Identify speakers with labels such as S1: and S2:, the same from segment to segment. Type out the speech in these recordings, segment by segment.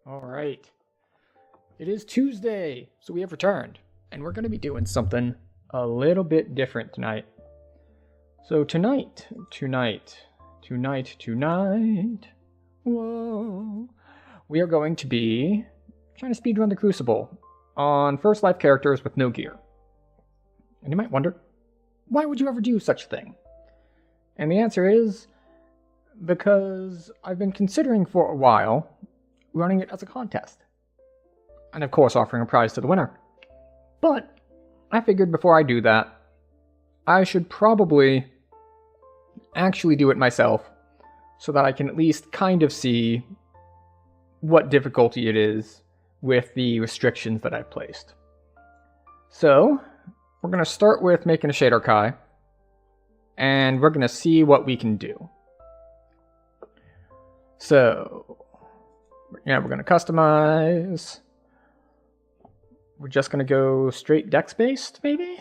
S1: All right. It is Tuesday, so we have returned, and we're going to be doing something a little bit different tonight. So tonight, whoa, we are going to be trying to speedrun the Crucible on first life characters with no gear. And you might wonder, why would you ever do such a thing? And the answer is, because I've been considering for a while running it as a contest. And of course offering a prize to the winner. But I figured before I do that, I should probably actually do it myself so that I can at least kind of see what difficulty it is with the restrictions that I've placed. So we're going to start with making a shader Kai, and we're going to see what we can do. So yeah, we're going to customize. We're just going to go straight dex based, maybe?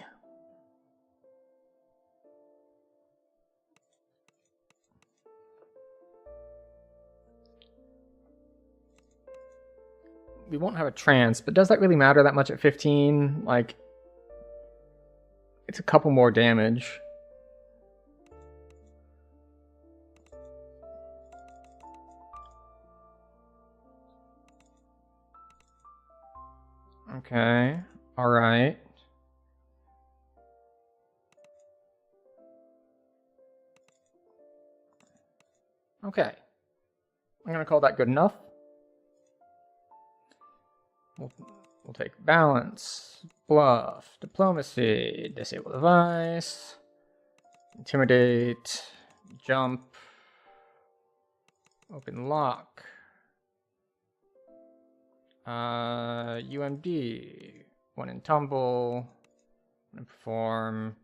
S1: We won't have a trance, but does that really matter that much at 15? Like, it's a couple more damage. Okay, alright. Okay. I'm gonna call that good enough. We'll take balance, bluff, diplomacy, disable device, intimidate, jump, open lock, UMD, one in tumble, one in perform.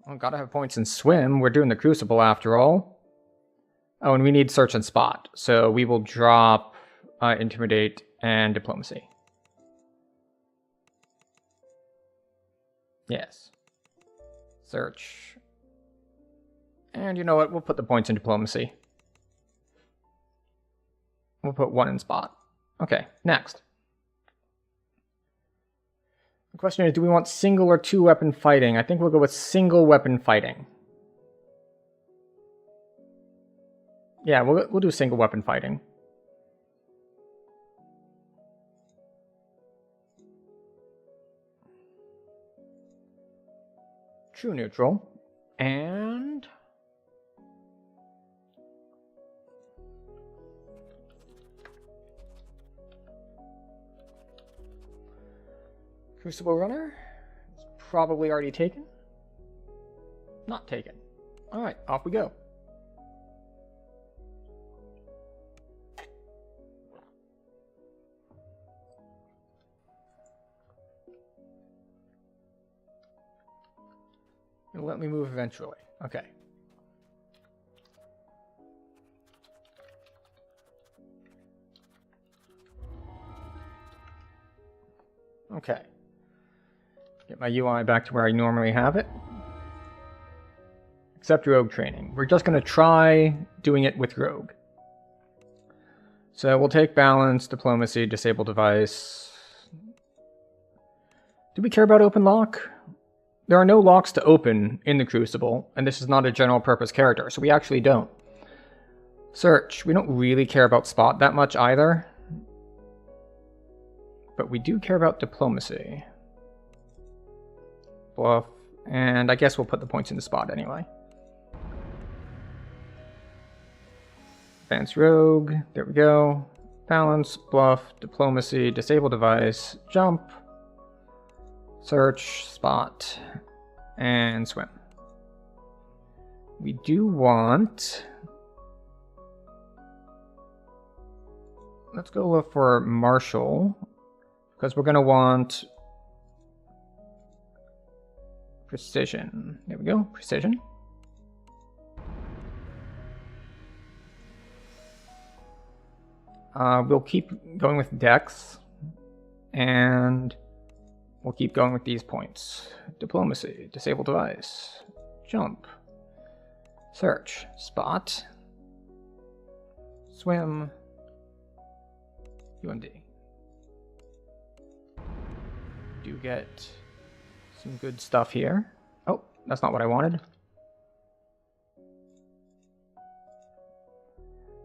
S1: Oh, gotta have points in swim. We're doing the Crucible after all. Oh, and we need search and spot, so we will drop intimidate and diplomacy. Yes. Search. And you know what? We'll put the points in diplomacy. We'll put one in spot. Okay, next. The question is, do we want single or two weapon fighting? I think we'll go with single weapon fighting. Yeah, we'll do single weapon fighting. True neutral. And Crucible runner is probably already taken. Not taken. Alright, off we go. It'll let me move eventually. Okay. Okay. Get my UI back to where I normally have it. Except rogue training. We're just going to try doing it with rogue. So we'll take balance, diplomacy, disable device. Do we care about open lock? There are no locks to open in the Crucible, and this is not a general purpose character, so we actually don't. Search. We don't really care about spot that much either. But we do care about diplomacy. Bluff. And I guess we'll put the points in the spot anyway. Advanced rogue. There we go. Balance, bluff, diplomacy, disable device, jump, search, spot, and swim. We do want... Let's go look for Marshall, because we're going to want precision. There we go, precision. We'll keep going with Dex, and we'll keep going with these points. Diplomacy, disable device, jump, search, spot, swim, UMD. Do get some good stuff here. Oh, that's not what I wanted.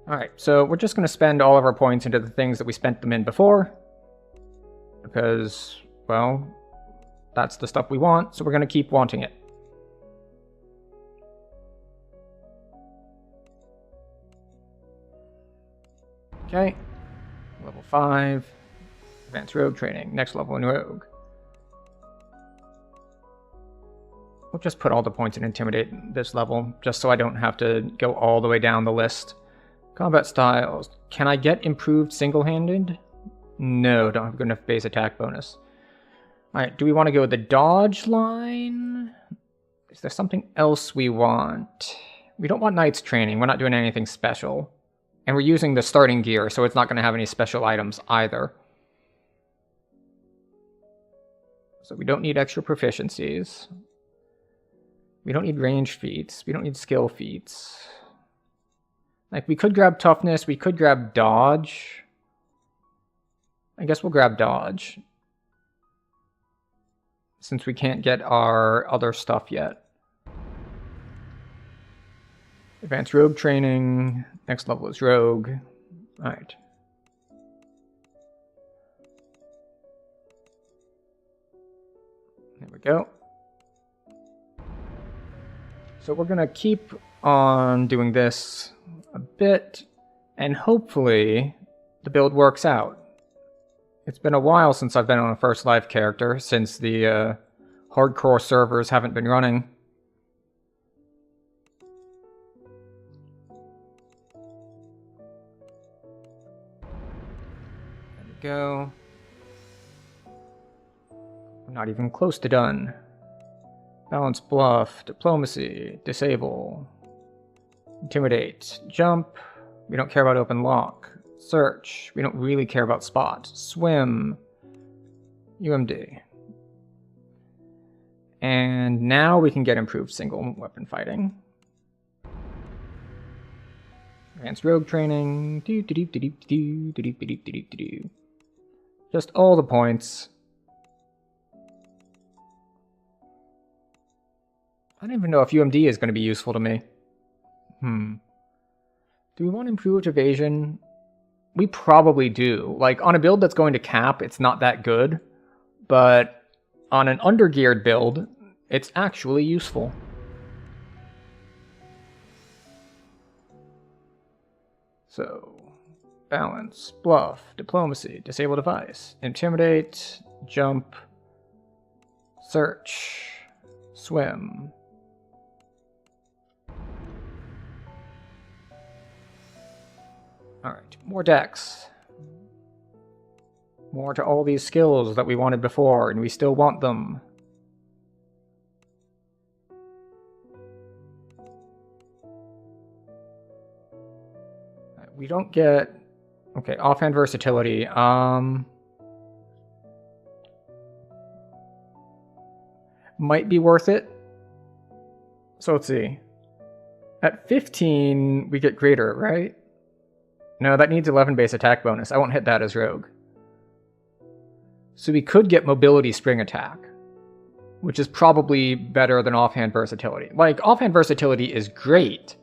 S1: Alright, so we're just going to spend all of our points into the things that we spent them in before. Because, well, that's the stuff we want, so we're going to keep wanting it. Okay, level 5, advanced rogue training, next level in rogue. We'll just put all the points in intimidate this level, just so I don't have to go all the way down the list. Combat styles, can I get improved single-handed? No, don't have a good enough base attack bonus. Alright, do we want to go with the dodge line? Is there something else we want? We don't want Knight's training, we're not doing anything special. And we're using the starting gear, so it's not going to have any special items either. So we don't need extra proficiencies. We don't need range feats. We don't need skill feats. Like, we could grab toughness, we could grab dodge. I guess we'll grab dodge. Since we can't get our other stuff yet. Advanced rogue training. Next level is rogue. Alright. There we go. So we're going to keep on doing this a bit, and hopefully the build works out. It's been a while since I've been on a first life character, since the hardcore servers haven't been running. There we go. We're not even close to done. Balance, bluff, diplomacy, disable, intimidate, jump. We don't care about open lock. Search. We don't really care about spot. Swim. UMD. And now we can get improved single weapon fighting. Advanced rogue training. Just all the points. I don't even know if UMD is going to be useful to me. Do we want improved evasion? We probably do. Like, on a build that's going to cap, it's not that good. But on an undergeared build, it's actually useful. So, balance, bluff, diplomacy, disable device, intimidate, jump, search, swim. Alright, more decks. More to all these skills that we wanted before, and we still want them. We don't get... Okay, offhand versatility. Might be worth it. So let's see. At 15, we get greater, right? No, that needs 11 base attack bonus. I won't hit that as rogue. So we could get mobility spring attack, which is probably better than offhand versatility. Like, offhand versatility is great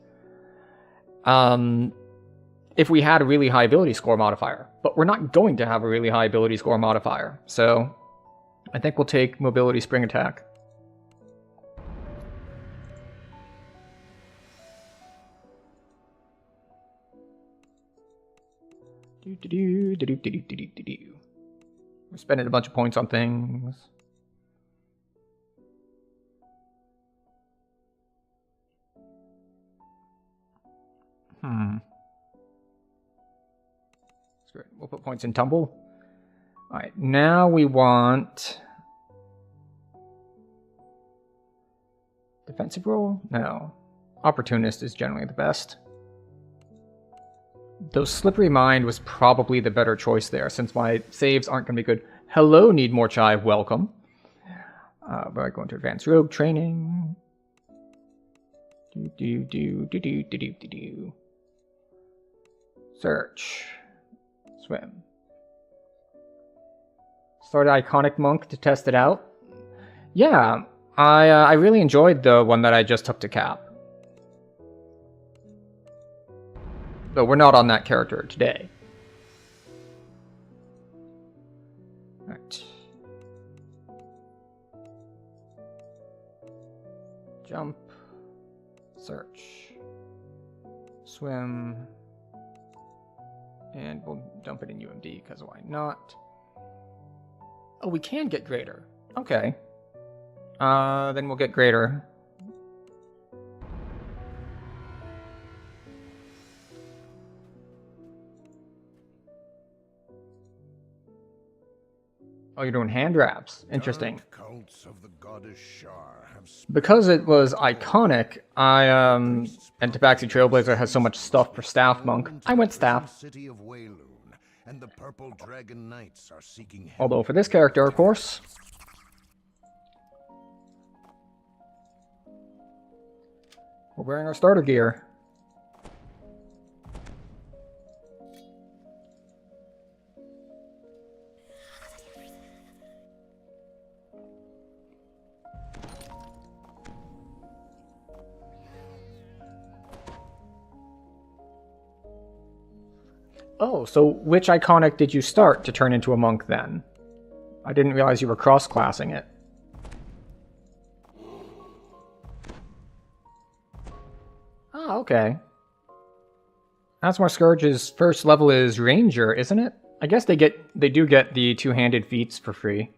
S1: if we had a really high ability score modifier, but we're not going to have a really high ability score modifier. So I think we'll take mobility spring attack. We're spending a bunch of points on things. That's great. We'll put points in tumble. Alright, now we want... defensive roll? No. Opportunist is generally the best. Though Slippery Mind was probably the better choice there, since my saves aren't going to be good. Hello, Need More Chive, welcome. We're going to Advanced Rogue Training. Search. Swim. Started Iconic Monk to test it out. Yeah, I really enjoyed the one that I just took to Cap. Though we're not on that character today. Alright. Jump. Search. Swim. And we'll dump it in UMD, because why not? Oh, we can get greater. Okay. Then we'll get greater. Oh, you're doing hand wraps. Interesting. Because it was iconic, and Tabaxi Trailblazer has so much stuff for Staff Monk, I went Staff. Although for this character, of course, we're wearing our starter gear. Oh, so which iconic did you start to turn into a monk then? I didn't realize you were cross-classing it. Oh, okay. Asmar Scourge's first level is Ranger, isn't it? I guess they do get the two-handed feats for free.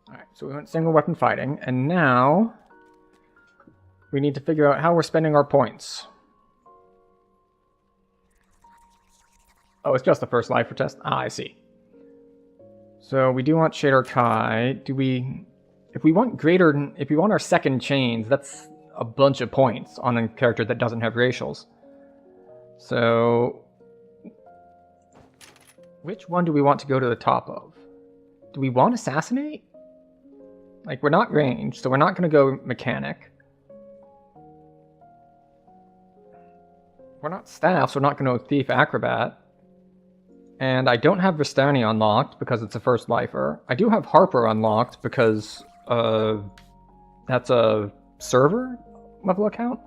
S1: Alright, so we went single weapon fighting, and now we need to figure out how we're spending our points. Oh, it's just the first life for test? Ah, I see. So we do want Shader Kai. If we want our second chains, that's a bunch of points on a character that doesn't have racials. So which one do we want to go to the top of? Do we want Assassinate? Like, we're not ranged, so we're not going to go Mechanic. We're not Staff, so we're not going to Thief Acrobat. And I don't have Vistani unlocked because it's a first lifer. I do have Harper unlocked because that's a server level account.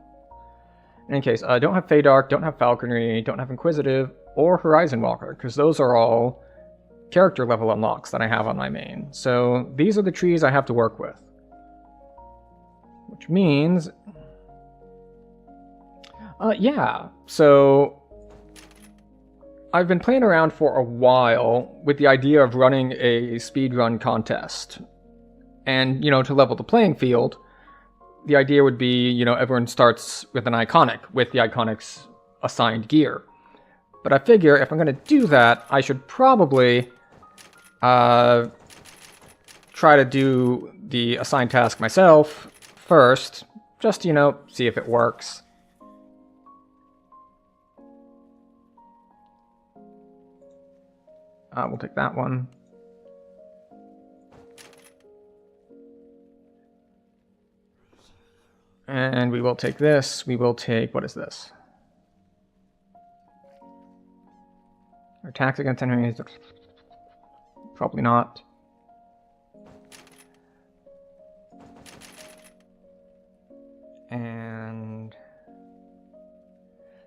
S1: In any case, I don't have Feydark, don't have Falconry, don't have Inquisitive, or Horizon Walker, because those are all character level unlocks that I have on my main. So these are the trees I have to work with. Which means... yeah, so I've been playing around for a while with the idea of running a speedrun contest. And, you know, to level the playing field, the idea would be, you know, everyone starts with an iconic, with the iconic's assigned gear. But I figure if I'm going to do that, I should probably try to do the assigned task myself first, just, you know, see if it works. We'll take that one. And we will take this. We will take... what is this? Attacks against enemies. Probably not. And...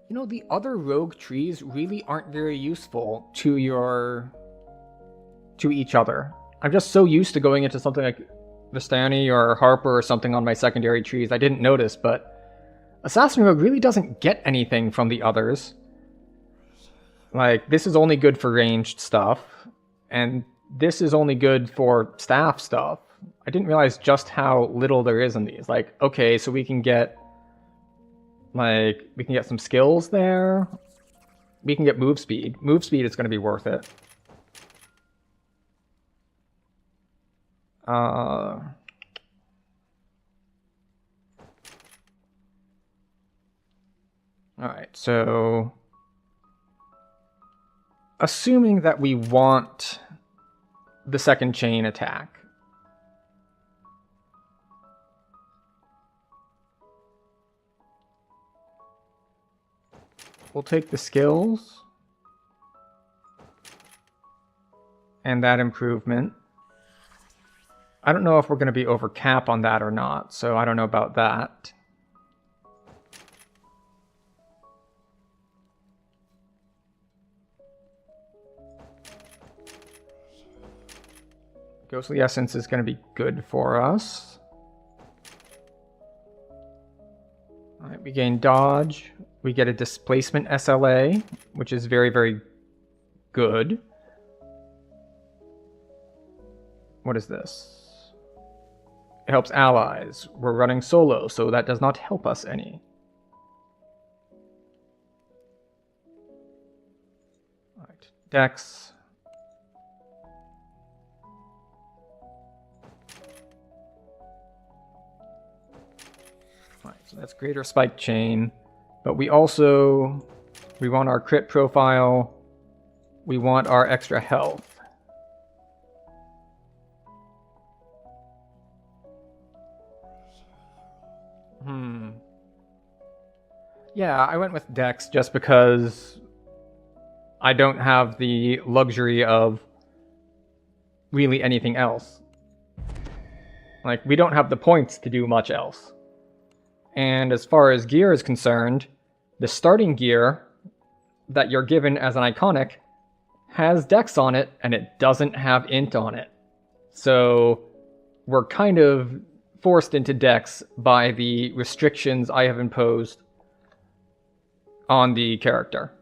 S1: you know, the other rogue trees really aren't very useful to each other. I'm just so used to going into something like Vistani or Harper or something on my secondary trees, I didn't notice, but Assassin Rogue really doesn't get anything from the others. Like, this is only good for ranged stuff, and this is only good for staff stuff. I didn't realize just how little there is in these. Like, okay, so we can get some skills there. We can get move speed. Move speed is going to be worth it. Alright, so... assuming that we want the second chain attack. we'll take the skills and that improvement. I don't know if we're going to be over cap on that or not, so I don't know about that. Ghostly Essence is going to be good for us. Alright, we gain dodge. We get a displacement SLA, which is very, very good. What is this? It helps allies. We're running solo, so that does not help us any. Alright, Dex. So that's greater spike chain, but we want our crit profile, we want our extra health. Yeah, I went with Dex just because I don't have the luxury of really anything else. Like, we don't have the points to do much else. And as far as gear is concerned, the starting gear that you're given as an iconic has Dex on it, and it doesn't have Int on it. So we're kind of forced into Dex by the restrictions I have imposed on the character.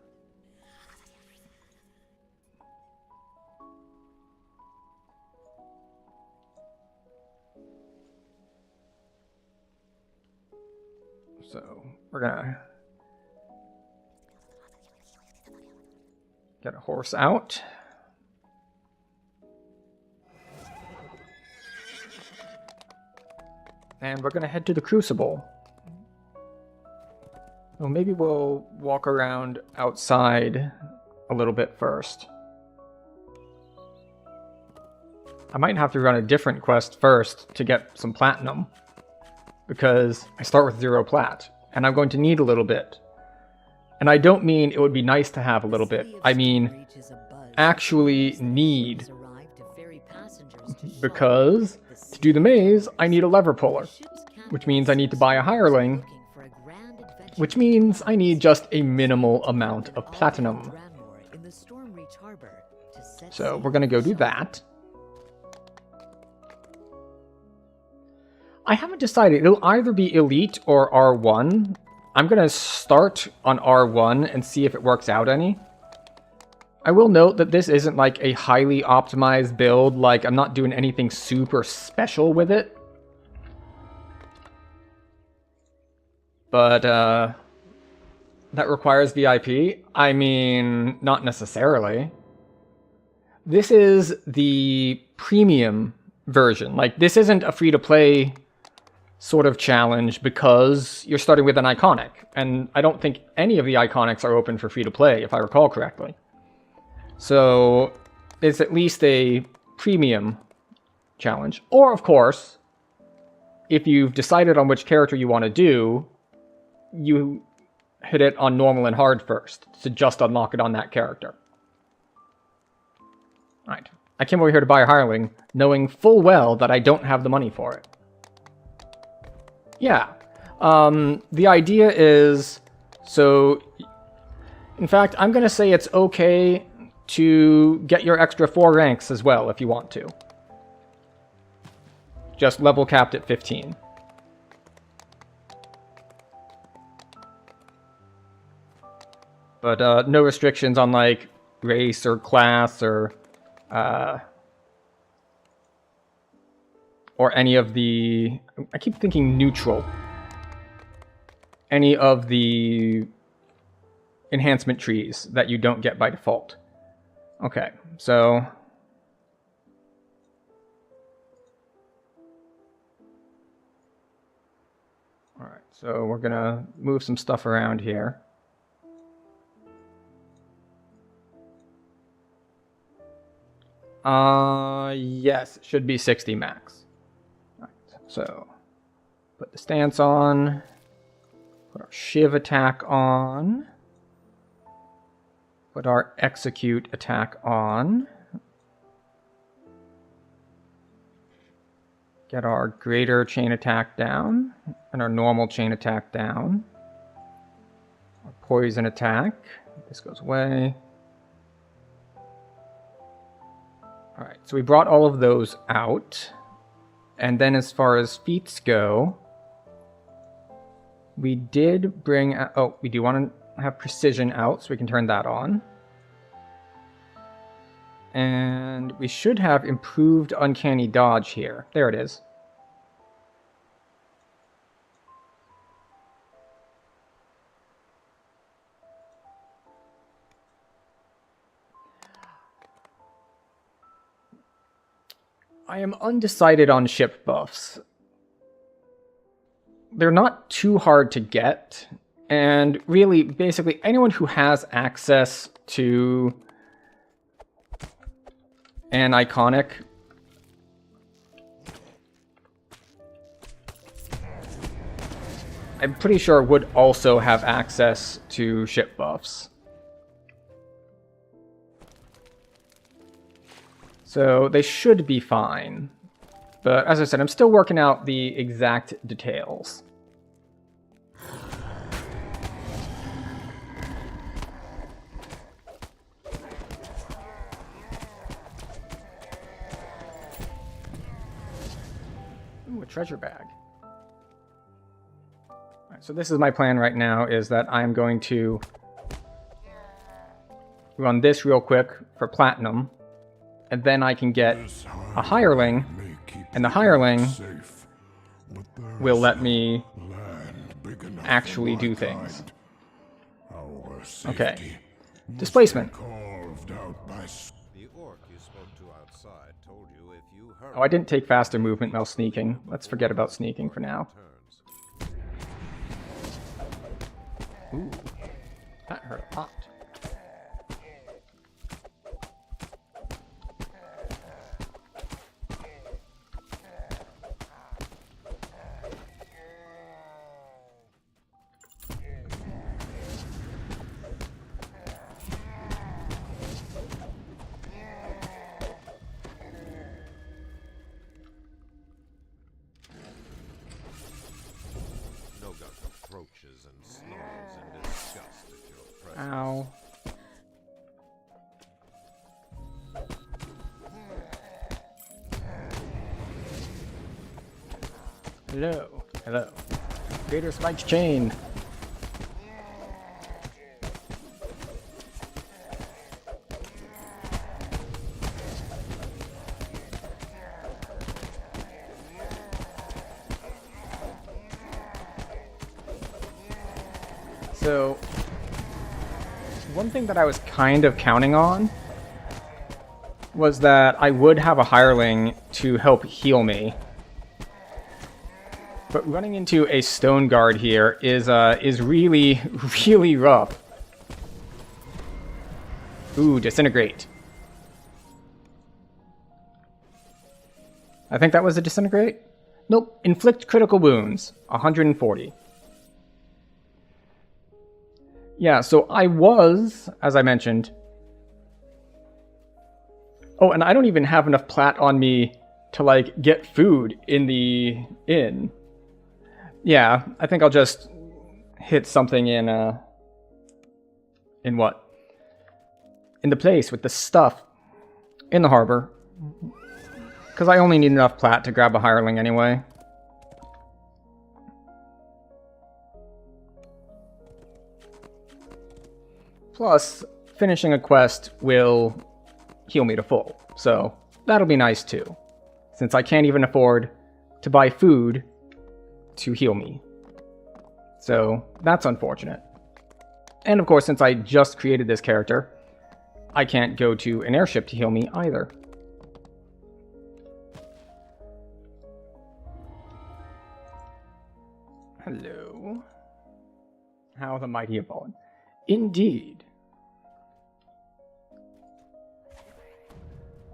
S1: So we're gonna get a horse out. And we're gonna head to the crucible. Well, maybe we'll walk around outside a little bit first. I might have to run a different quest first to get some platinum, because I start with 0 plat, and I'm going to need a little bit. And I don't mean it would be nice to have a little bit. I mean actually need. Because to do the maze, I need a lever puller, which means I need to buy a hireling, which means I need just a minimal amount of platinum. So we're going to go do that. I haven't decided. It'll either be Elite or R1. I'm going to start on R1 and see if it works out any. I will note that this isn't like a highly optimized build. Like, I'm not doing anything super special with it. But, that requires VIP? I mean, not necessarily. This is the premium version. Like, this isn't a free-to-play sort of challenge because you're starting with an iconic. And I don't think any of the iconics are open for free-to-play, if I recall correctly. So it's at least a premium challenge. Or, of course, if you've decided on which character you want to do, you hit it on normal and hard first to just unlock it on that character. Alright. I came over here to buy a hireling, knowing full well that I don't have the money for it. Yeah. The idea is, so, in fact, I'm going to say it's okay to get your extra 4 ranks as well, if you want to. Just level capped at 15. But no restrictions on, like, race or class or any of the... I keep thinking neutral. Any of the enhancement trees that you don't get by default. Okay, so... Alright, so we're gonna move some stuff around here. Yes, it should be 60 max. Alright, so... Put the stance on. Put our Shiv attack on. Put our execute attack on. Get our greater chain attack down, and our normal chain attack down. Our poison attack, this goes away. Alright, so we brought all of those out. And then as far as feats go, we did bring... Oh, we do want to have precision out, so we can turn that on. And we should have improved uncanny dodge here. There it is. I am undecided on ship buffs. They're not too hard to get, and really, basically, anyone who has access to an iconic I'm pretty sure would also have access to ship buffs. So they should be fine. But as I said, I'm still working out the exact details. Ooh, a treasure bag. Alright, so this is my plan right now, is that I'm going to run this real quick for platinum. And then I can get a hireling, and the hireling will let me actually do things. Okay. Displacement. Oh, I didn't take faster movement while sneaking. Let's forget about sneaking for now. Ooh. That hurt a lot. Ow. Hello. Hello. Greater spiked chain. So one thing that I was kind of counting on was that I would have a hireling to help heal me. But running into a stone guard here is really, really rough. Ooh, disintegrate. I think that was a disintegrate? Nope, inflict critical wounds, 140. Yeah, so I was, as I mentioned... Oh, and I don't even have enough plat on me to, like, get food in the inn. Yeah, I think I'll just hit something in what? In the place with the stuff in the harbor. Because I only need enough plat to grab a hireling anyway. Plus, finishing a quest will heal me to full, so that'll be nice too, since I can't even afford to buy food to heal me. So that's unfortunate. And of course, since I just created this character, I can't go to an airship to heal me either. Hello. How the mighty have fallen. Indeed.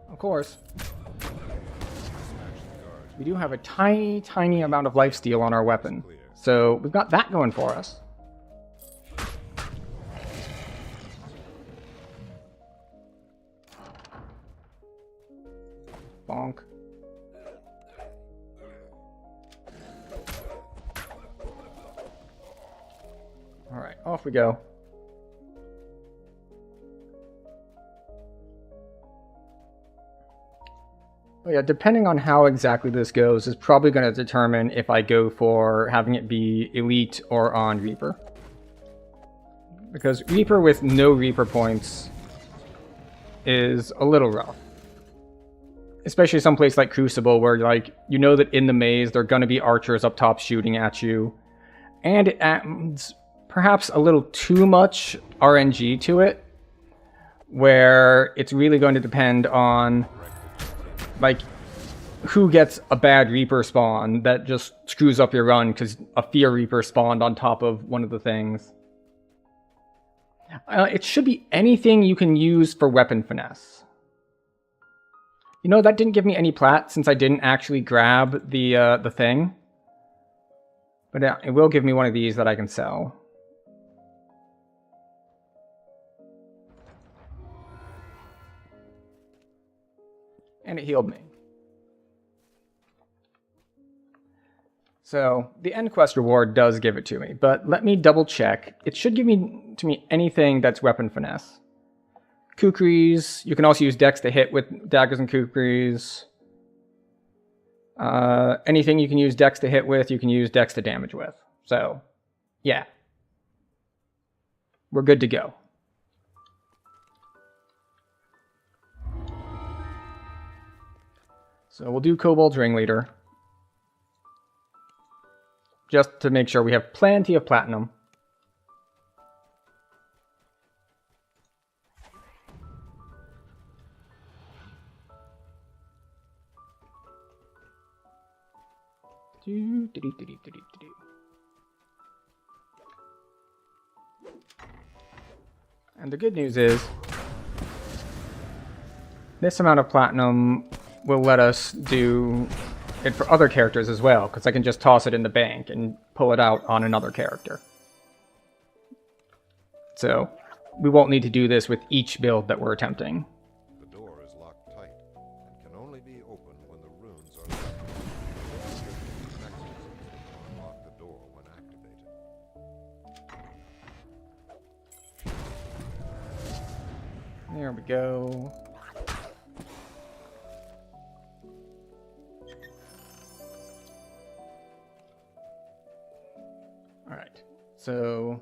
S1: Of course, we do have a tiny, tiny amount of lifesteal on our weapon. So we've got that going for us. Bonk. Alright, off we go. But yeah, depending on how exactly this goes is probably going to determine if I go for having it be Elite or on Reaper. Because Reaper with no Reaper points is a little rough. Especially someplace like Crucible where, like, you know that in the maze there are going to be archers up top shooting at you. And it adds perhaps a little too much RNG to it, where it's really going to depend on, like, who gets a bad Reaper spawn that just screws up your run because a Fear Reaper spawned on top of one of the things. It should be anything you can use for weapon finesse. You know, that didn't give me any plat since I didn't actually grab the thing. But it will give me one of these that I can sell. And it healed me. So the end quest reward does give it to me, but let me double check. It should give me anything that's weapon finesse. Kukris, you can also use dex to hit with daggers and kukris. Anything you can use dex to hit with, you can use dex to damage with. So, yeah. We're good to go. So we'll do Kobold's Ringleader. Just to make sure we have plenty of platinum. And the good news is, this amount of platinum will let us do it for other characters as well, because I can just toss it in the bank and pull it out on another character. So, we won't need to do this with each build that we're attempting.
S2: The door is locked tight and can only be opened when the runes are left. Unlock the door when activated.
S1: There we go. Alright, so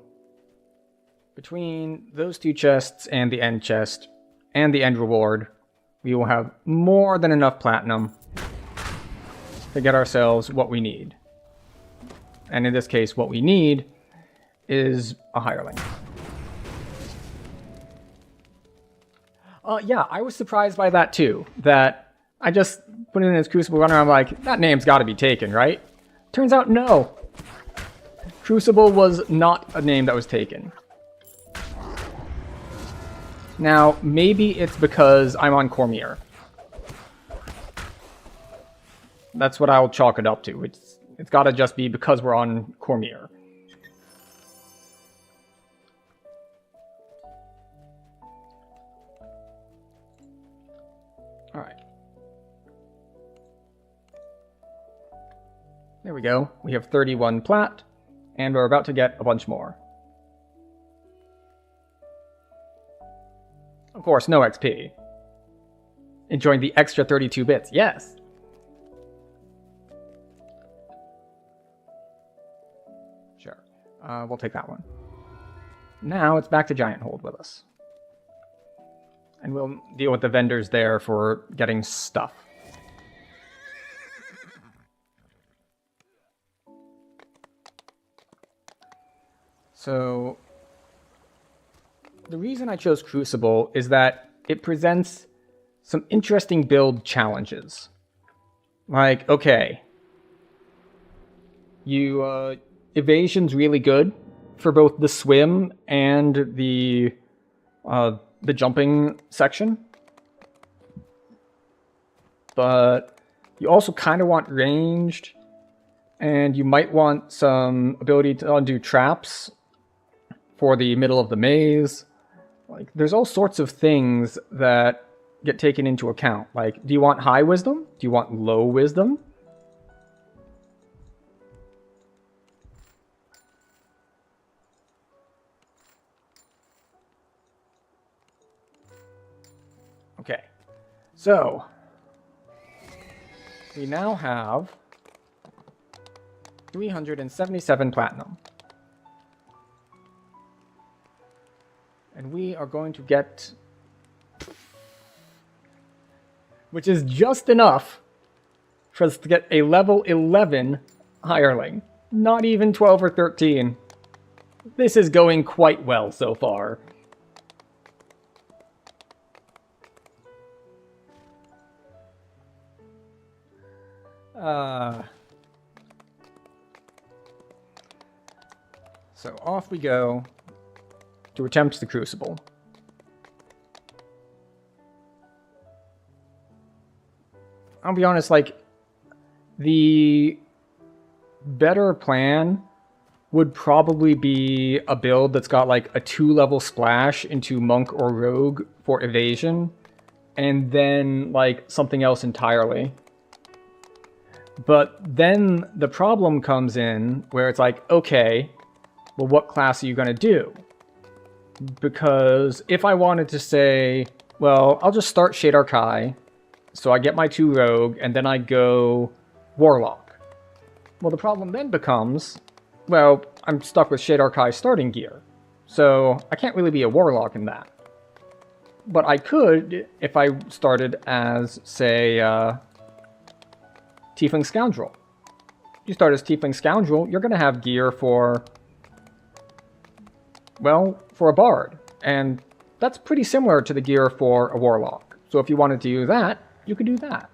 S1: between those two chests and the end chest and the end reward, we will have more than enough platinum to get ourselves what we need. And in this case, what we need is a hireling. Yeah, I was surprised by that too. That I just put in this Crucible Runner, I'm like, that name's got to be taken, right? Turns out, no. Crucible was not a name that was taken. Now, maybe it's because I'm on Cormier. That's what I'll chalk it up to. It's got to just be because we're on Cormier. Alright. There we go. We have 31 plat, and we're about to get a bunch more. Of course, no XP. Enjoying the extra 32 bits, yes! Sure. We'll take that one. Now it's back to Giant Hold with us. And we'll deal with the vendors there for getting stuff. So, the reason I chose Crucible is that it presents some interesting build challenges. Like, okay, evasion's really good for both the swim and the jumping section. But you also kind of want ranged, and you might want some ability to undo traps for the middle of the maze. Like, there's all sorts of things that get taken into account? Like, do you want high wisdom? Do you want low wisdom? Okay, so we now have 377 platinum. And we are going to get, which is just enough for us to get a level 11 hireling. Not even 12 or 13. This is going quite well so far. So off we go to attempt the crucible. I'll be honest, like, the better plan would probably be a build that's got like a 2-level splash into monk or rogue for evasion, and then like something else entirely. But then the problem comes in where it's like, okay, well, what class are you going to do? Because if I wanted to say, well, I'll just start Shadar Kai, so I get my 2 rogue, and then I go warlock. Well, the problem then becomes, well, I'm stuck with Shadar Kai starting gear, so I can't really be a warlock in that. But I could if I started as, say, Tiefling Scoundrel. You start as Tiefling Scoundrel, you're going to have gear for, well, for a bard. And that's pretty similar to the gear for a warlock. So if you wanted to do that, you could do that.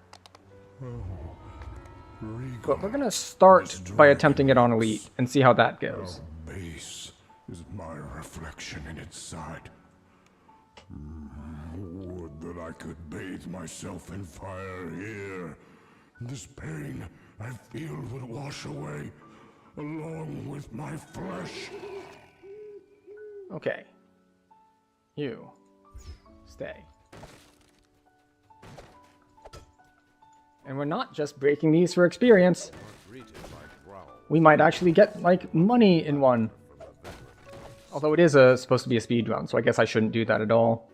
S1: But we're going to start by attempting it on Elite and see how that goes.
S3: How base is my reflection in its side. Would that I could bathe myself in fire here. This pain I feel would wash away, along with my flesh.
S1: Okay. You. Stay. And we're not just breaking these for experience. We might actually get, like, money in one. Although it is supposed to be a speed run, so I guess I shouldn't do that at all.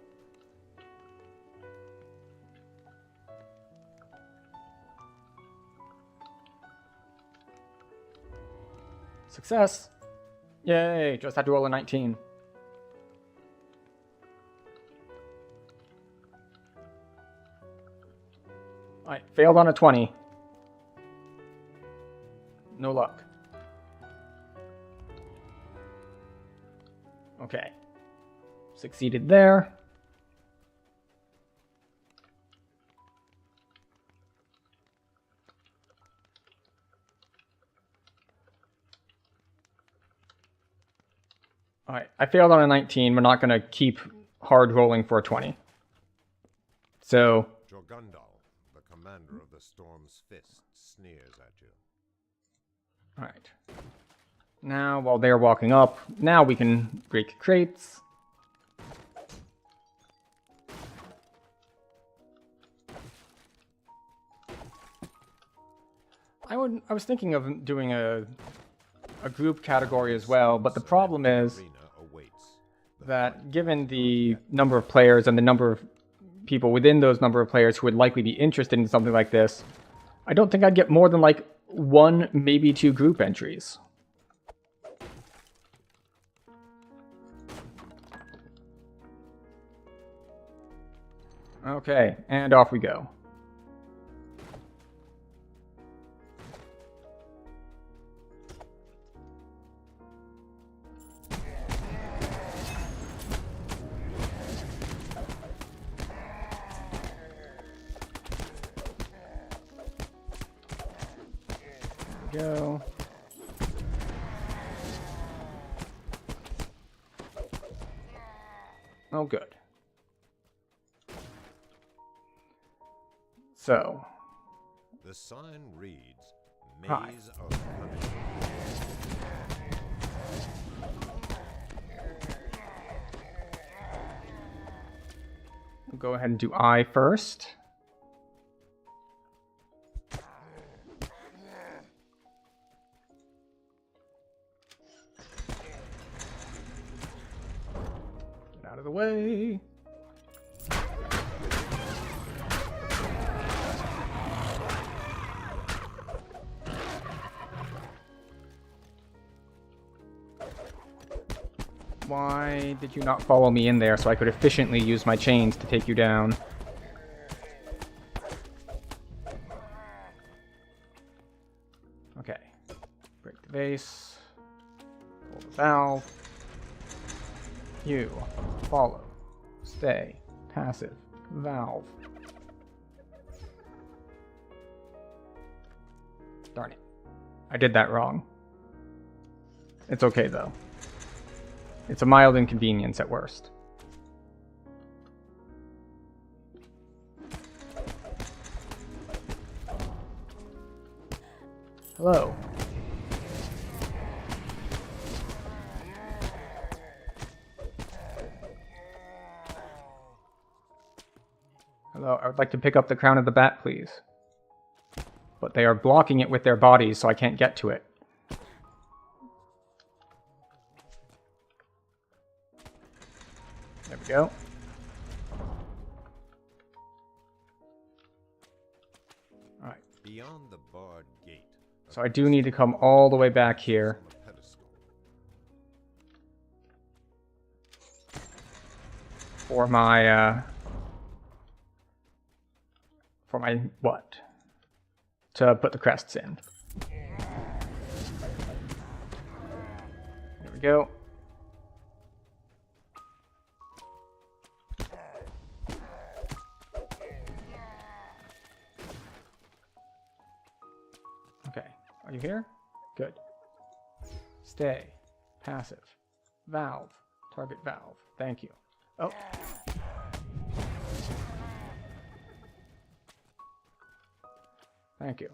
S1: Success! Yay! Just had to roll a 19. Alright, failed on a 20. No luck. Okay. Succeeded there. Alright, I failed on a 19. We're not going to keep hard rolling for a 20. So...
S2: Jorgundal, the commander of the Storm's Fist, sneers at you.
S1: Alright. Now, while they're walking up, now we can break crates. I was thinking of doing a group category as well, but the problem is that given the number of players and the number of people within those number of players who would likely be interested in something like this, I don't think I'd get more than like 1, maybe 2 group entries. Okay, and off we go. Go. Oh, good. So.
S2: The sign reads, Maze
S1: Hi.
S2: of Punishment.
S1: go ahead and do I first. Get out of the way. Why did you not follow me in there so I could efficiently use my chains to take you down? Okay. Break the vase. Pull the valve. You. Follow. Stay. Passive. Valve. Darn it. I did that wrong. It's okay though. It's a mild inconvenience at worst. Hello. Hello, I would like to pick up the crown of the bat, please. But they are blocking it with their bodies, so I can't get to it. There we go. Alright.
S2: Beyond the barred gate.
S1: So I do need to come all the way back here. For my what? To put the crests in. There we go. Okay, are you here? Good. Stay. Passive. Valve. Target valve. Thank you. Oh. Thank you.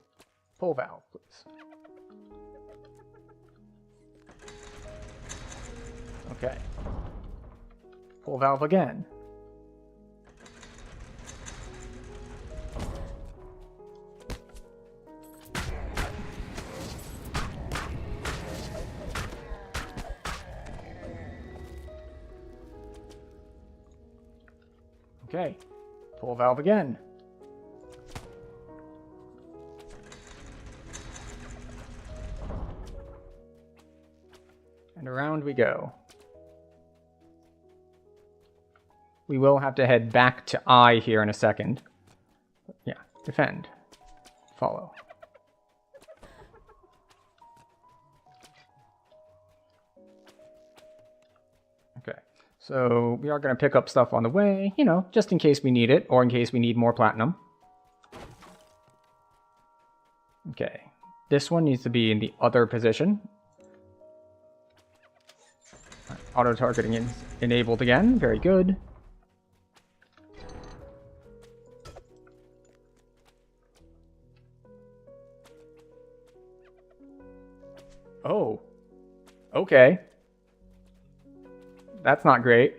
S1: Pull valve, please. Okay. Pull valve again. Okay. Pull valve again. And around we go. We will have to head back to I here in a second. Yeah, defend. Follow. Okay, so we are going to pick up stuff on the way, you know, just in case we need it, or in case we need more platinum. Okay, this one needs to be in the other position. Auto-targeting is enabled again. Very good. Oh. Okay. That's not great.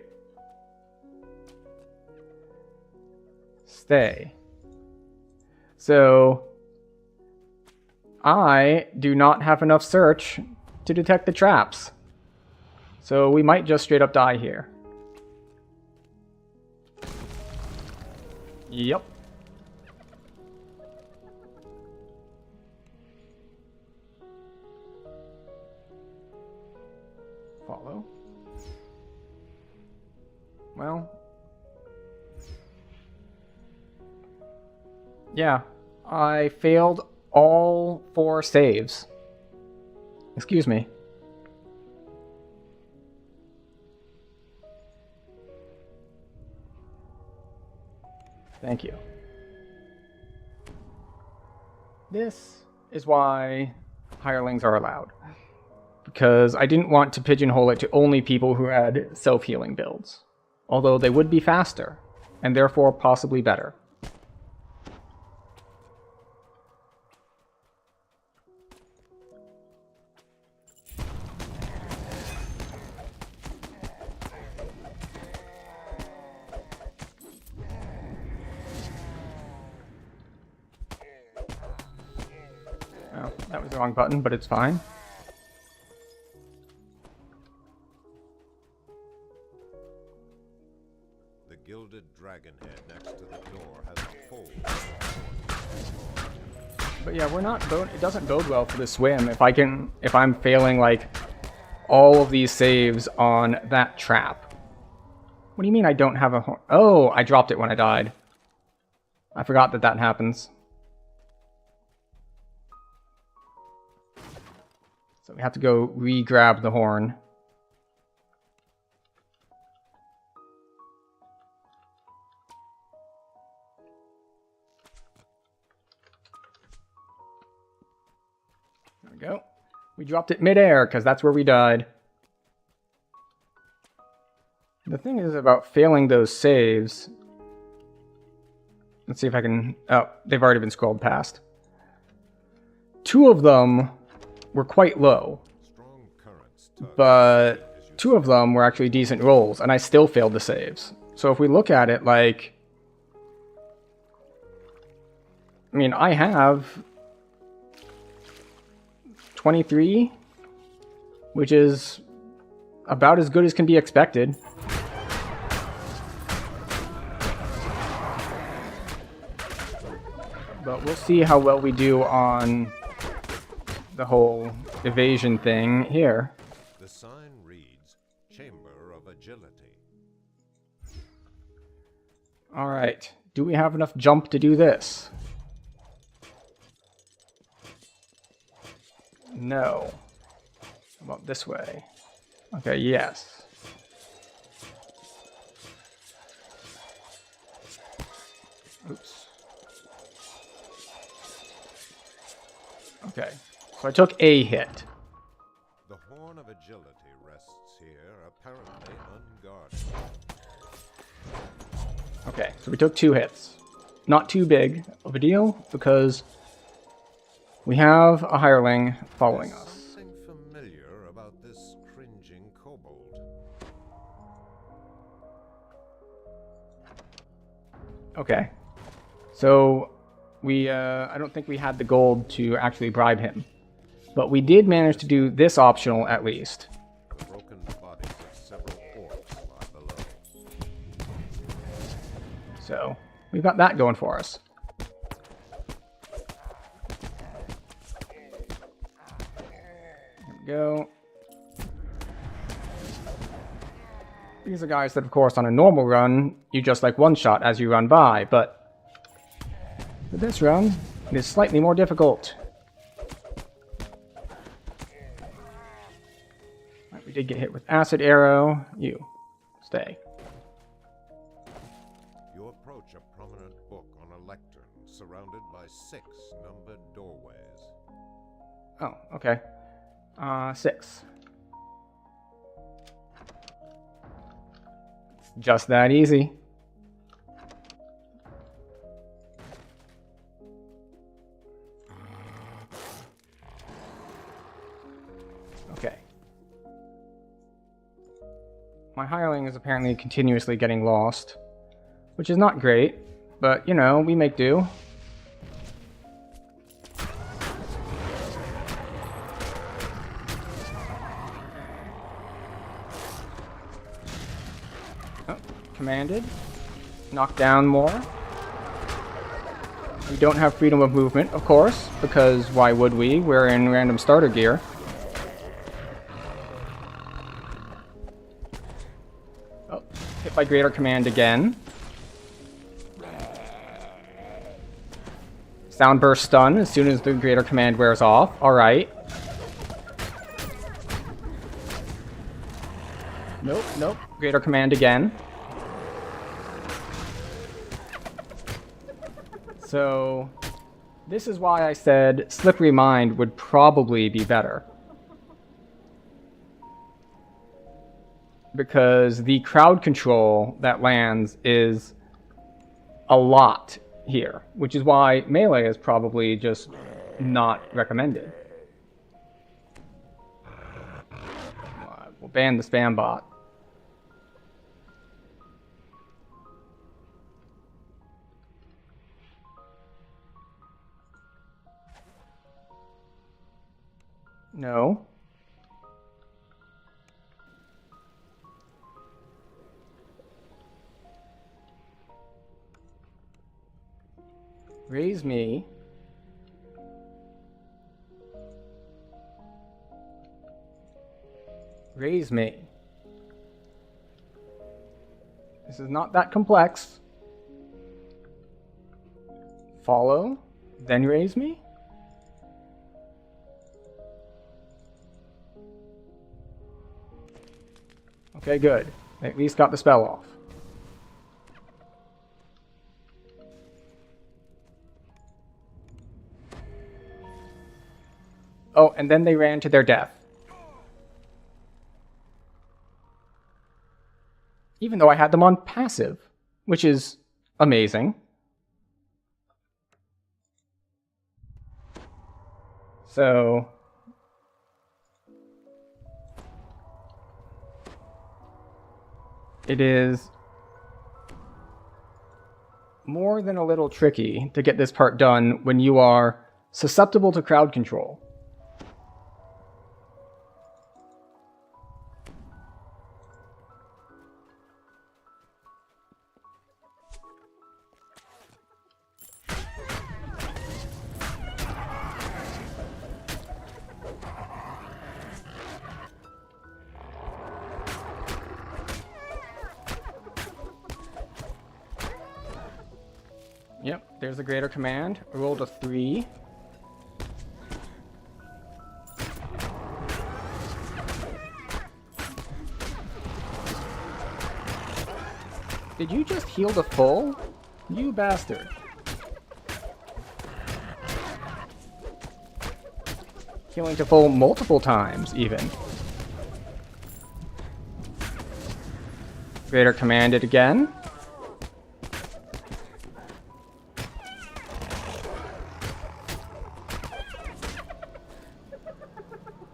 S1: Stay. So, I do not have enough search to detect the traps. So we might just straight up die here. Yep. Follow. Well. Yeah. I failed all 4 saves. Excuse me. Thank you. This is why hirelings are allowed. Because I didn't want to pigeonhole it to only people who had self-healing builds. Although they would be faster, and therefore possibly better. That was the wrong button, but it's fine.
S2: The gilded dragon head next to the door has a hole.
S1: But yeah, we're not. It doesn't bode well for the swim if I'm failing like all of these saves on that trap. What do you mean I don't have a horn? Oh, I dropped it when I died. I forgot that happens. So we have to go re-grab the horn. There we go. We dropped it midair because that's where we died. The thing is about failing those saves. Let's see if I can... Oh, they've already been scrolled past. 2 of them were quite low. But 2 of them were actually decent rolls, and I still failed the saves. So if we look at it like... I mean, I have 23, which is about as good as can be expected. But we'll see how well we do on the whole evasion thing here.
S2: The sign reads, Chamber of Agility.
S1: Alright, do we have enough jump to do this? No. How about this way? Okay, yes. Oops. Okay, so I took a hit.
S2: The horn of agility rests here, apparently unguarded.
S1: Okay, so we took 2 hits. Not too big of a deal, because we have a hireling following us.
S2: Something familiar about this cringing kobold.
S1: Okay, so we, I don't think we had the gold to actually bribe him. But we did manage to do this optional, at least.
S2: The broken bodies of several orcs lie below.
S1: So, we've got that going for us. There we go. These are guys that, of course, on a normal run, you just like one-shot as you run by, but for this run, it is slightly more difficult. Right, we did get hit with acid arrow. You, stay.
S2: You approach a prominent book on a lectern, surrounded by 6 numbered doorways.
S1: Oh, okay. 6. It's just that easy. Okay. My hireling is apparently continuously getting lost, which is not great, but, you know, we make do. Oh, commanded. Knock down more. We don't have freedom of movement, of course, because why would we? We're in random starter gear. Oh, hit by greater command again. Sound burst stun as soon as the greater command wears off. Alright. Nope, nope. Greater command again. So, this is why I said Slippery Mind would probably be better. Because the crowd control that lands is a lot here, which is why melee is probably just not recommended. We'll ban the spam bot. No. Raise me. Raise me. This is not that complex. Follow, then raise me. Okay, good. They at least got the spell off. Oh, and then they ran to their death. Even though I had them on passive, which is amazing. So it is more than a little tricky to get this part done when you are susceptible to crowd control. Yep, there's a greater command. I rolled a 3. Did you just heal the full? You bastard. Healing to full multiple times, even. Greater commanded again.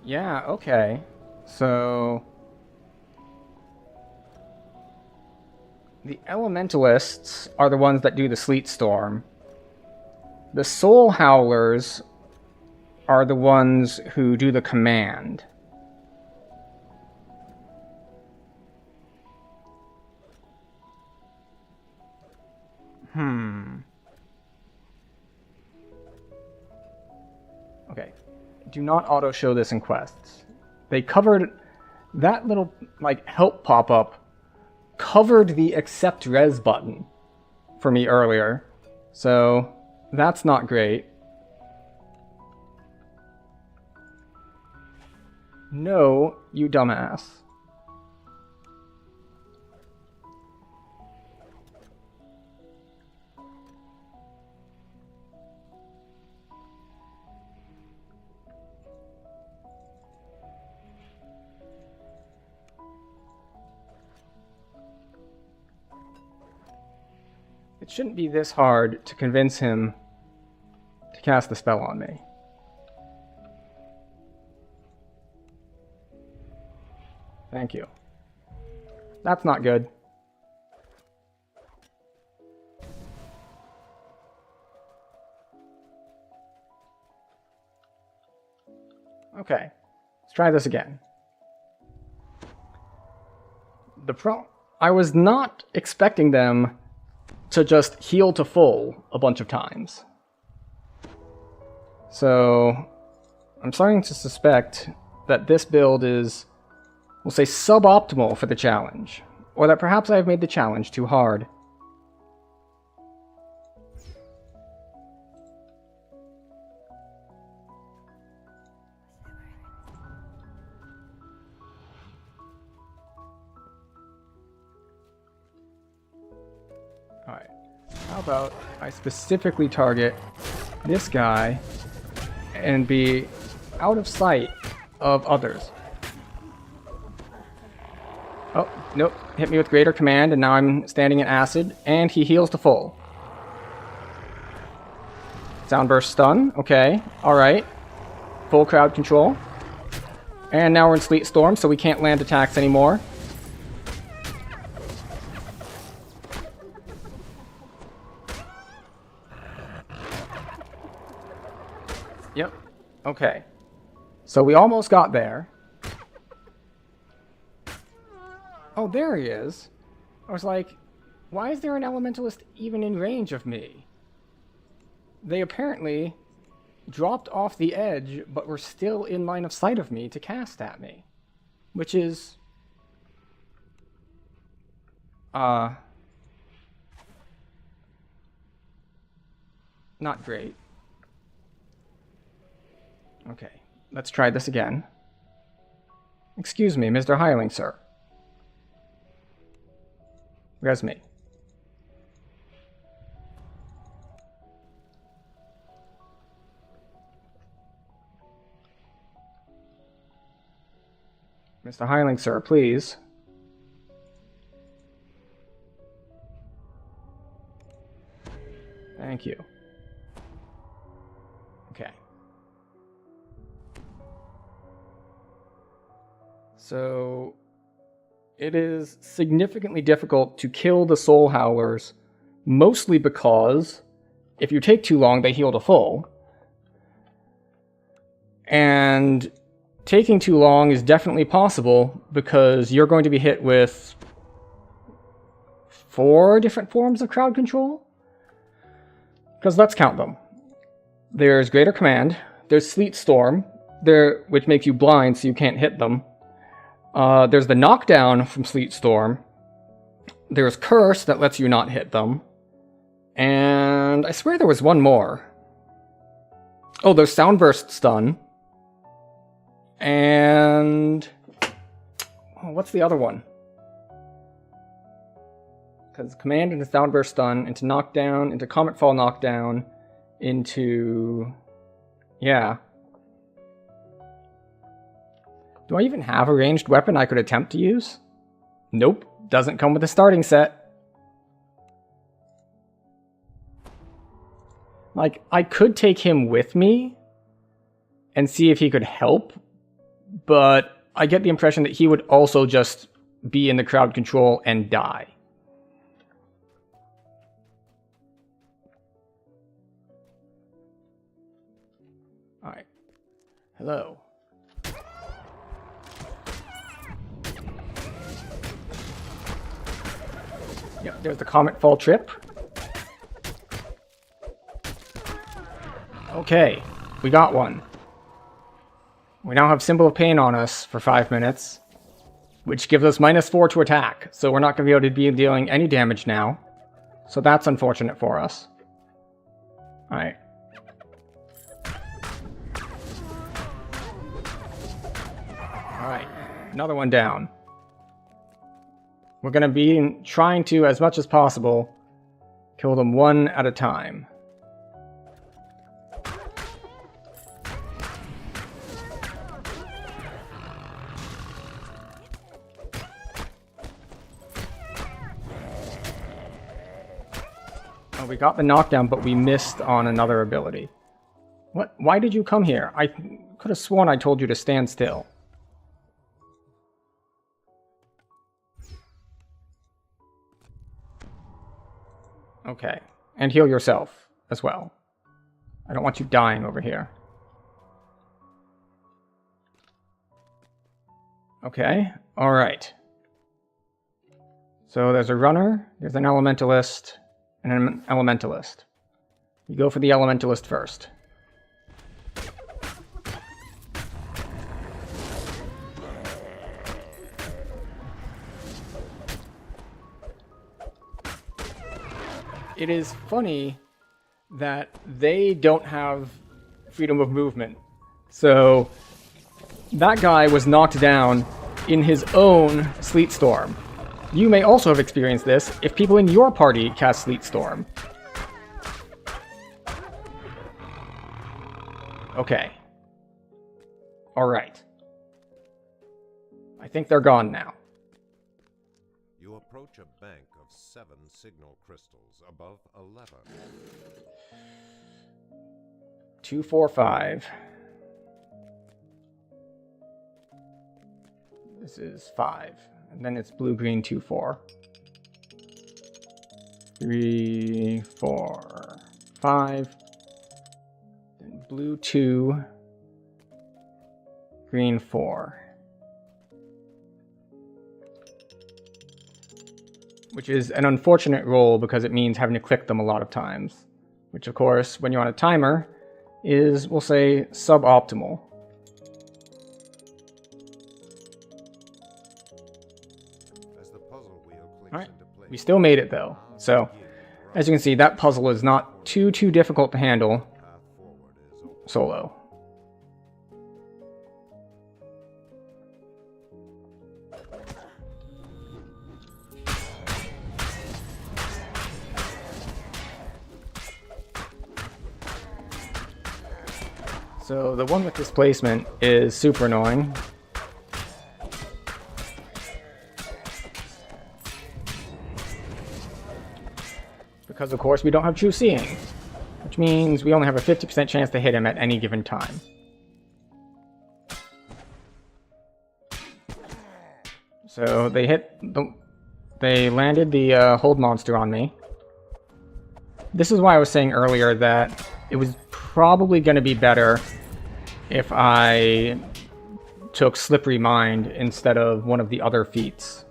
S1: Yeah, okay. So the elementalists are the ones that do the sleet storm. The soul howlers are the ones who do the command. Okay. Do not auto show this in quests. They covered that little like help pop-up covered the accept res button for me earlier. So that's not great. No, you dumbass. It shouldn't be this hard to convince him to cast the spell on me. Thank you. That's not good. Okay, let's try this again. I was not expecting them to just heal to full a bunch of times. So I'm starting to suspect that this build is, we'll say, suboptimal for the challenge, or that perhaps I have made the challenge too hard. Alright, how about I specifically target this guy and be out of sight of others. Oh, nope. Hit me with greater command, and now I'm standing in acid, and he heals to full. Soundburst stun. Okay. Alright. Full crowd control. And now we're in Sleet Storm, so we can't land attacks anymore. Yep. Okay. So we almost got there. Oh, there he is. I was like, why is there an elementalist even in range of me? They apparently dropped off the edge, but were still in line of sight of me to cast at me. Which is... not great. Okay, let's try this again. Excuse me, Mr. Hireling, sir. Where's me? Mr. Hireling, sir, please. Thank you. Okay. So, it is significantly difficult to kill the Soul Howlers, mostly because if you take too long, they heal to full. And taking too long is definitely possible because you're going to be hit with 4 different forms of crowd control. Because let's count them. There's Greater Command, there's Sleet Storm, which makes you blind so you can't hit them. There's the Knockdown from Sleet Storm. There's Curse that lets you not hit them. And I swear there was one more. Oh, there's Soundburst Stun. And... oh, what's the other one? Because Command into Soundburst Stun, into Knockdown, into Comet Fall Knockdown, into... yeah. Do I even have a ranged weapon I could attempt to use? Nope, doesn't come with a starting set. Like, I could take him with me and see if he could help, but I get the impression that he would also just be in the crowd control and die. Alright. Hello. Yep, there's the Comet Fall Trip. Okay, we got one. We now have Symbol of Pain on us for 5 minutes, which gives us -4 to attack, so we're not going to be able to be dealing any damage now. So that's unfortunate for us. Alright. Alright, another one down. We're going to be trying to, as much as possible, kill them one at a time. Oh, we got the knockdown, but we missed on another ability. What? Why did you come here? I could have sworn I told you to stand still. Okay, and heal yourself as well. I don't want you dying over here. Okay, alright. So there's a runner, there's an elementalist, and an elementalist. You go for the elementalist first. It is funny that they don't have freedom of movement. So that guy was knocked down in his own Sleet Storm. You may also have experienced this if people in your party cast Sleet Storm. Okay. Alright. I think they're gone now.
S2: You approach a bank of 7 signal crystals above a lever.
S1: 2, 4, 5. This is 5. And then it's blue, green, 2, 4. 3, 4, 5. Then blue 2. green 4. Which is an unfortunate roll because it means having to click them a lot of times. Which, of course, when you're on a timer, is, we'll say, suboptimal.
S2: As the puzzle wheel clicks
S1: Alright,
S2: into place,
S1: we still made it though. So, as you can see, that puzzle is not too difficult to handle
S2: path forward is open.
S1: solo. So the one with displacement is super annoying. Because of course we don't have true seeing, which means we only have a 50% chance to hit him at any given time. So they landed the hold monster on me. This is why I was saying earlier that it was probably going to be better if I took Slippery Mind instead of one of the other feats.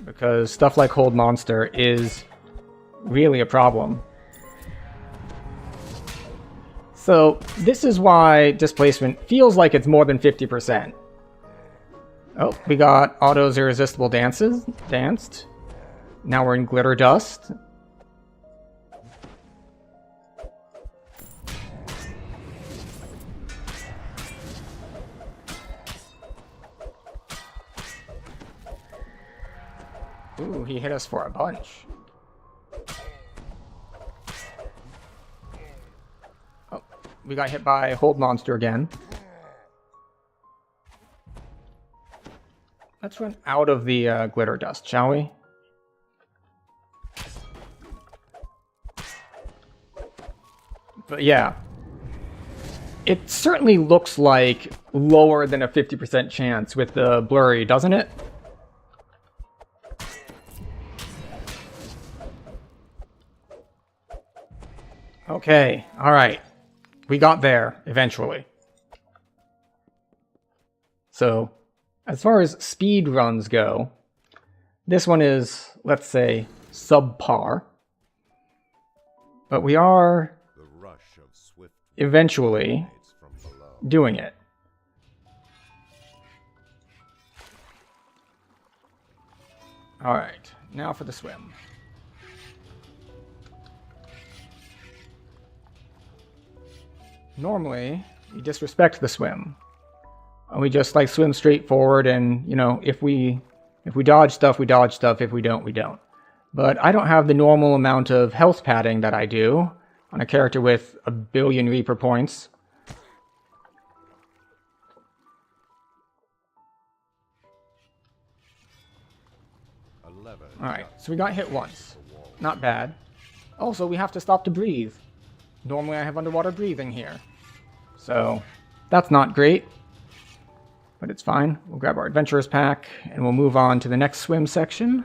S1: Because stuff like Hold Monster is really a problem. So this is why Displacement feels like it's more than 50%. Oh, we got Otto's Irresistible danced. Now we're in Glitter Dust. Ooh, he hit us for a bunch. Oh, we got hit by Hold Monster again. Let's run out of the Glitter Dust, shall we? But yeah. It certainly looks like lower than a 50% chance with the blurry, doesn't it? Okay, alright. We got there, eventually. So, as far as speed runs go, this one is, let's say, subpar. But we are
S2: The rush of swift
S1: eventually
S2: grenades from below.
S1: doing it. Alright, now for the swim. Normally, we disrespect the swim. We just like swim straight forward and, you know, if we dodge stuff, we dodge stuff. If we don't, we don't. But I don't have the normal amount of health padding that I do on a character with 1 billion Reaper points. Alright, so we got hit once. Not bad. Also, we have to stop to breathe. Normally I have underwater breathing here. So, that's not great. But it's fine. We'll grab our Adventurer's Pack, and we'll move on to the next swim section.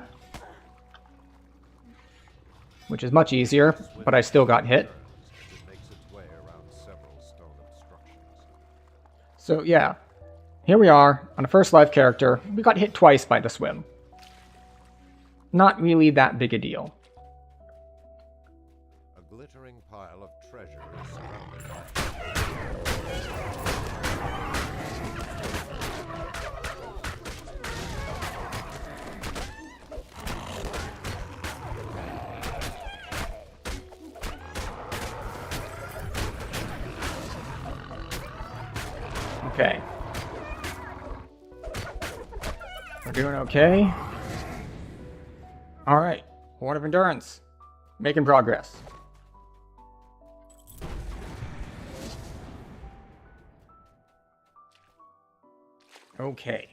S1: Which is much easier, but I still got hit.
S2: It makes its way around several stone obstructions.
S1: So yeah, here we are, on a first life character. We got hit twice by the swim. Not really that big a deal.
S2: A glittering pile of treasure is surrounded by
S1: Okay. We're doing okay. Alright, Horn of Endurance. Making progress. Okay.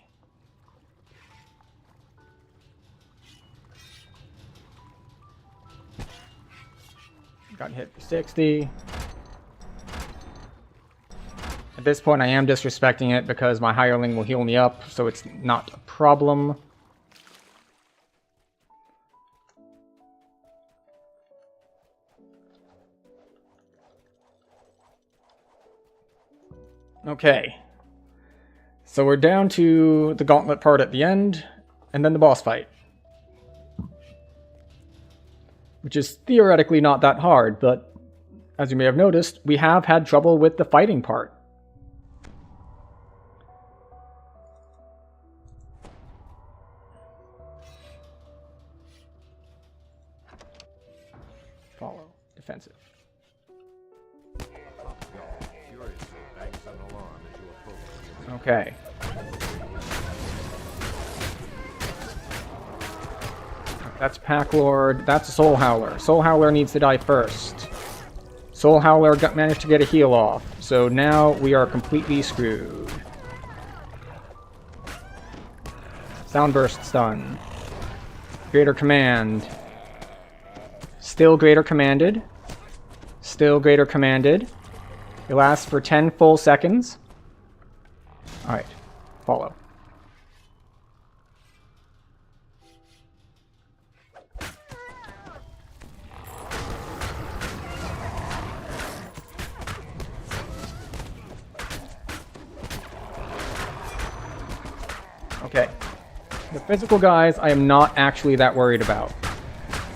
S1: Got hit for 60. At this point I am disrespecting it because my hireling will heal me up, so it's not a problem. Okay. So we're down to the gauntlet part at the end, and then the boss fight. Which is theoretically not that hard, but as you may have noticed, we have had trouble with the fighting part. Follow. Defensive. Okay. That's Pack Lord. That's a Soul Howler. Soul Howler needs to die first. Soul Howler managed to get a heal off. So now we are completely screwed. Soundburst stun. Greater Command. Still Greater Commanded. Still Greater Commanded. It lasts for 10 full seconds. Alright. Follow. Okay. The physical guys I am not actually that worried about.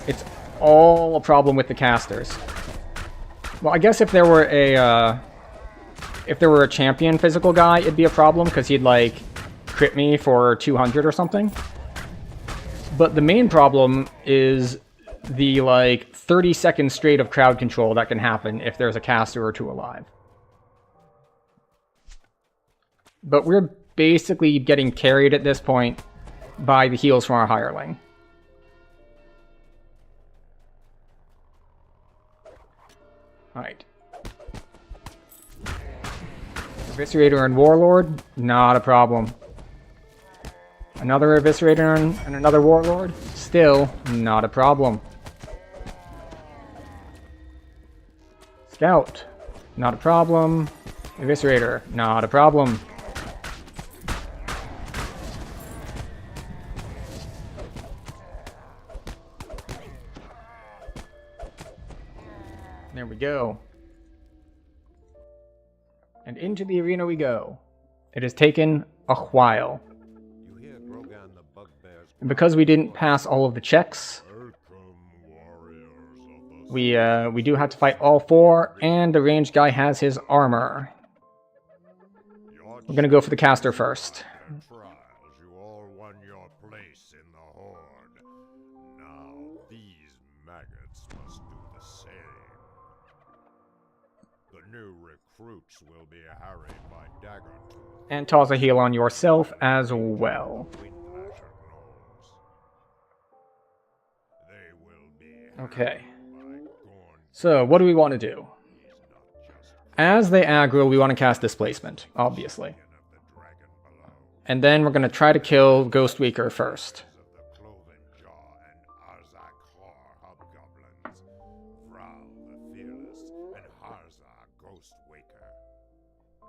S1: It's all a problem with the casters. Well, I guess if there were a champion physical guy, it'd be a problem because he'd like crit me for 200 or something. But the main problem is the like 30-second straight of crowd control that can happen if there's a caster or two alive. But we're basically getting carried at this point by the heals from our hireling. Alright. Eviscerator and Warlord, not a problem. Another Eviscerator and another Warlord, still not a problem. Scout, not a problem. Eviscerator, not a problem. There we go. And into the arena we go. It has taken a while. And because we didn't pass all of the checks, we do have to fight all four, and the ranged guy has his armor. We're gonna go for the caster first.
S2: Recruits will be harried by dagger tools.
S1: And toss a heal on yourself as well. Okay. So, what do we want to do? As they aggro, we want to cast Displacement, obviously. And then we're going to try to kill Ghostweaker first.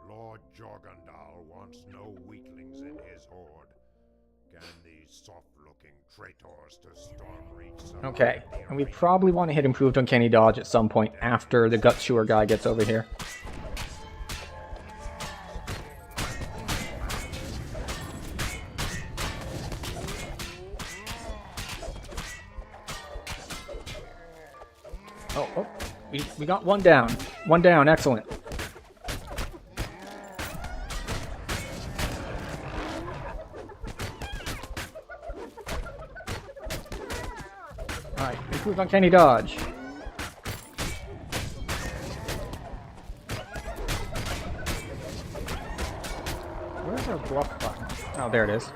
S2: Lord Jorgandal wants no weaklings in his horde. Can these soft-looking traitors to Stormreach...
S1: Okay, and we probably want to hit Improved Uncanny Dodge at some point after the Gut Chewer guy gets over here. Oh, we got one down. One down, excellent. Alright, improved Uncanny Dodge. Where's our bluff button? Oh, there it is.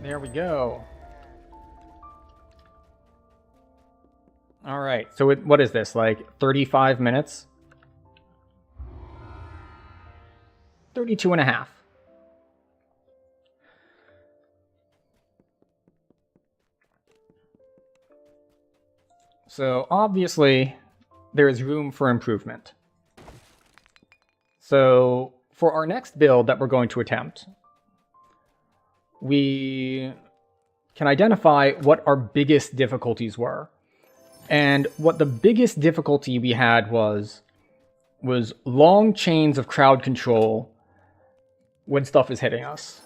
S1: There we go. All right, so what is this, like 35 minutes? 32 and a half. So obviously, there is room for improvement. So for our next build that we're going to attempt, we can identify what our biggest difficulties were. And what the biggest difficulty we had was long chains of crowd control when stuff is hitting us.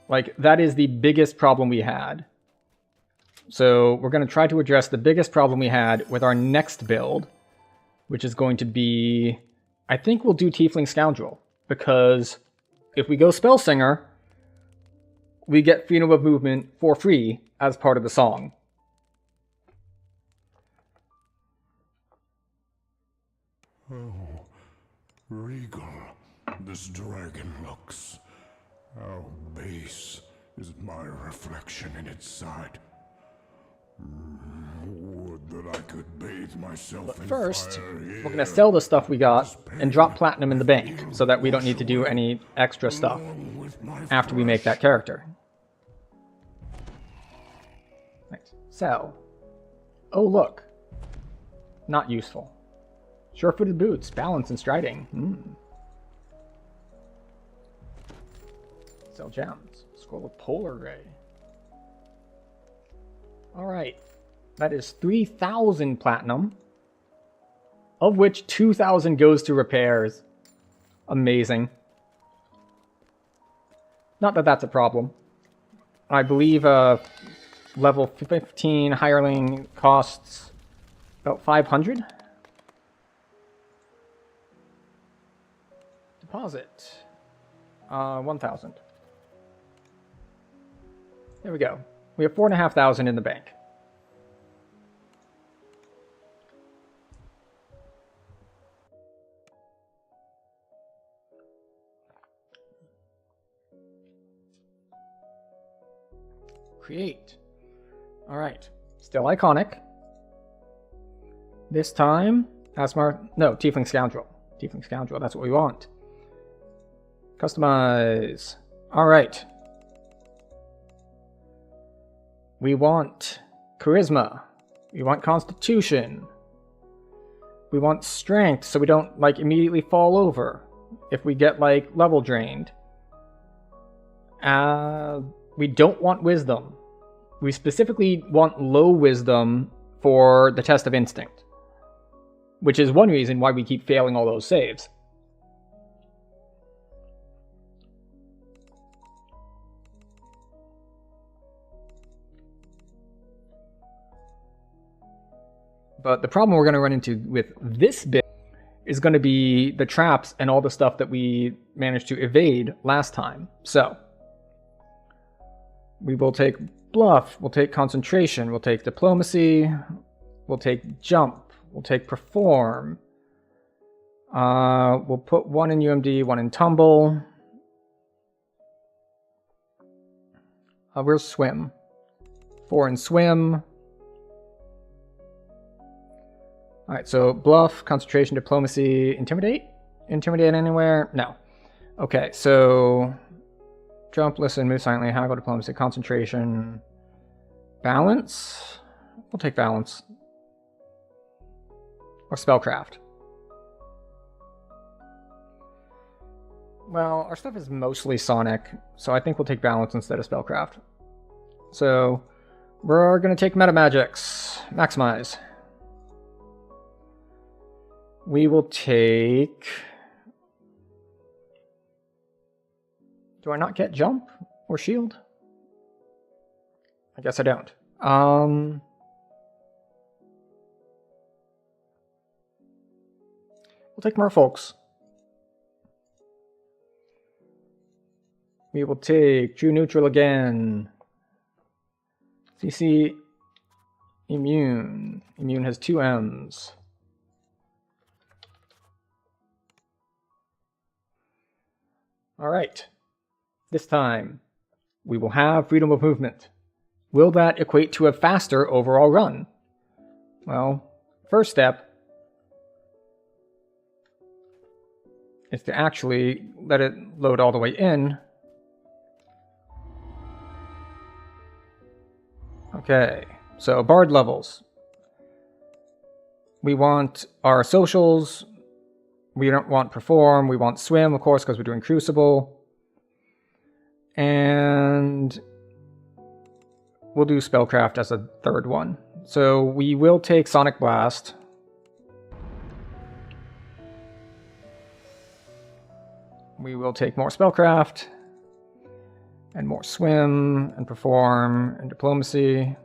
S1: Like, that is the biggest problem we had. So we're going to try to address the biggest problem we had with our next build, which is going to be, I think we'll do Tiefling Scoundrel, because if we go Spellsinger, we get freedom of movement for free as part of the song.
S3: Oh, regal this dragon looks. How base is my reflection in its side. Would that I could bathe myself in
S1: First,
S3: fire
S1: we're
S3: here.
S1: going to sell the stuff we got and drop platinum in the bank so that we don't need to do any extra stuff
S3: Along with my
S1: after we make that character. Right. Sell. Oh, look. Not useful. Sure-footed boots, balance and striding. Sell gems. Scroll of polar ray. Alright. That is 3,000 platinum, of which 2,000 goes to repairs. Amazing. Not that that's a problem. I believe level 15 hireling costs about 500. Deposit. 1,000. There we go. We have 4,500 in the bank. Create. Alright. Still iconic. This time, no, Tiefling Scoundrel. Tiefling Scoundrel, that's what we want. Customize. Alright. We want Charisma. We want Constitution. We want Strength so we don't, like, immediately fall over if we get, like, level drained. We don't want Wisdom. We specifically want low Wisdom for the Test of Instinct, which is one reason why we keep failing all those saves. But the problem we're going to run into with this bit is going to be the traps and all the stuff that we managed to evade last time. So we will take Bluff, we'll take Concentration, we'll take Diplomacy, we'll take Jump, we'll take Perform. We'll put 1 in UMD, 1 in Tumble. Where's Swim? 4 in Swim. Alright, so Bluff, Concentration, Diplomacy, Intimidate? Intimidate anywhere? No. Okay, so Jump, Listen, Move Silently, Haggle, Diplomacy, Concentration, Balance? We'll take Balance. Or Spellcraft. Well, our stuff is mostly Sonic, so I think we'll take Balance instead of Spellcraft. So, we're going to take Meta Magics. Maximize. We will take... Do I not get Jump or Shield? I guess I don't. We'll take Merfolks. We will take True Neutral again. CC Immune. Immune has 2 M's. Alright. This time, we will have freedom of movement. Will that equate to a faster overall run? Well, first step is to actually let it load all the way in. Okay, so Bard levels. We want our socials. We don't want Perform. We want Swim, of course, because we're doing Crucible. And we'll do Spellcraft as a third one. So we will take Sonic Blast. We will take more Spellcraft. And more Swim, and Perform, and Diplomacy.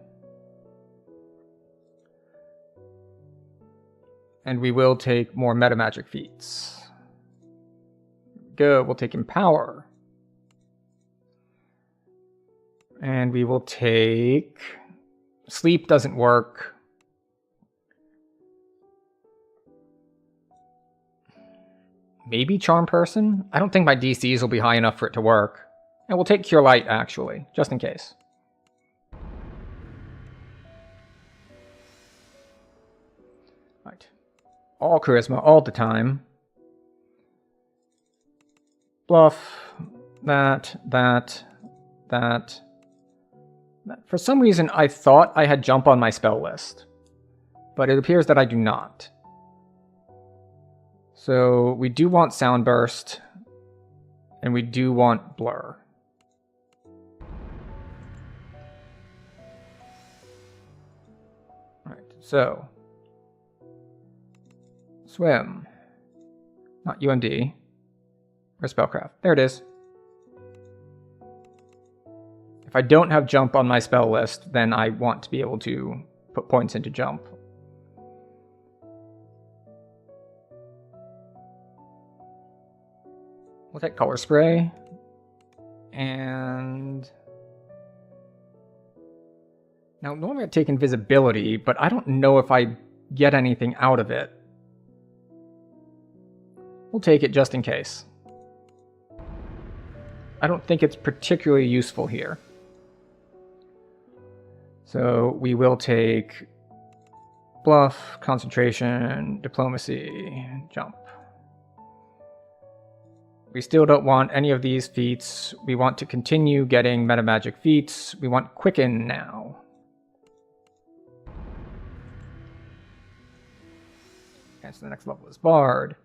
S1: And we will take more Meta Magic feats. Go, we'll take Empower. And we will take... Sleep doesn't work. Maybe Charm Person? I don't think my DCs will be high enough for it to work. And we'll take Cure Light, actually, just in case. Right. All Charisma, all the time. Bluff. That. For some reason, I thought I had Jump on my spell list. But it appears that I do not. So we do want Sound Burst. And we do want Blur. Alright, so. Swim. Not UMD. Or Spellcraft. There it is. If I don't have Jump on my spell list, then I want to be able to put points into Jump. We'll take Color Spray. And... Now, normally I'd take Invisibility, but I don't know if I get anything out of it. We'll take it just in case. I don't think it's particularly useful here. So we will take Bluff, Concentration, Diplomacy, Jump. We still don't want any of these feats. We want to continue getting Meta Magic feats. We want Quicken now. And so the next level is Bard.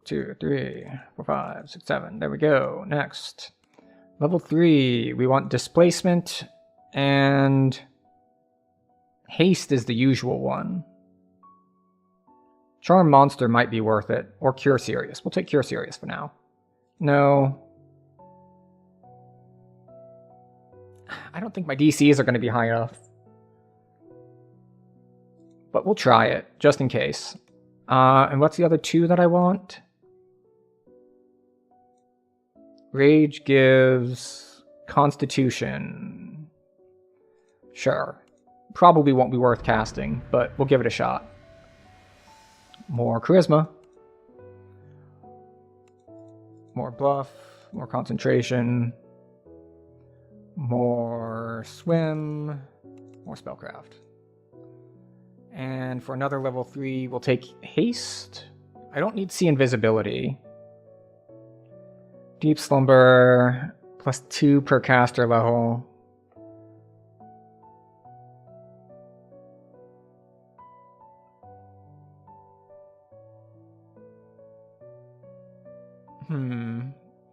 S1: 2, 3, 4, 5, 6, 7. There we go. Next. Level 3. We want Displacement. And Haste is the usual one. Charm Monster might be worth it. Or Cure Serious. We'll take Cure Serious for now. No. I don't think my DCs are going to be high enough. But we'll try it, just in case. And what's the other two that I want? Rage gives Constitution. Sure. Probably won't be worth casting, but we'll give it a shot. More Charisma. More Bluff. More Concentration. More Swim. More Spellcraft. And for another level 3, we'll take Haste. I don't need See Invisibility. Deep Slumber. +2 per caster level.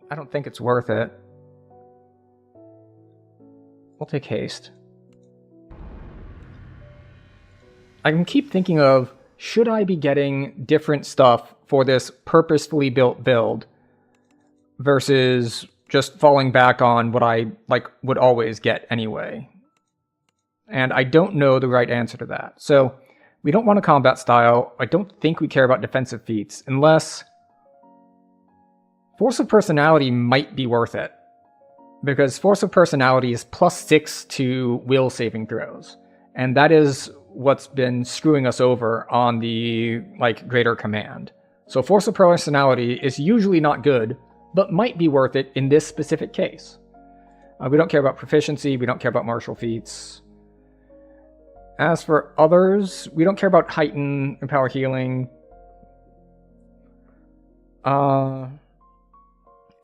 S1: I don't think it's worth it. We'll take Haste. I can keep thinking of, should I be getting different stuff for this purposefully built build versus just falling back on what I would always get anyway? And I don't know the right answer to that. So we don't want a combat style. I don't think we care about defensive feats unless Force of Personality might be worth it. Because Force of Personality is +6 to will saving throws. And that is what's been screwing us over on the Greater Command. So Force of Personality is usually not good, but might be worth it in this specific case. We don't care about proficiency, we don't care about martial feats. As for others, we don't care about heighten, empower healing.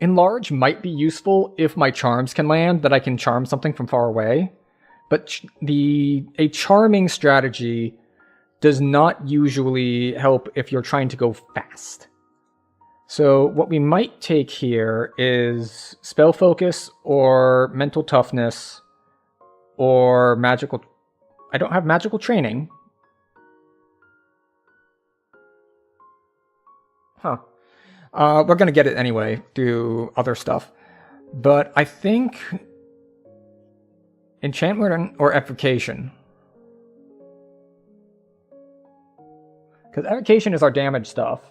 S1: Enlarge might be useful if my charms can land, that I can charm something from far away. But a charming strategy does not usually help if you're trying to go fast. So what we might take here is spell focus or mental toughness or magical... I don't have magical training. Huh. We're going to get it anyway through other stuff. But I think enchantment or evocation. Because evocation is our damage stuff.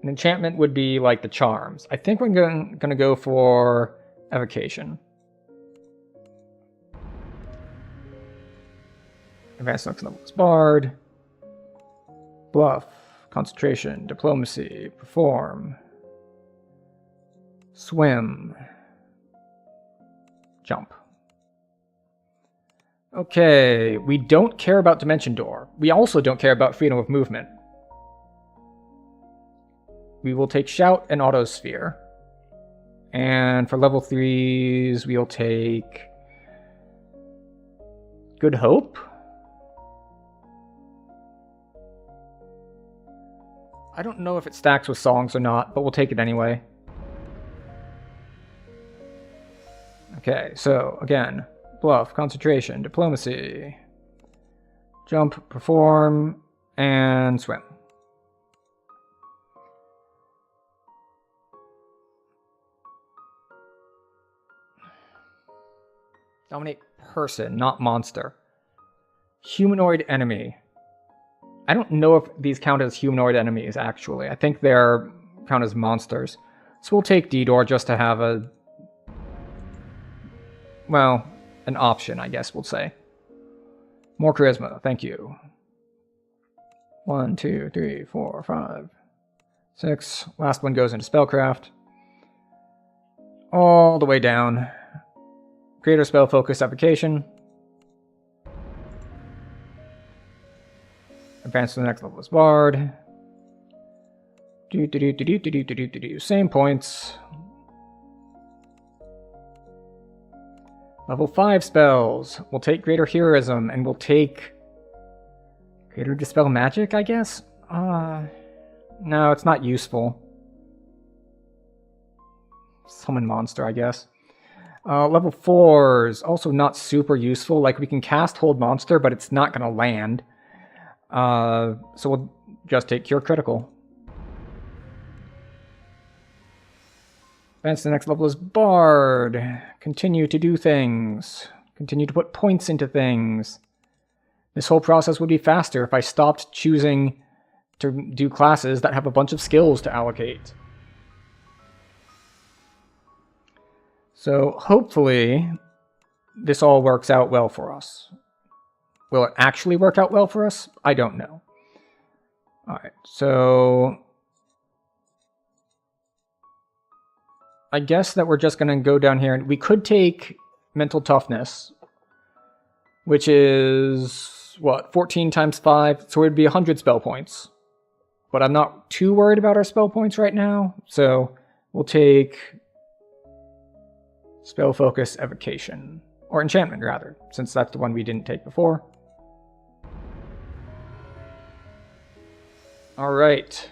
S1: And enchantment would be like the charms. I think we're going to go for evocation. Advanced next level is Bard. Bluff. Concentration. Diplomacy. Perform. Swim. Jump. Okay, we don't care about Dimension Door. We also don't care about freedom of movement. We will take Shout and Autosphere. And for level 3s, we'll take Good Hope. I don't know if it stacks with songs or not, but we'll take it anyway. Okay, so again, Bluff, Concentration, Diplomacy, Jump, Perform, and Swim. Dominate person, not monster. Humanoid enemy. I don't know if these count as humanoid enemies, actually. I think they're count as monsters. So we'll take D-Door just to have a... well, an option, I guess we'll say. More charisma, thank you. 1, 2, 3, 4, 5, 6. Last one goes into Spellcraft. All the way down. Greater spell focus application. Advance to the next level is Bard. Same points. Level 5 spells. We'll take Greater Heroism, and we'll take Greater Dispel Magic, I guess? No, it's not useful. Summon Monster, I guess. Level 4s, also not super useful. Like, we can cast Hold Monster, but it's not going to land. So we'll just take Cure Critical. Advance to the next level is Bard. Continue to do things. Continue to put points into things. This whole process would be faster if I stopped choosing to do classes that have a bunch of skills to allocate. So hopefully this all works out well for us. Will it actually work out well for us? I don't know. Alright, so I guess that we're just going to go down here, and we could take Mental Toughness, which is, what, 14 times 5? So it would be 100 spell points. But I'm not too worried about our spell points right now, so we'll take Spell Focus Evocation. Or Enchantment, rather, since that's the one we didn't take before. Alright.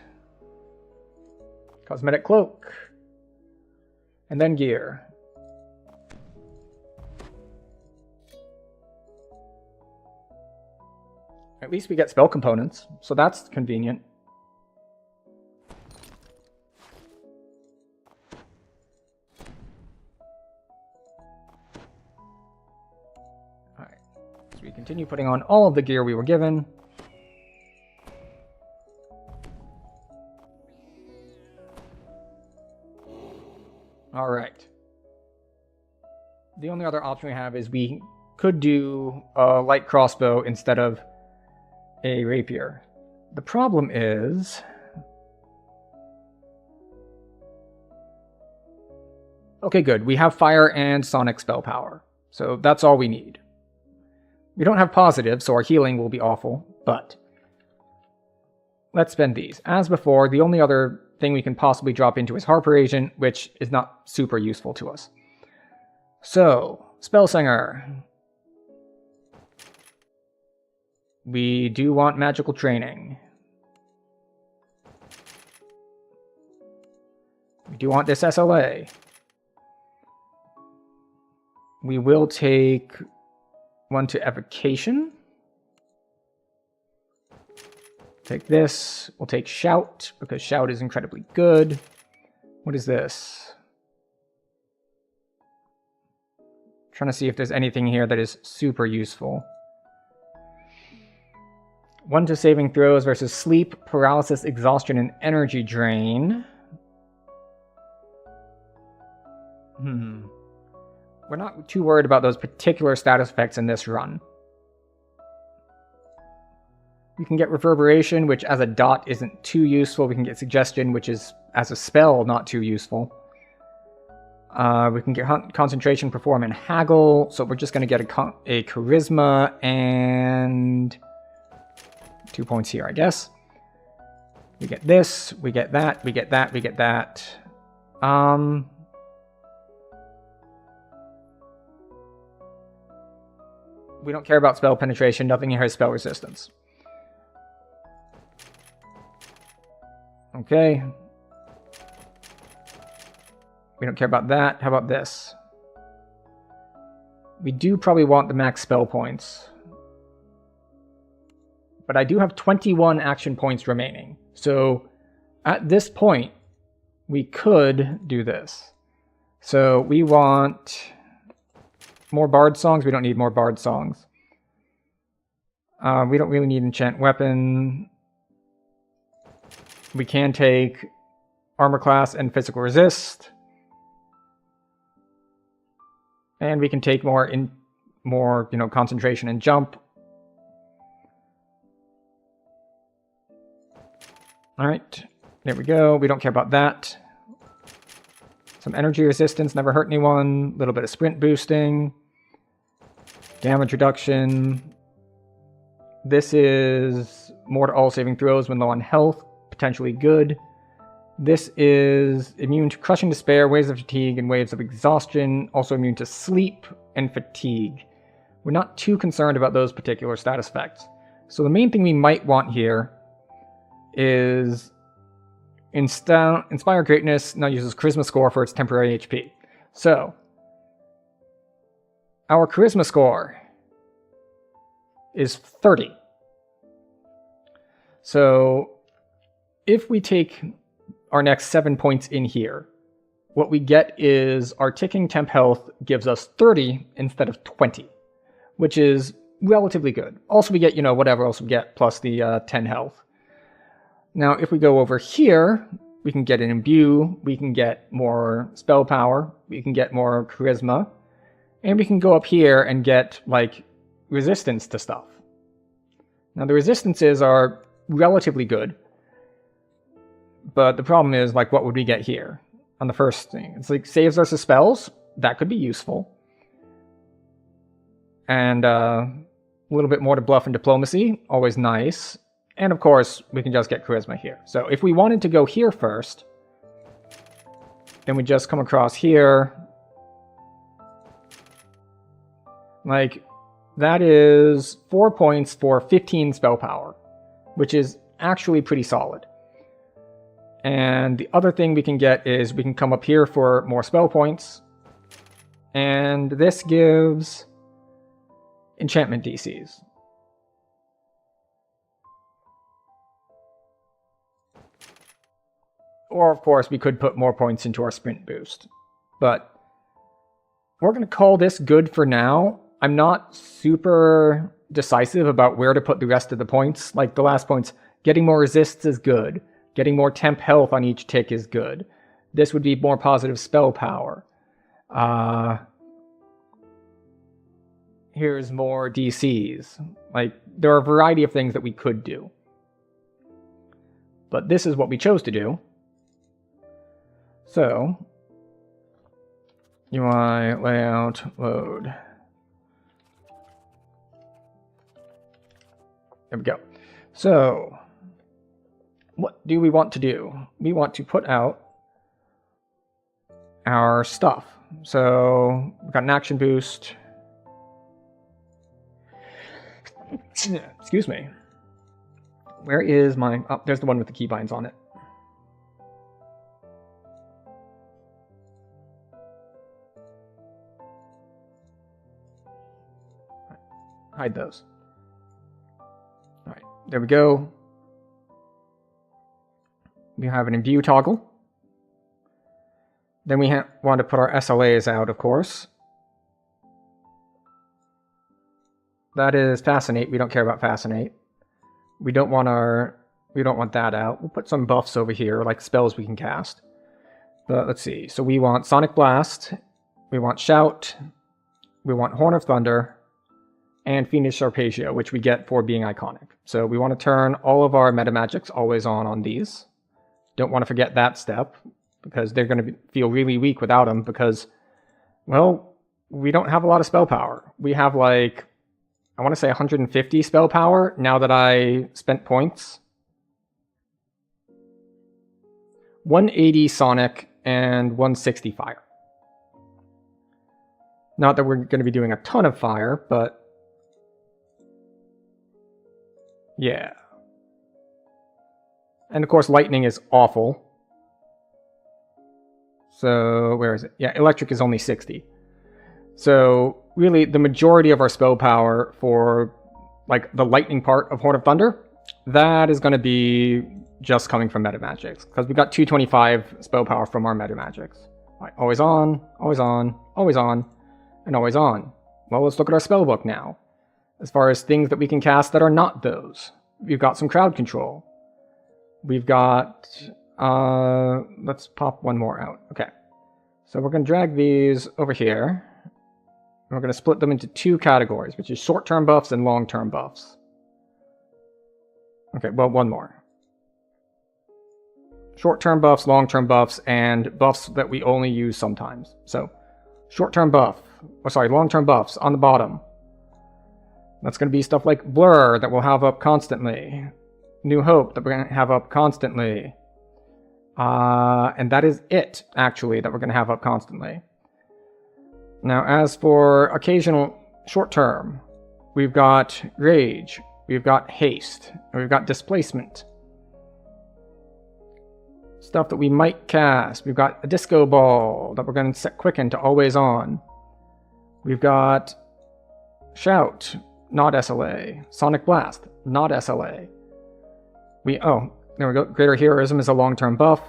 S1: Cosmetic Cloak. And then Gear. At least we get spell components, so that's convenient. Alright, so we continue putting on all of the gear we were given. Alright. The only other option we have is we could do a light crossbow instead of a rapier. The problem is... okay, good. We have fire and sonic spell power. So that's all we need. We don't have positive, so our healing will be awful, but... let's spend these. As before, the only other thing we can possibly drop into is Harper Agent, which is not super useful to us. So, Spellsinger. We do want magical training. We do want this SLA. We will take one to evocation. Take this. We'll take shout, because shout is incredibly good. What is this? Trying to see if there's anything here that is super useful. 1 to saving throws versus sleep, paralysis, exhaustion, and energy drain. We're not too worried about those particular status effects in this run. We can get reverberation, which as a dot isn't too useful. We can get suggestion, which is as a spell not too useful. We can get concentration, perform, and haggle. So we're just going to get a charisma and 2 points here, I guess. We get this, we get that, we get that, we get that. We don't care about spell penetration. Nothing here has spell resistance. Okay. We don't care about that. How about this? We do probably want the max spell points. But I do have 21 action points remaining. So at this point, we could do this. So we want more bard songs. We don't need more bard songs. We don't really need enchant weapon. We can take armor class and physical resist. And we can take more concentration and jump. Alright, there we go. We don't care about that. Some energy resistance, never hurt anyone. A little bit of sprint boosting. Damage reduction. This is more to all saving throws when low on health. Potentially good. This is immune to crushing despair, waves of fatigue, and waves of exhaustion. Also immune to sleep and fatigue. We're not too concerned about those particular status effects. So the main thing we might want here is Inspire Greatness now uses Charisma score for its temporary HP. So, our Charisma score is 30. So, if we take our next 7 points in here, what we get is our ticking temp health gives us 30 instead of 20, which is relatively good. Also, we get, whatever else we get, plus the 10 health. Now, if we go over here, we can get an imbue, we can get more spell power, we can get more charisma, and we can go up here and get, resistance to stuff. Now, the resistances are relatively good, but the problem is, what would we get here on the first thing? It's saves versus spells. That could be useful. And a little bit more to bluff and diplomacy. Always nice. And of course, we can just get charisma here. So if we wanted to go here first, then we just come across here. That is 4 points for 15 spell power, which is actually pretty solid. And the other thing we can get is we can come up here for more spell points. And this gives enchantment DCs. Or, of course, we could put more points into our sprint boost. But we're going to call this good for now. I'm not super decisive about where to put the rest of the points. The last points, getting more resists is good. Getting more temp health on each tick is good. This would be more positive spell power. Here's more DCs. There are a variety of things that we could do. But this is what we chose to do. So, UI, layout, load. There we go. So, what do we want to do? We want to put out our stuff. So, we've got an action boost. Excuse me. Where is my... Oh, there's the one with the keybinds on it. hide those. Alright, there we go. We have an in view toggle. Then we want to put our SLAs out, of course. That is Fascinate. We don't care about Fascinate. We don't want that out. We'll put some buffs over here, like spells we can cast. But let's see. So we want Sonic Blast. We want Shout. We want Horn of Thunder. And Fiendish Arpeggio, which we get for being iconic. So we want to turn all of our meta magics always on these. Don't want to forget that step, because they're going to feel really weak without them, because, well, we don't have a lot of spell power. We have, like, I want to say 150 spell power now that I spent points. 180 Sonic and 160 Fire. Not that we're going to be doing a ton of fire, but yeah. And of course, lightning is awful. So, where is it? Yeah, electric is only 60. So, really, the majority of our spell power for, like, the lightning part of Horn of Thunder, that is going to be just coming from meta magics. Because we got 225 spell power from our meta magics. Right, always on, always on, always on, and always on. Well, let's look at our spell book now. As far as things that we can cast that are not those. We've got some crowd control. We've got, let's pop one more out. Okay. So we're going to drag these over here. And we're going to split them into two categories, which is short-term buffs and long-term buffs. Okay, well, one more. Short-term buffs, long-term buffs, and buffs that we only use sometimes. So, short-term buff, long-term buffs on the bottom. That's going to be stuff like Blur that we'll have up constantly. New Hope that we're going to have up constantly. And that is it, actually, that we're going to have up constantly. Now, as for occasional short-term, we've got Rage, we've got Haste, and we've got Displacement. Stuff that we might cast. We've got a Disco Ball that we're going to set Quicken to always on. We've got Shout, not SLA. Sonic Blast, not SLA. There we go. Greater Heroism is a long-term buff.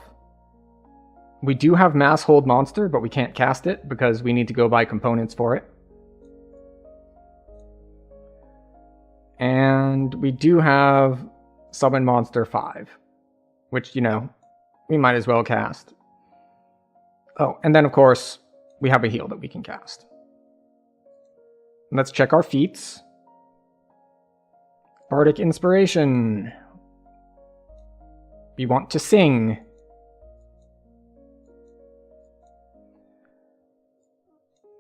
S1: We do have Mass Hold Monster, but we can't cast it because we need to go buy components for it. And we do have Summon Monster 5, which, you know, we might as well cast. Oh, and then, of course, we have a heal that we can cast. Let's check our feats. Bardic Inspiration. We want to sing.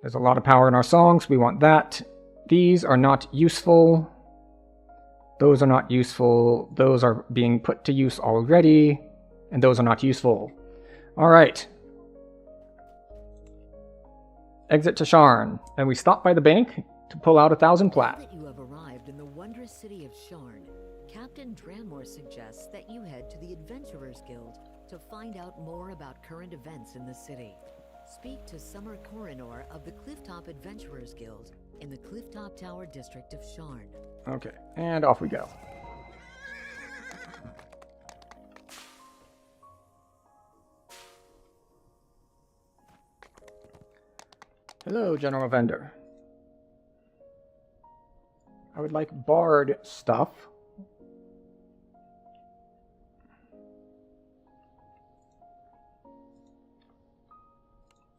S1: There's a lot of power in our songs. We want that. These are not useful. Those are not useful. Those are being put to use already. And those are not useful. Alright. Exit to Sharn. And we stop by the bank to pull out 1,000 plat.
S4: Now that you have arrived in the wondrous city of Sharn, Captain Dranmore suggests that you head to the Adventurers Guild to find out more about current events in the city. Speak to Summer Coronor of the Clifftop Adventurers Guild in the Clifftop Tower district of Sharn.
S1: Okay, and off we go. Hello, General Vendor. I would like Bard stuff.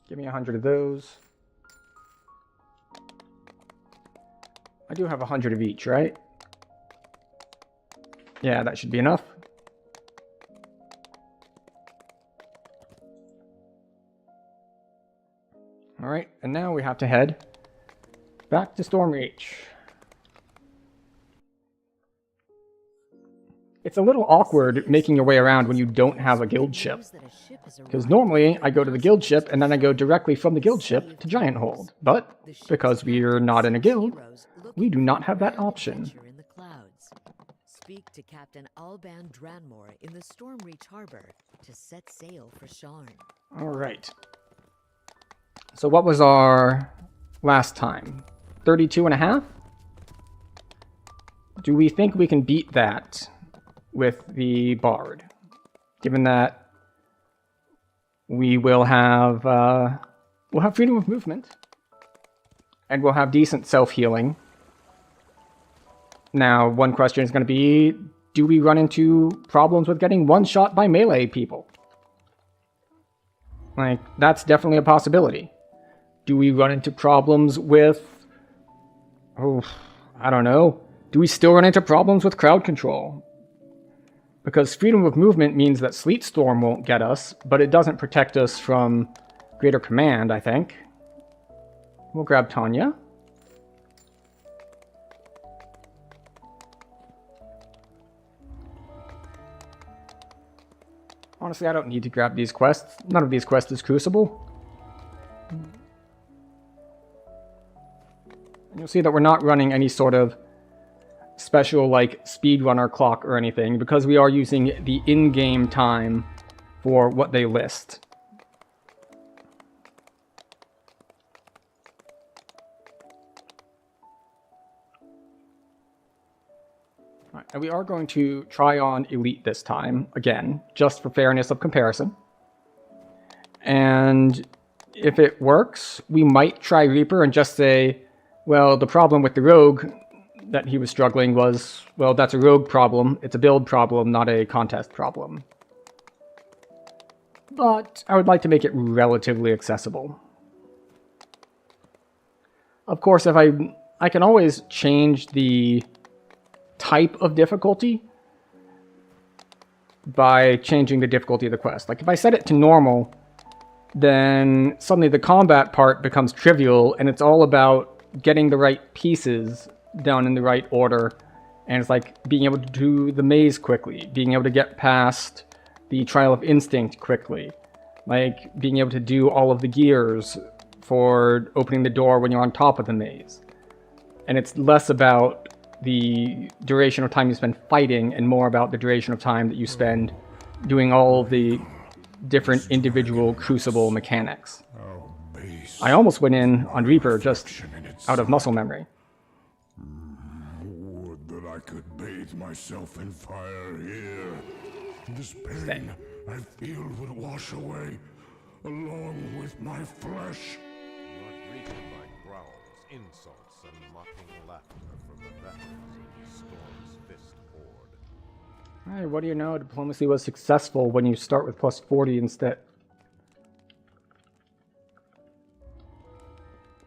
S1: Give me 100 of those. I do have 100 of each, right? Yeah, that should be enough. Alright, and now we have to head back to Stormreach. It's a little awkward making your way around when you don't have a guild ship. Because normally I go to the guild ship and then I go directly from the guild ship to Giant Hold. But because we're not in a guild, we do not have that option.
S4: Speak to Captain Alban Dranmore in the Stormreach Harbor to set sail for Sharn.
S1: Alright. So what was our last time? 32 and a half? Do we think we can beat that with the Bard? Given that we will have we'll have freedom of movement, and we'll have decent self-healing. Now, one question is going to be, do we run into problems with getting one-shot by melee people? Like, that's definitely a possibility. Do we run into problems with... oh, I don't know. Do we still run into problems with crowd control? Because freedom of movement means that Sleet Storm won't get us, but it doesn't protect us from Greater Command, I think. We'll grab Tanya. Honestly, I don't need to grab these quests. None of these quests is Crucible. You'll see that we're not running any sort of special, like, speedrunner clock or anything, because we are using the in-game time for what they list. Right, and we are going to try on Elite this time, again, just for fairness of comparison. And if it works, we might try Reaper and just say, well, the problem with the Rogue that he was struggling was, well, that's a Rogue problem. It's a build problem, not a contest problem. But I would like to make it relatively accessible. Of course, if I can always change the type of difficulty by changing the difficulty of the quest. Like, if I set it to normal, then suddenly the combat part becomes trivial, and it's all about getting the right pieces down in the right order, and it's like being able to do the maze quickly, being able to get past the Trial of Instinct quickly, like being able to do all of the gears for opening the door when you're on top of the maze. And it's less about the duration of time you spend fighting and more about the duration of time that you spend doing all of the different individual Crucible mechanics. I almost went in on Reaper just out of muscle memory.
S3: Would that I could bathe myself in fire here. This pain I feel would wash away, along with my flesh.
S2: You are greeted by growls, insults, and mocking laughter from the veterans of the Storm's Fist Horde.
S1: Hey, what do you know? Diplomacy was successful when you start with plus 40 instead.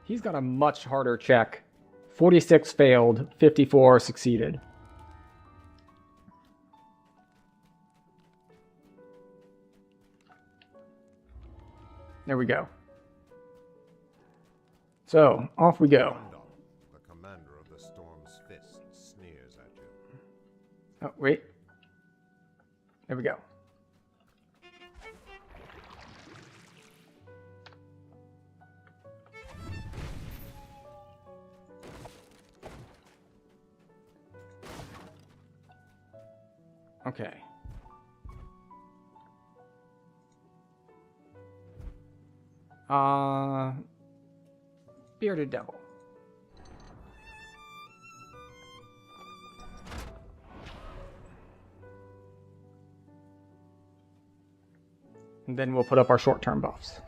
S1: He's got a much harder check. 46 failed, 54 succeeded. There we go. So, off we go.
S2: The commander of the Storm's Fist sneers at you.
S1: Oh, wait. There we go. Okay. Bearded Devil. And then we'll put up our short-term buffs.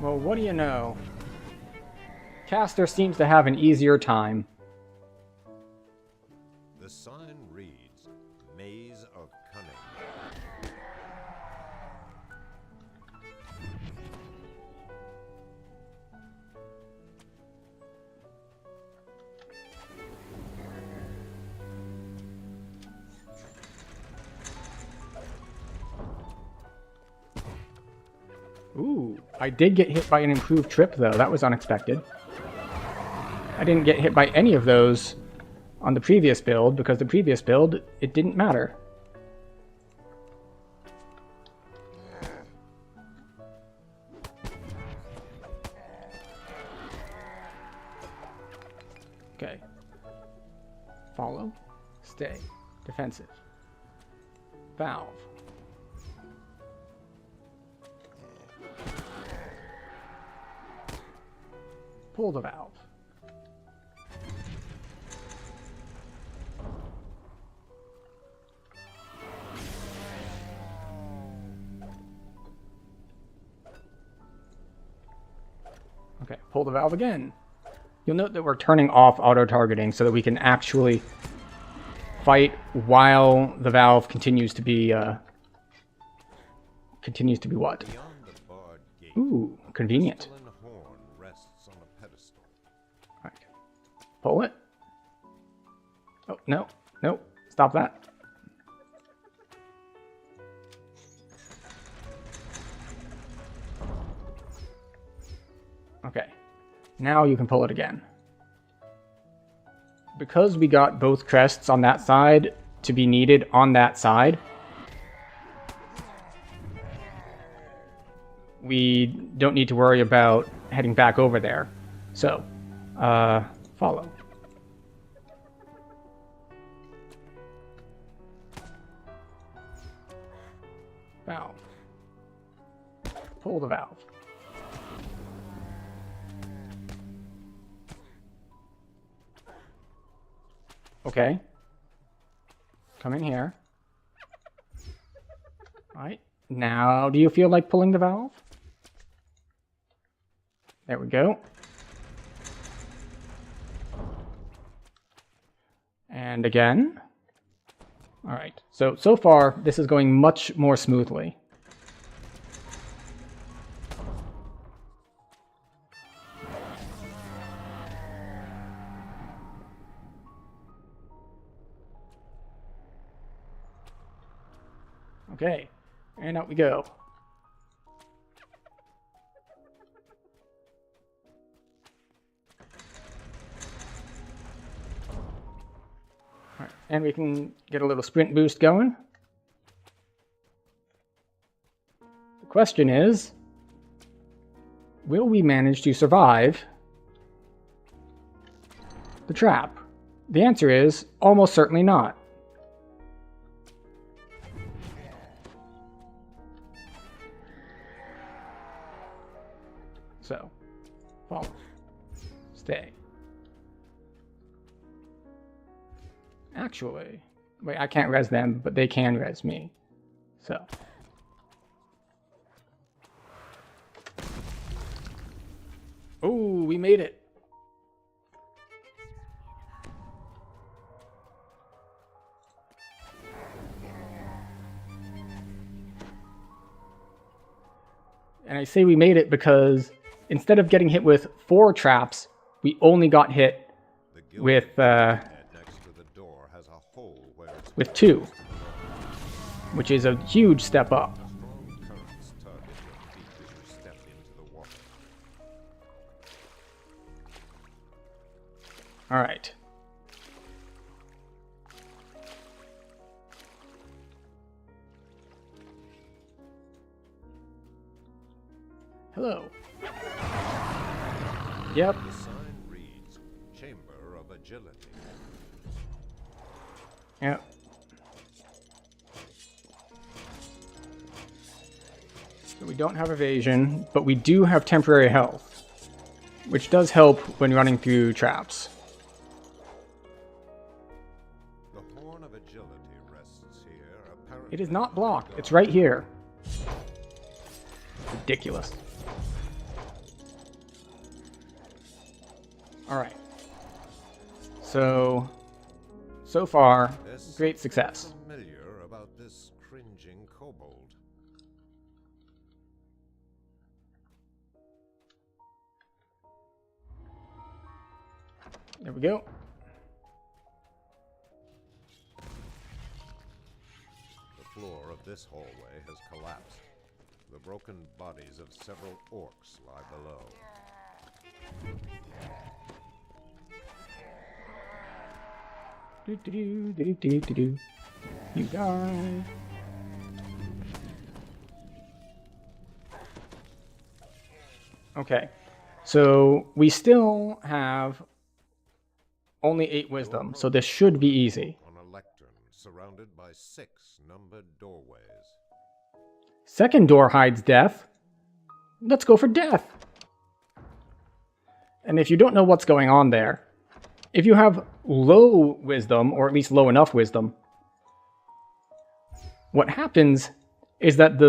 S1: Well, what do you know? Caster seems to have an easier time.
S2: The sign reads, Maze of Cunning.
S1: Ooh, I did get hit by an improved trip, though. That was unexpected. I didn't get hit by any of those on the previous build, because the previous build, it didn't matter. Okay. Follow. Stay. Defensive. Valve. Pull the valve. Okay, pull the valve again. You'll note that we're turning off auto-targeting so that we can actually fight while the valve continues to be what?
S2: Beyond the barred gate,
S1: Ooh, convenient.
S2: crystalline horn rests on a pedestal.
S1: Alright. Pull it. Oh, no. Nope. Stop that. Okay. Now you can pull it again. Because we got both crests on that side to be needed on that side, we don't need to worry about heading back over there. So, follow. Valve. Pull the valve. Okay. Come in here. Alright. Now, do you feel like pulling the valve? There we go. And again. Alright. So far, this is going much more smoothly. Okay, and out we go. All right, and we can get a little sprint boost going. The question is, will we manage to survive the trap? The answer is almost certainly not. So, follow. Stay. Actually, wait, I can't res them, but they can res me. So. Oh, we made it. And I say we made it because instead of getting hit with 4 traps, we only got hit with with 2, which is a huge step up. All right. Hello. Yep.
S2: The sign reads Chamber of Agility.
S1: Yep. So we don't have evasion, but we do have temporary health, which does help when running through traps.
S2: The horn of agility rests here, apparently.
S1: It is not blocked. It's right here. Ridiculous. Alright. So far,
S2: There's
S1: great success.
S2: something familiar about this cringing kobold.
S1: There we go.
S2: The floor of this hallway has collapsed. The broken bodies of several orcs lie below.
S1: Do. You die. Okay, so we still have only 8 wisdom, so this should be easy.
S2: On a lectern surrounded by 6 numbered doorways.
S1: Second door hides death. Let's go for death. And if you don't know what's going on there, if you have low wisdom, or at least low enough wisdom, what happens is that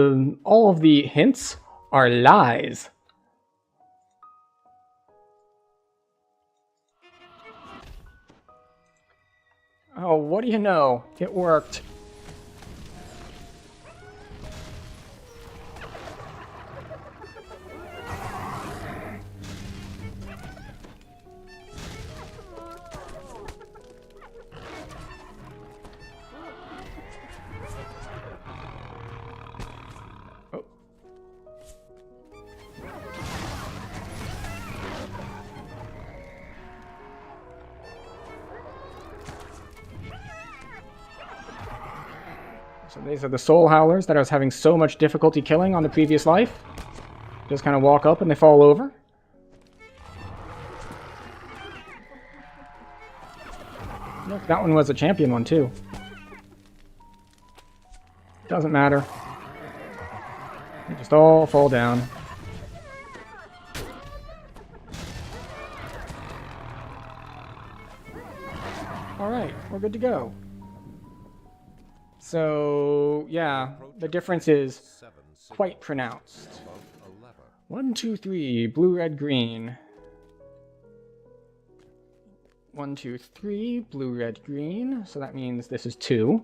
S1: all of the hints are lies. Oh, what do you know? It worked. Oh. So these are the soul howlers that I was having so much difficulty killing on the previous life. Just kind of walk up and they fall over. Look, that one was a champion one too. Doesn't matter. They just all fall down. Alright, we're good to go. So, yeah, the difference is quite pronounced. 1, 2, 3, blue, red, green. 1, 2, 3, blue, red, green. So that means this is 2.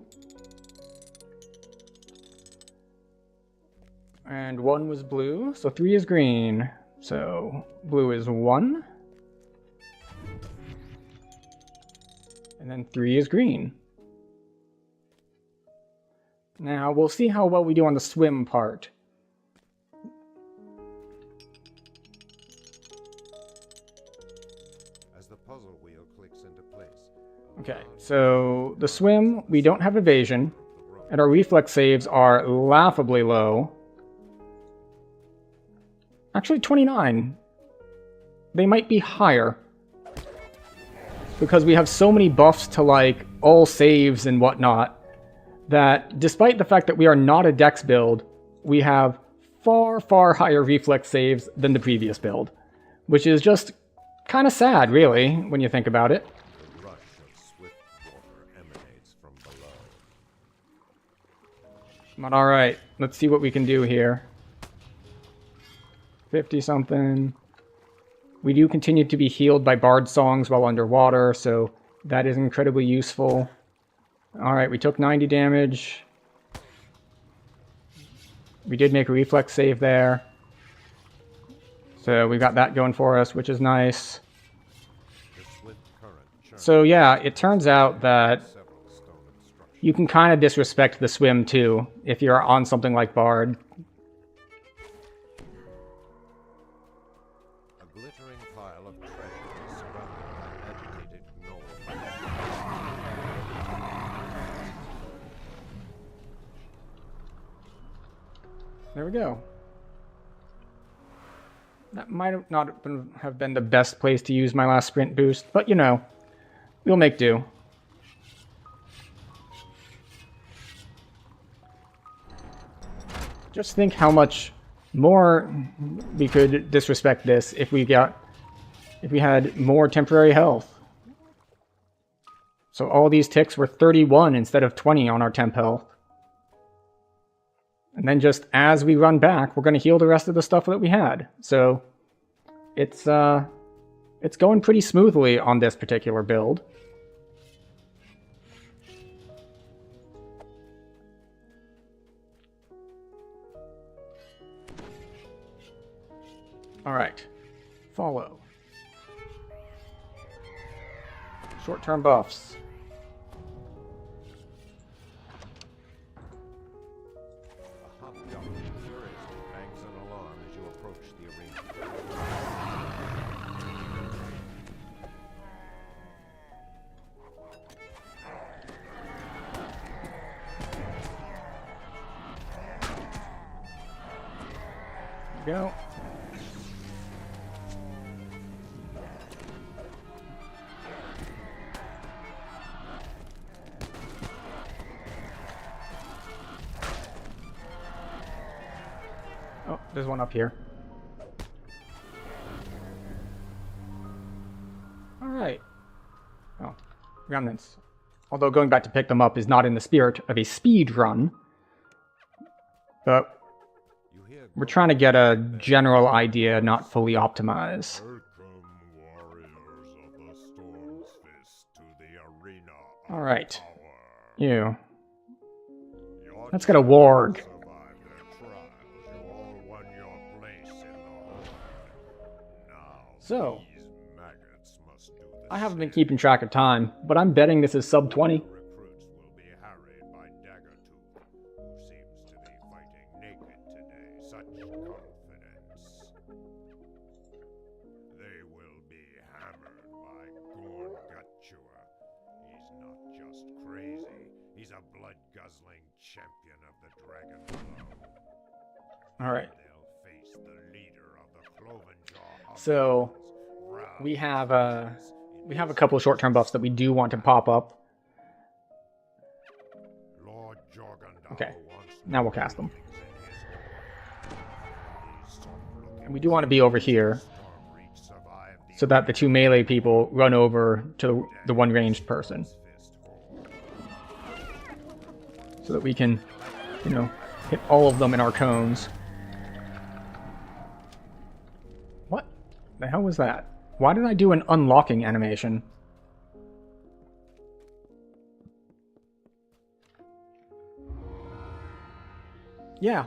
S1: And 1 was blue, so 3 is green. So blue is 1. And then 3 is green. Now, we'll see how well we do on the swim part.
S2: As the puzzle wheel clicks into place.
S1: Okay, so the swim, we don't have evasion, and our reflex saves are laughably low. Actually, 29. They might be higher. Because we have so many buffs to, like, all saves and whatnot, that despite the fact that we are not a dex build, we have far, far higher reflex saves than the previous build. Which is just kind of sad, really, when you think about it.
S2: The rush of swift water emanates from below.
S1: But alright, let's see what we can do here. 50-something. We do continue to be healed by bard songs while underwater, so that is incredibly useful. Alright, we took 90 damage. We did make a reflex save there. So we got that going for us, which is nice. So yeah, it turns out that you can kind of disrespect the swim too, if you're on something like Bard.
S2: A glittering pile of treasure surrounded by agitated gnolls.
S1: There we go. That might not have been the best place to use my last sprint boost, but you know, we'll make do. Just think how much more we could disrespect this if we had more temporary health. So all these ticks were 31 instead of 20 on our temp health. And then just as we run back, we're going to heal the rest of the stuff that we had. So it's going pretty smoothly on this particular build. All right, follow. Short-term buffs.
S2: A hobgoblin furiously bangs an alarm as you approach the arena.
S1: There we go. There's one up here. Alright. Oh, remnants. Although going back to pick them up is not in the spirit of a speed run. But we're trying to get a general idea, not fully optimize.
S2: Welcome, warriors of the Storm's Fist, to the arena of
S1: Alright.
S2: power.
S1: You.
S2: Your
S1: Let's get a warg.
S2: survived their trials. You all won your place in the horde. Now,
S1: So,
S2: these maggots must do the
S1: I haven't been
S2: same.
S1: keeping track of time, but I'm betting this is sub 20.
S2: Recruits will be harried by Daggertooth, who seems to be fighting naked today. Such confidence. They will be hammered by Gorn Gutchewer. He's not just crazy, he's a blood-guzzling champion of the Dragon Blow.
S1: Alright.
S2: They'll face the leader of the Clovenjaw.
S1: So, we have a couple of short-term buffs that we do want to pop up.
S2: Lord Jorgundal
S1: Okay,
S2: wants
S1: now we'll cast them.
S2: things in his home.
S1: And we do want to be over here,
S2: Stormreach survived the
S1: so that the two melee people run over to the one ranged person.
S2: Fist horde.
S1: So that we can, you know, hit all of them in our cones. What the hell was that? Why did I do an unlocking animation? Yeah.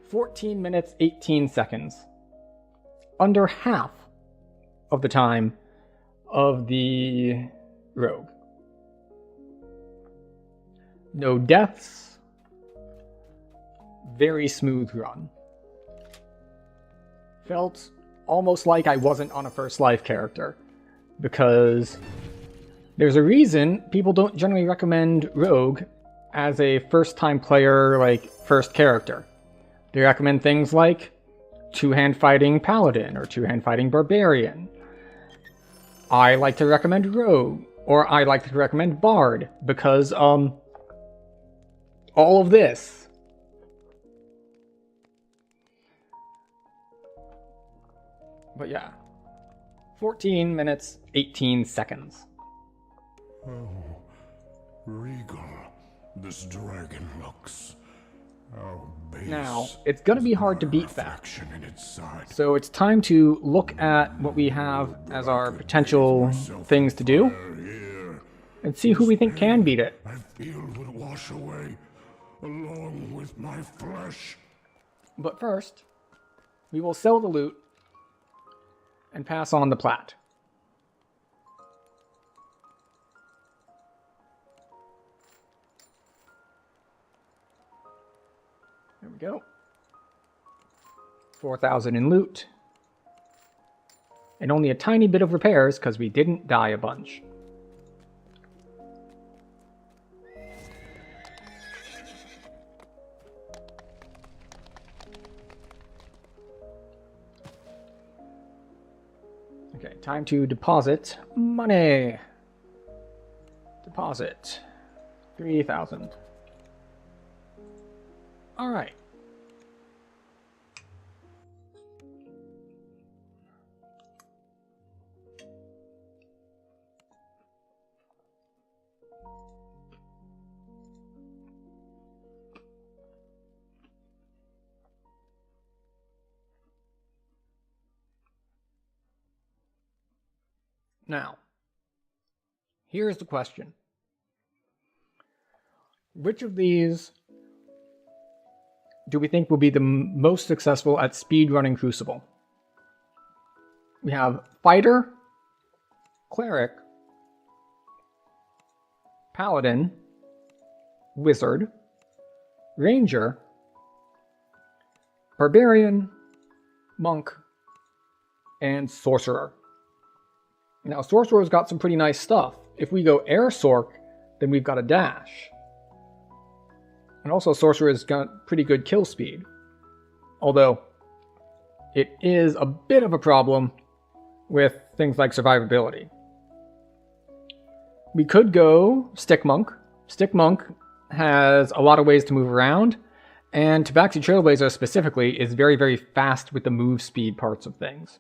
S1: 14 minutes, 18 seconds. Under half of the time of the rogue. No deaths. Very smooth run. Felt almost like I wasn't on a first life character, because there's a reason people don't generally recommend Rogue as a first time player, like first character. They recommend things like two-hand fighting Paladin or two-hand fighting Barbarian. I like to recommend Rogue, or I like to recommend Bard, because all of this. But yeah, 14 minutes, 18 seconds.
S3: Oh, regal this dragon looks. How base.
S1: Now, it's gonna be hard to beat that.
S3: Reflection in its side.
S1: So it's time to look at what we have as our potential things to do,
S3: Here,
S1: and see who we think can beat it.
S3: I feel would wash away, along with my flesh.
S1: But first, we will sell the loot and pass on the plat. There we go. 4,000 in loot. And only a tiny bit of repairs because we didn't die a bunch. Okay, time to deposit money. Deposit 3,000. All right. Now, here's the question. Which of these do we think will be the most successful at speedrunning Crucible? We have Fighter, Cleric, Paladin, Wizard, Ranger, Barbarian, Monk, and Sorcerer. Now, Sorcerer's got some pretty nice stuff. If we go Air Sorc, then we've got a dash. And also, Sorcerer's got pretty good kill speed. Although, it is a bit of a problem with things like survivability. We could go Stick Monk. Stick Monk has a lot of ways to move around, And Tabaxi Trailblazer specifically is very, very fast with the move speed parts of things.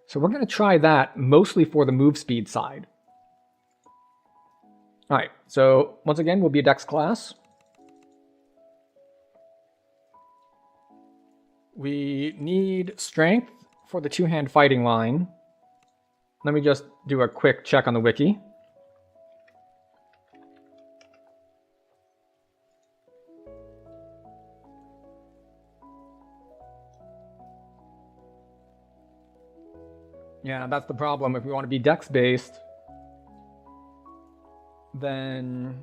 S1: So we're going to try that mostly for the move speed side. Alright, so once again, we'll be a Dex class. We need strength for the two-hand fighting line. Let me just do a quick check on the wiki. Yeah, that's the problem. If we want to be Dex-based, then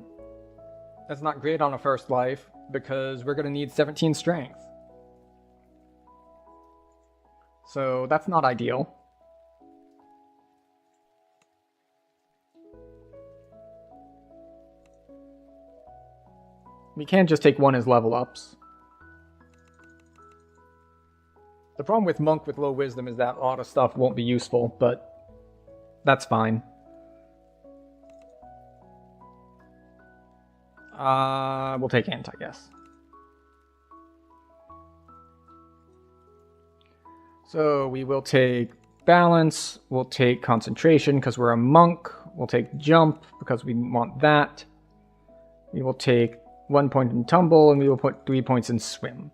S1: that's not great on a first life, because we're going to need 17 strength. So that's not ideal. We can't just take one as level ups. The problem with Monk with low wisdom is that a lot of stuff won't be useful, but that's fine. We'll take Int, I guess. So we will take Balance, we'll take Concentration because we're a monk, we'll take Jump because we want that. We will take 1 point in Tumble, and we will put 3 points in Swim.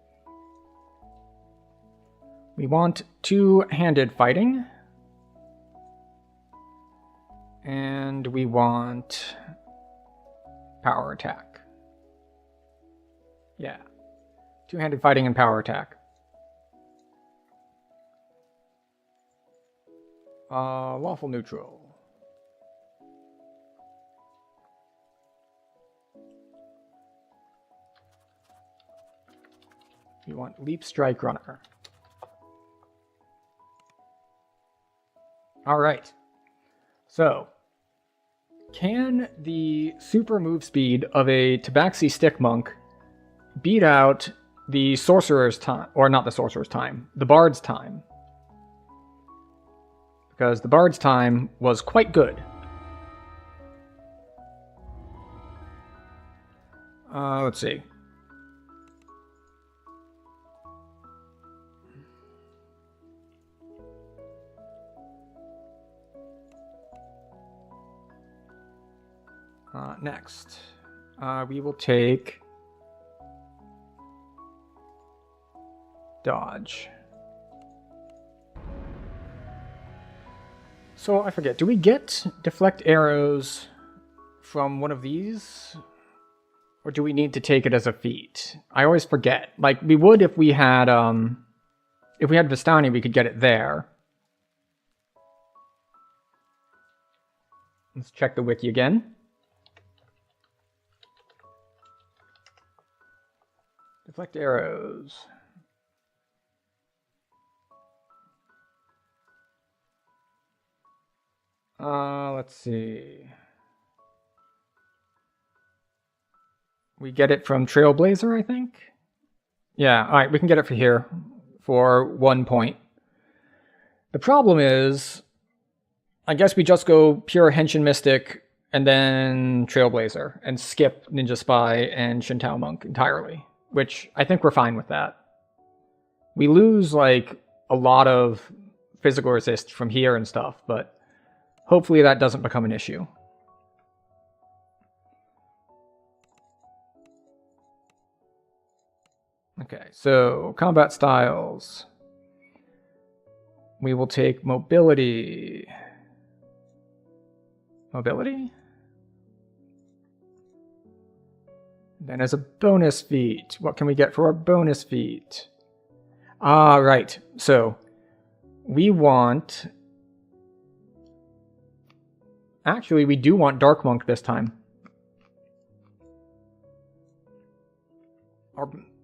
S1: We want two-handed fighting. And we want power attack. Yeah. Two-handed fighting and power attack. Lawful neutral. We want leap strike runner. Alright. So, can the super move speed of a Tabaxi stick monk beat out the sorcerer's time, or not the sorcerer's time, the bard's time? Because the bard's time was quite good. Let's see. Next, we will take dodge. So I forget, do we get deflect arrows from one of these? Or do we need to take it as a feat? I always forget. Like, we would if we had Vistani, we could get it there. Let's check the wiki again. Deflect arrows. Let's see. We get it from Trailblazer, I think? Yeah, alright, we can get it for here for 1 point. The problem is, I guess we just go pure Henshin Mystic and then Trailblazer and skip Ninja Spy and Shintao Monk entirely, which I think we're fine with that. We lose, like, a lot of physical resist from here and stuff, but hopefully that doesn't become an issue. Okay, so combat styles. We will take mobility. Mobility? Then as a bonus feat, what can we get for our bonus feat? Right. So we want... Actually, we do want Dark Monk this time.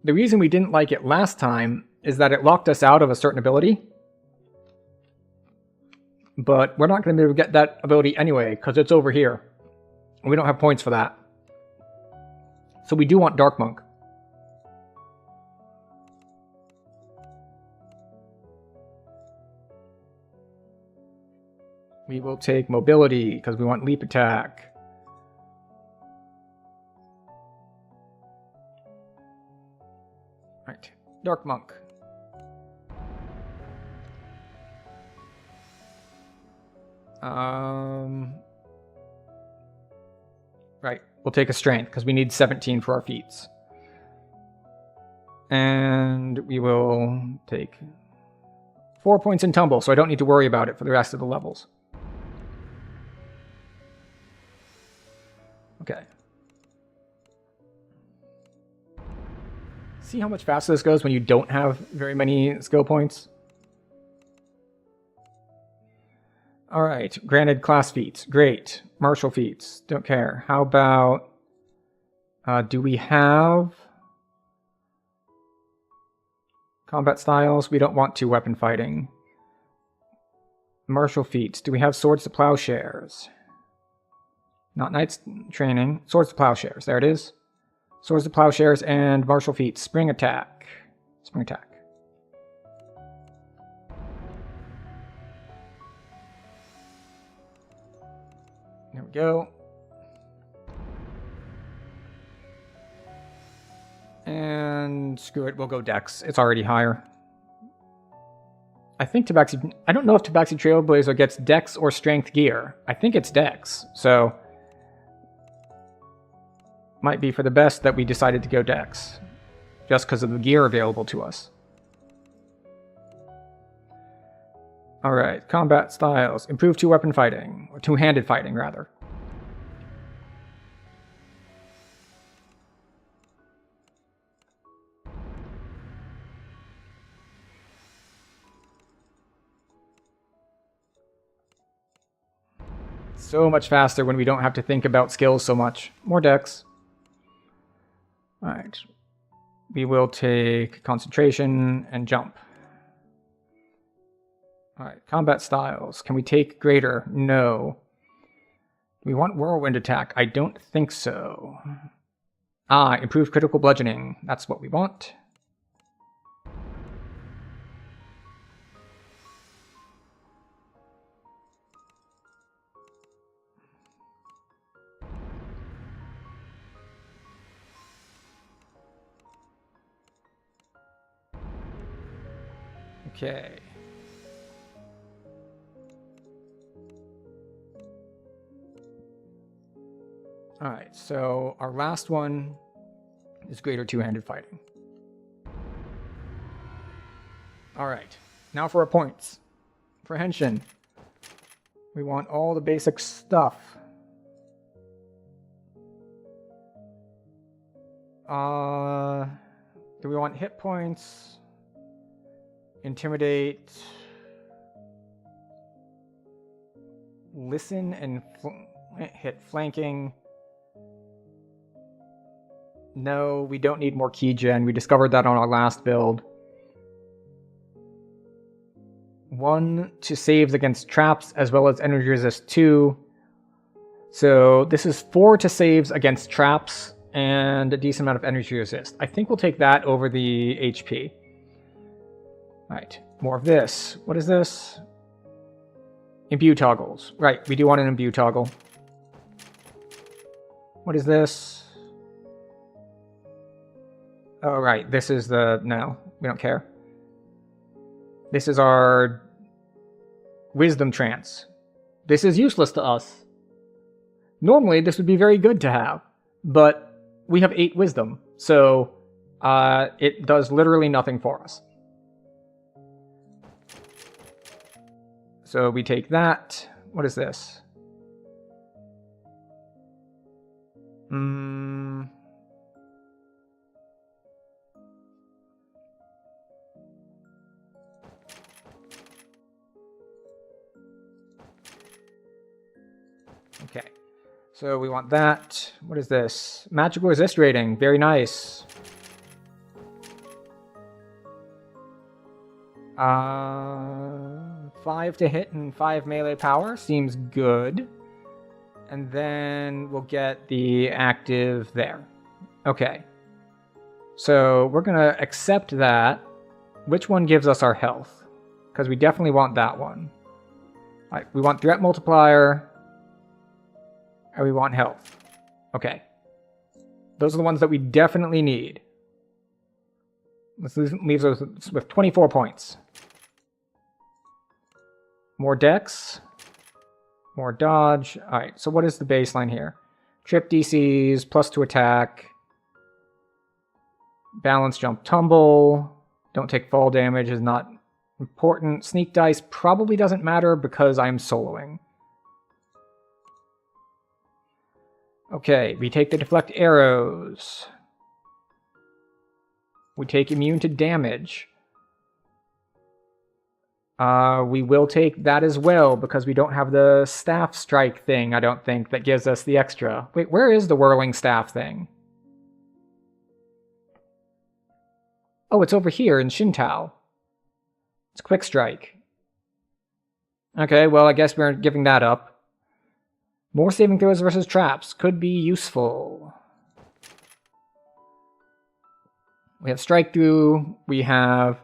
S1: The reason we didn't like it last time is that it locked us out of a certain ability. But we're not going to be able to get that ability anyway, because it's over here. And we don't have points for that. So we do want Dark Monk. We will take mobility, because we want leap attack. Dark Monk. Right, we'll take a strength because we need 17 for our feats. And we will take 4 points in tumble, so I don't need to worry about it for the rest of the levels. Okay. See how much faster this goes when you don't have very many skill points? Alright, granted class feats. Great. Martial feats. Don't care. How about... do we have... combat styles? We don't want to weapon fighting. Martial feats. Do we have swords to plowshares? Not knights training. Swords to plowshares. There it is. Swords to plowshares and martial feats. Spring attack. Spring attack. There we go. And screw it, we'll go Dex. It's already higher. I think Tabaxi... I don't know if Tabaxi Trailblazer gets Dex or Strength gear. I think it's Dex, so... might be for the best that we decided to go Dex. Just because of the gear available to us. Alright, combat styles. Improve two-weapon fighting. Or two-handed fighting, rather. So much faster when we don't have to think about skills so much. More Dex. Alright. We will take concentration and jump. Alright, combat styles. Can we take greater? No. We want whirlwind attack. I don't think so. Ah, improved critical bludgeoning. That's what we want. Okay. Alright, so our last one is greater two-handed fighting. Alright, now for our points. For Henshin, we want all the basic stuff. Do we want hit points? Intimidate, listen, and hit flanking. No, we don't need more key gen. We discovered that on our last build. 1 to saves against traps, as well as energy resist 2. So this is 4 to saves against traps, and a decent amount of energy resist. I think we'll take that over the HP. Right, more of this. What is this? Imbue toggles. Right, we do want an imbue toggle. What is this? Oh, right, this is the... No, we don't care. This is our wisdom trance. This is useless to us. Normally, this would be very good to have, but we have 8 wisdom, so it does literally nothing for us. So we take that. What is this? Okay. So we want that. What is this? Magical resist rating. Very nice. 5 to hit and 5 melee power seems good. And then we'll get the active there. Okay. So we're going to accept that. Which one gives us our health? Because we definitely want that one. All right, we want threat multiplier. And we want health. Okay. Those are the ones that we definitely need. This leaves us with 24 points. More dex. More dodge. Alright, so what is the baseline here? Trip DCs, +2 attack. Balance, jump, tumble. Don't take fall damage is not important. Sneak dice probably doesn't matter because I'm soloing. Okay, we take the deflect arrows. We take immune to damage. We will take that as well because we don't have the staff strike thing, I don't think, that gives us the extra. Wait, where is the whirling staff thing? Oh, it's over here in Shintao. It's quick strike. Okay, well, I guess we're giving that up. More saving throws versus traps could be useful. We have strike through. We have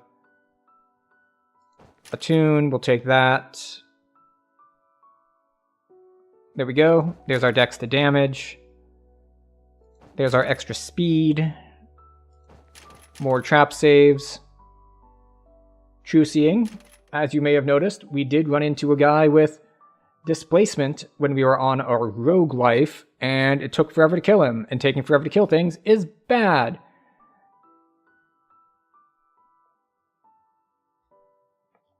S1: attune. We'll take that. There we go. There's our dex to damage. There's our extra speed. More trap saves. True seeing. As you may have noticed, we did run into a guy with displacement when we were on our rogue life, and it took forever to kill him, and taking forever to kill things is bad.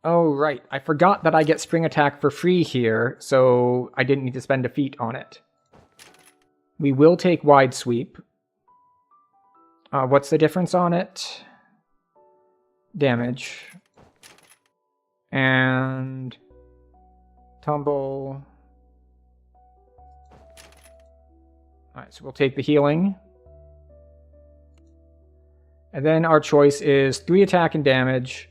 S1: Oh, right. I forgot that I get spring attack for free here, so I didn't need to spend a feat on it. We will take wide sweep. What's the difference on it? Damage. And tumble. Alright, so we'll take the healing. And then our choice is 3 attack and damage,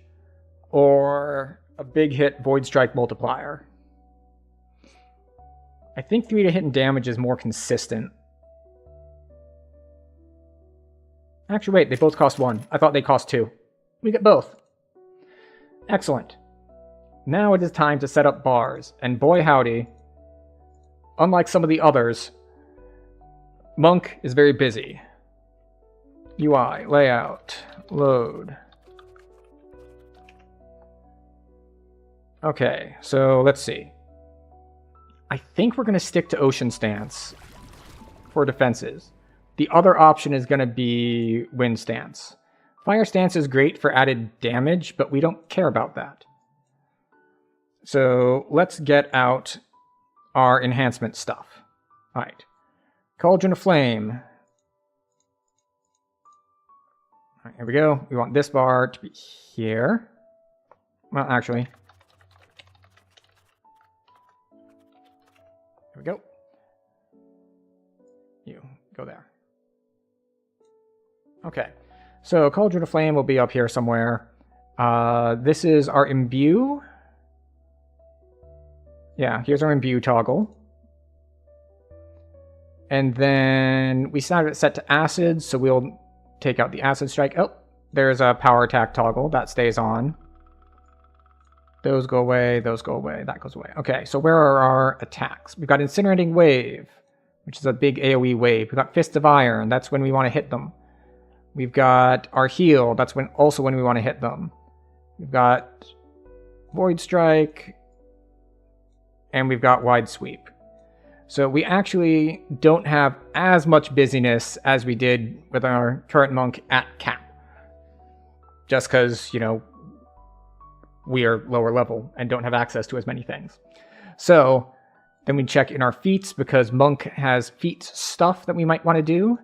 S1: or a big hit Void Strike multiplier. I think 3 to hit and damage is more consistent. Actually, wait, they both cost 1. I thought they cost 2. We get both. Excellent. Now it is time to set up bars, and boy howdy, unlike some of the others, Monk is very busy. UI, layout, load. Okay, so let's see. I think we're going to stick to Ocean Stance for defenses. The other option is going to be Wind Stance. Fire Stance is great for added damage, but we don't care about that. So let's get out our enhancement stuff. Alright. Cauldron of Flame. Alright, here we go. We want this bar to be here. Well, actually. Here we go. You, go there. Okay. So Cauldron of Flame will be up here somewhere. This is our Imbue. Yeah, here's our Imbue toggle. And then we started it set to acid, so we'll take out the acid strike. Oh, there's a power attack toggle. That stays on. Those go away, that goes away. Okay, so where are our attacks? We've got Incinerating Wave, which is a big AoE wave. We've got Fist of Iron, that's when we want to hit them. We've got our Heal, that's also when we want to hit them. We've got Void Strike, and we've got Wide Sweep. So we actually don't have as much busyness as we did with our current monk at cap. Just because, you know, we are lower level and don't have access to as many things. So then we check in our feats because monk has feat stuff that we might want to do.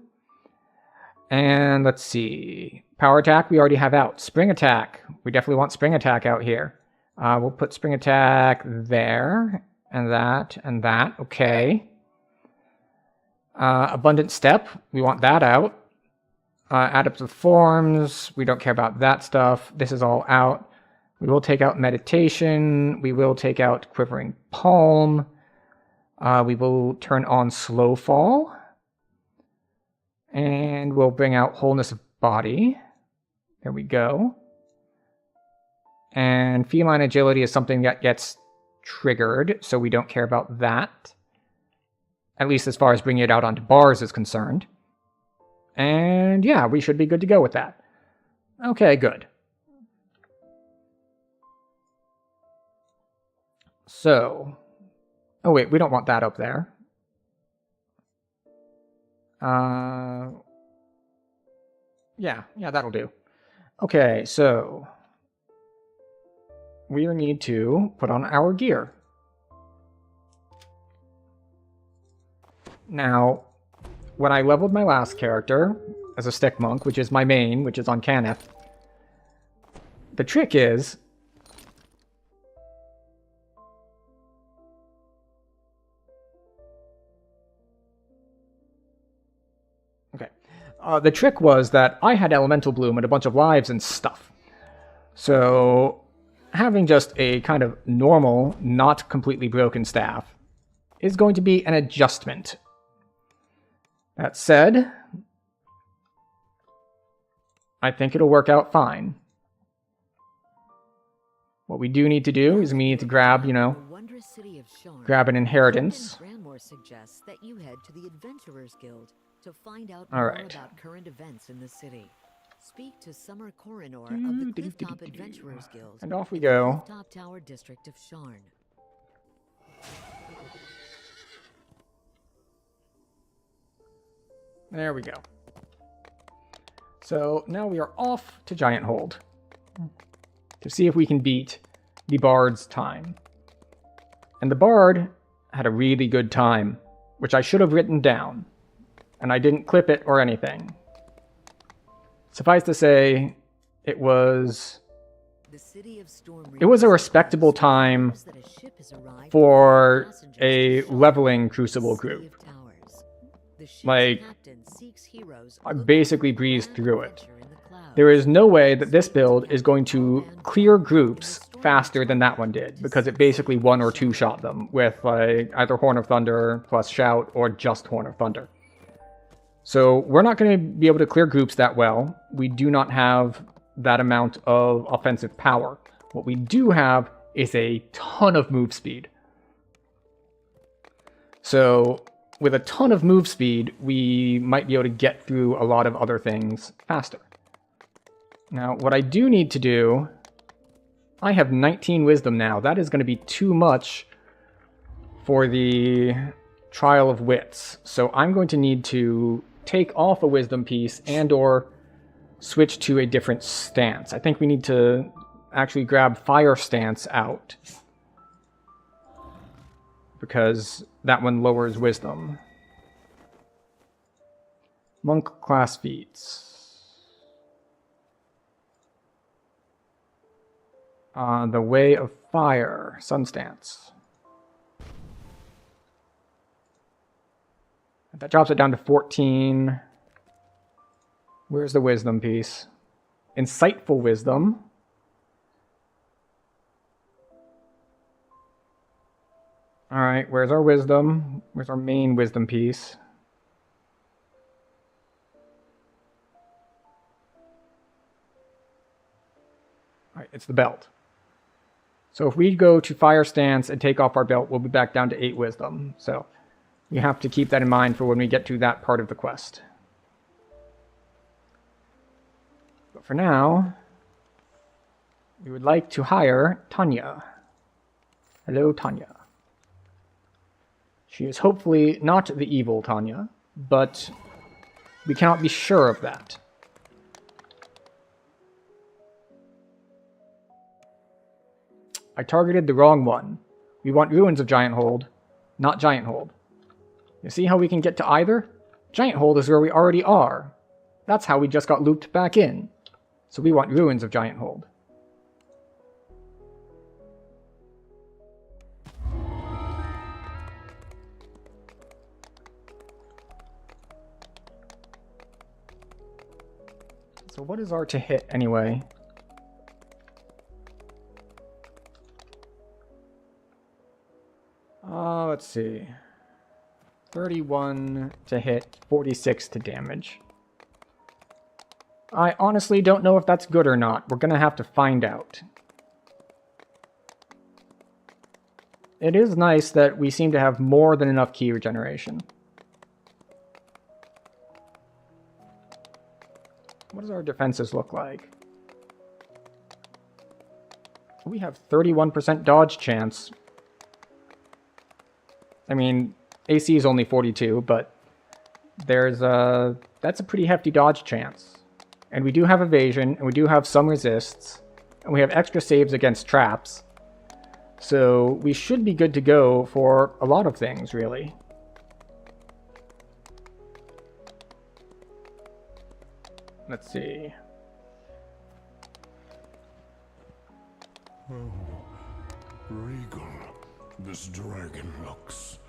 S1: And let's see. Power attack we already have out. Spring attack. We definitely want spring attack out here. We'll put spring attack there. And that, and that. Okay. Abundant Step. We want that out. Add up to the forms. We don't care about that stuff. This is all out. We will take out Meditation. We will take out Quivering Palm. We will turn on Slow Fall. And we'll bring out Wholeness of Body. There we go. And Feline Agility is something that gets triggered, so we don't care about that. At least as far as bringing it out onto bars is concerned. And yeah, we should be good to go with that. Okay, good. So... Oh wait, we don't want that up there. Yeah, that'll do. Okay, so... we need to put on our gear. Now, when I leveled my last character as a stick monk, which is my main, which is on Cannith, the trick is... Okay. The trick was that I had Elemental Bloom and a bunch of lives and stuff. So, having just a kind of normal, not completely broken staff is going to be an adjustment. That said, I think it'll work out fine. What we do need to do is we need to grab, grab an inheritance.
S4: Captain Dramor suggests that you head to the Adventurers Guild to find out
S1: All
S4: more
S1: right.
S4: about current events in the city. Speak to Summer Coronor of the Clifftop Adventurers Guild.
S1: And off we
S4: in the
S1: go.
S4: Clifftop Tower district of Sharn.
S1: There we go. So now we are off to Giant Hold to see if we can beat the Bard's time. And the Bard had a really good time, which I should have written down, and I didn't clip it or anything. Suffice to say, it was a respectable time for a leveling Crucible group. Like, I basically breezed through it. There is no way that this build is going to clear groups faster than that one did, because it basically one or two shot them with like either Horn of Thunder plus Shout or just Horn of Thunder. So we're not going to be able to clear groups that well. We do not have that amount of offensive power. What we do have is a ton of move speed. So with a ton of move speed, we might be able to get through a lot of other things faster. Now, what I do need to do... I have 19 wisdom now. That is going to be too much for the Trial of Wits. So I'm going to need to take off a wisdom piece and or switch to a different stance. I think we need to actually grab Fire Stance out, because that one lowers wisdom. Monk class feats. The Way of Fire, Sun Stance. That drops it down to 14. Where's the wisdom piece? Insightful Wisdom. Alright, where's our wisdom? Where's our main wisdom piece? Alright, it's the belt. So if we go to Fire Stance and take off our belt, we'll be back down to 8 wisdom. So you have to keep that in mind for when we get to that part of the quest. But for now, we would like to hire Tanya. Hello, Tanya. She is hopefully not the evil Tanya, but we cannot be sure of that. I targeted the wrong one. We want Ruins of Giant Hold, not Giant Hold. You see how we can get to either? Giant Hold is where we already are. That's how we just got looped back in. So we want Ruins of Giant Hold. So what is our to hit anyway? Let's see. 31 to hit, 46 to damage. I honestly don't know if that's good or not. We're gonna have to find out. It is nice that we seem to have more than enough key regeneration. What does our defenses look like? We have 31% dodge chance. I mean, AC is only 42, but that's a pretty hefty dodge chance. And we do have evasion, and we do have some resists, and we have extra saves against traps. So we should be good to go for a lot of things, really. Let's see.
S3: Oh, regal, this dragon looks.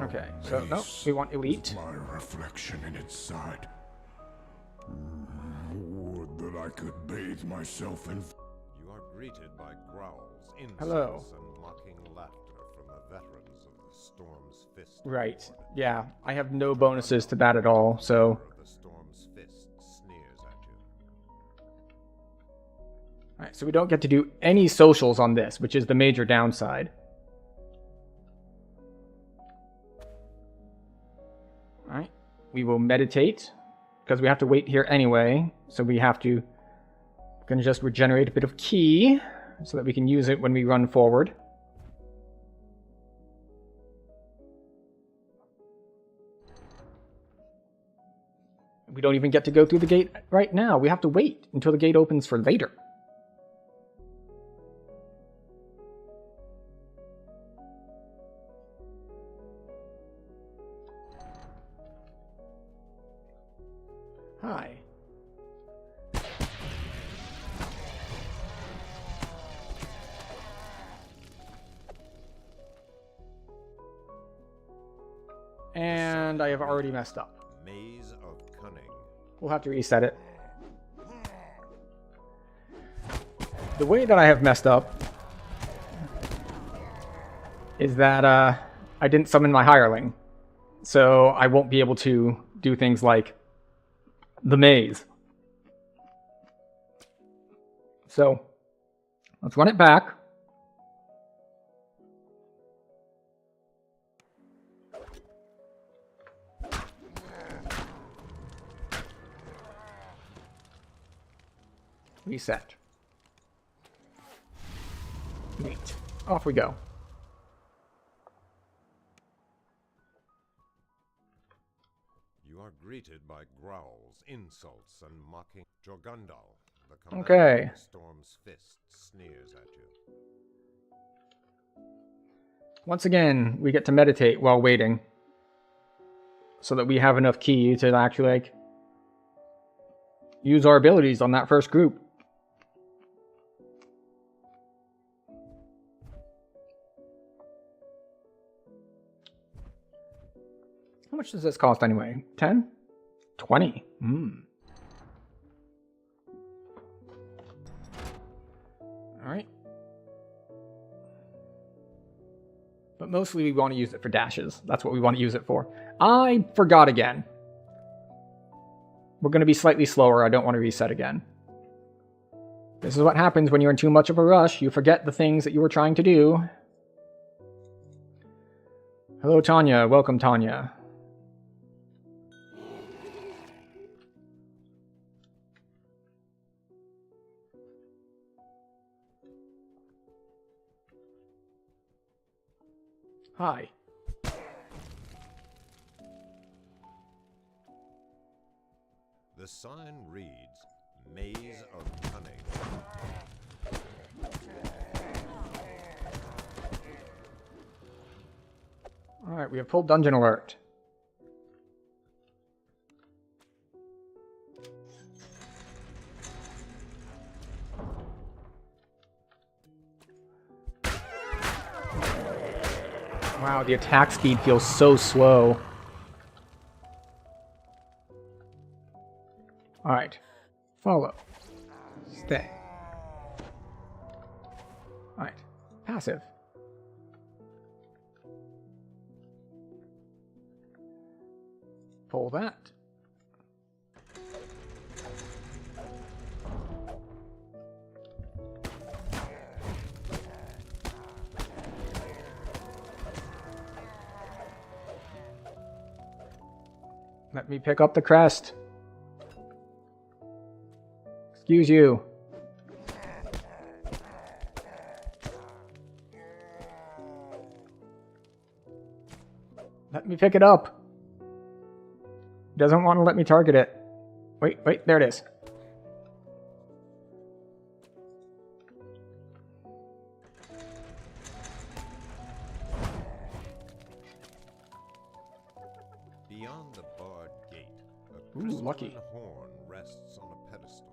S1: Okay, so no, we want elite.
S3: My reflection in its side. Would that I could bathe myself in.
S2: You are greeted by growls, insults,
S1: Hello.
S2: and mocking laughter from the veterans of the Storm's Fist.
S1: Right. Yeah, I have no bonuses to that at all, so.
S2: The Storm's Fist sneers at you.
S1: Alright, so we don't get to do any socials on this, which is the major downside. Alright, we will meditate, because we have to wait here anyway, so we have to gonna just regenerate a bit of ki, so that we can use it when we run forward. We don't even get to go through the gate right now, we have to wait until the gate opens for later. Hi. And I have already messed up.
S2: Maze of Cunning.
S1: We'll have to reset it. The way that I have messed up is that I didn't summon my hireling. So I won't be able to do things like the maze. So let's run it back. Reset. Neat. Off we go.
S2: You are greeted by growls, insults, and mocking. Jorgundal, the commander
S1: Okay.
S2: of the Storm's Fist, sneers at you.
S1: Once again, we get to meditate while waiting. So that we have enough ki to actually, like, use our abilities on that first group. How much does this cost anyway? 10? 20? Alright. But mostly we want to use it for dashes. That's what we want to use it for. I forgot again. We're going to be slightly slower. I don't want to reset again. This is what happens when you're in too much of a rush. You forget the things that you were trying to do. Hello, Tanya. Welcome, Tanya. Hi.
S2: The sign reads, Maze of Cunning.
S1: Alright, we have pulled Dungeon Alert. Wow, the attack speed feels so slow. Alright. Follow. Stay. Alright. Passive. Pull that. Let me pick up the crest. Excuse you. Let me pick it up. Doesn't want to let me target it. Wait, there it is.
S2: Beyond the barred gate, a
S1: Ooh,
S2: crystalline
S1: lucky.
S2: horn rests on a pedestal.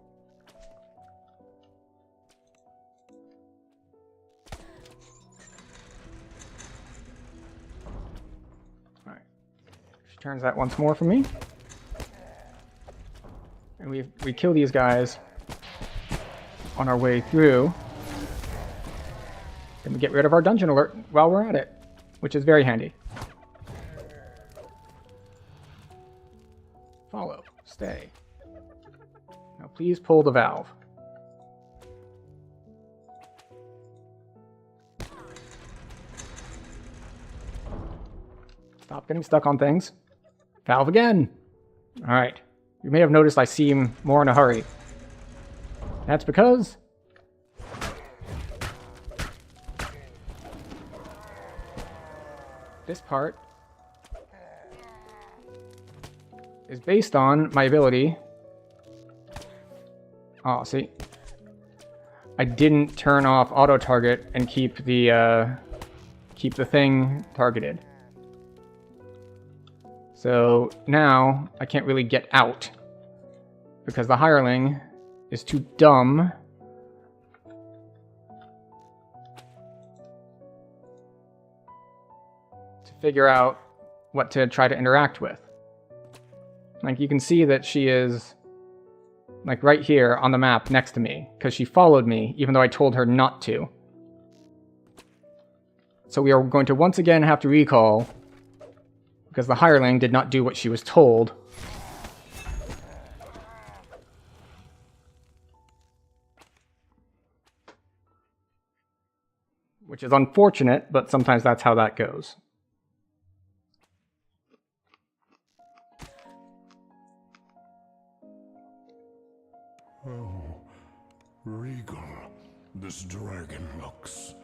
S1: Alright. She turns that once more for me. And we kill these guys on our way through. Then we get rid of our dungeon alert while we're at it, which is very handy. Follow. Stay. Now please pull the valve. Stop getting stuck on things. Valve again. Alright. You may have noticed I seem more in a hurry. That's because this part is based on my ability. Oh, see? I didn't turn off auto target and keep the thing targeted. So now I can't really get out because the hireling is too dumb to figure out what to try to interact with. Like, you can see that she is like right here on the map next to me because she followed me even though I told her not to. So we are going to once again have to recall because the hireling did not do what she was told. Which is unfortunate, but sometimes that's how that goes.
S3: Oh, regal this dragon looks.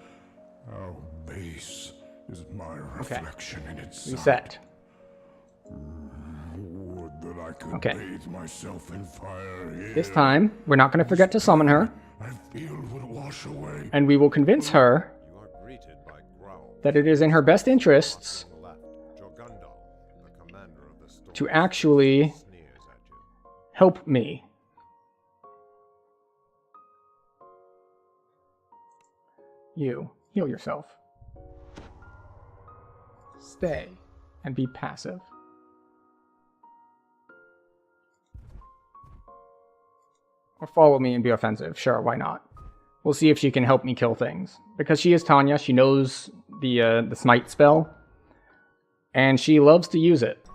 S3: How base is my reflection in its sight.
S1: Reset.
S3: Would that I could
S1: Okay.
S3: bathe myself in fire here.
S1: This time, we're not going to forget to summon her,
S3: I feel would wash away.
S1: and we will convince her
S2: You are greeted by Growl.
S1: that it is in her best interests
S2: On the left, Jorgundal, the commander of the storm,
S1: to actually
S2: sneers at you.
S1: help me. You, heal yourself. Stay and be passive. Or follow me and be offensive. Sure, why not? We'll see if she can help me kill things. Because she is Tanya, she knows the smite spell. And she loves to use it.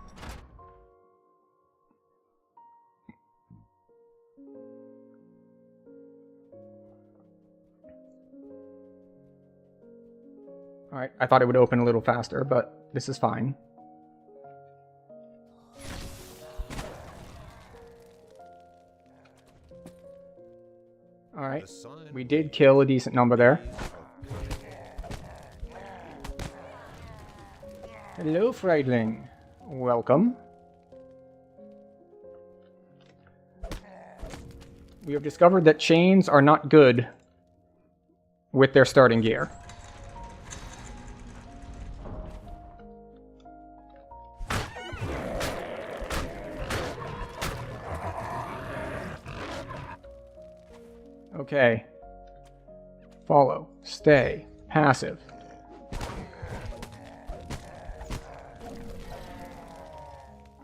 S1: Alright, I thought it would open a little faster, but this is fine. Alright, we did kill a decent number there. Hello, Friedling. Welcome. We have discovered that chains are not good with their starting gear. Okay. Follow. Stay. Passive.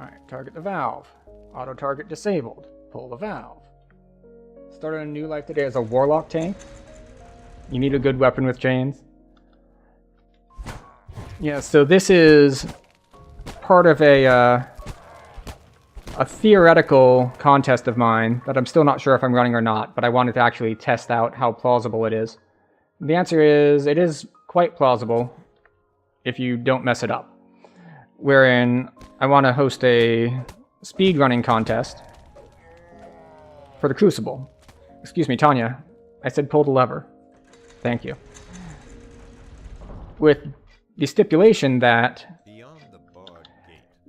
S1: Alright, target the valve. Auto target disabled. Pull the valve. Started a new life today as a warlock tank. You need a good weapon with chains. Yeah, so this is part of a theoretical contest of mine that I'm still not sure if I'm running or not, but I wanted to actually test out how plausible it is. The answer is, it is quite plausible if you don't mess it up. Wherein, I want to host a speedrunning contest for the Crucible. Excuse me, Tanya. I said pull the lever. Thank you. With the stipulation that
S2: Beyond the barred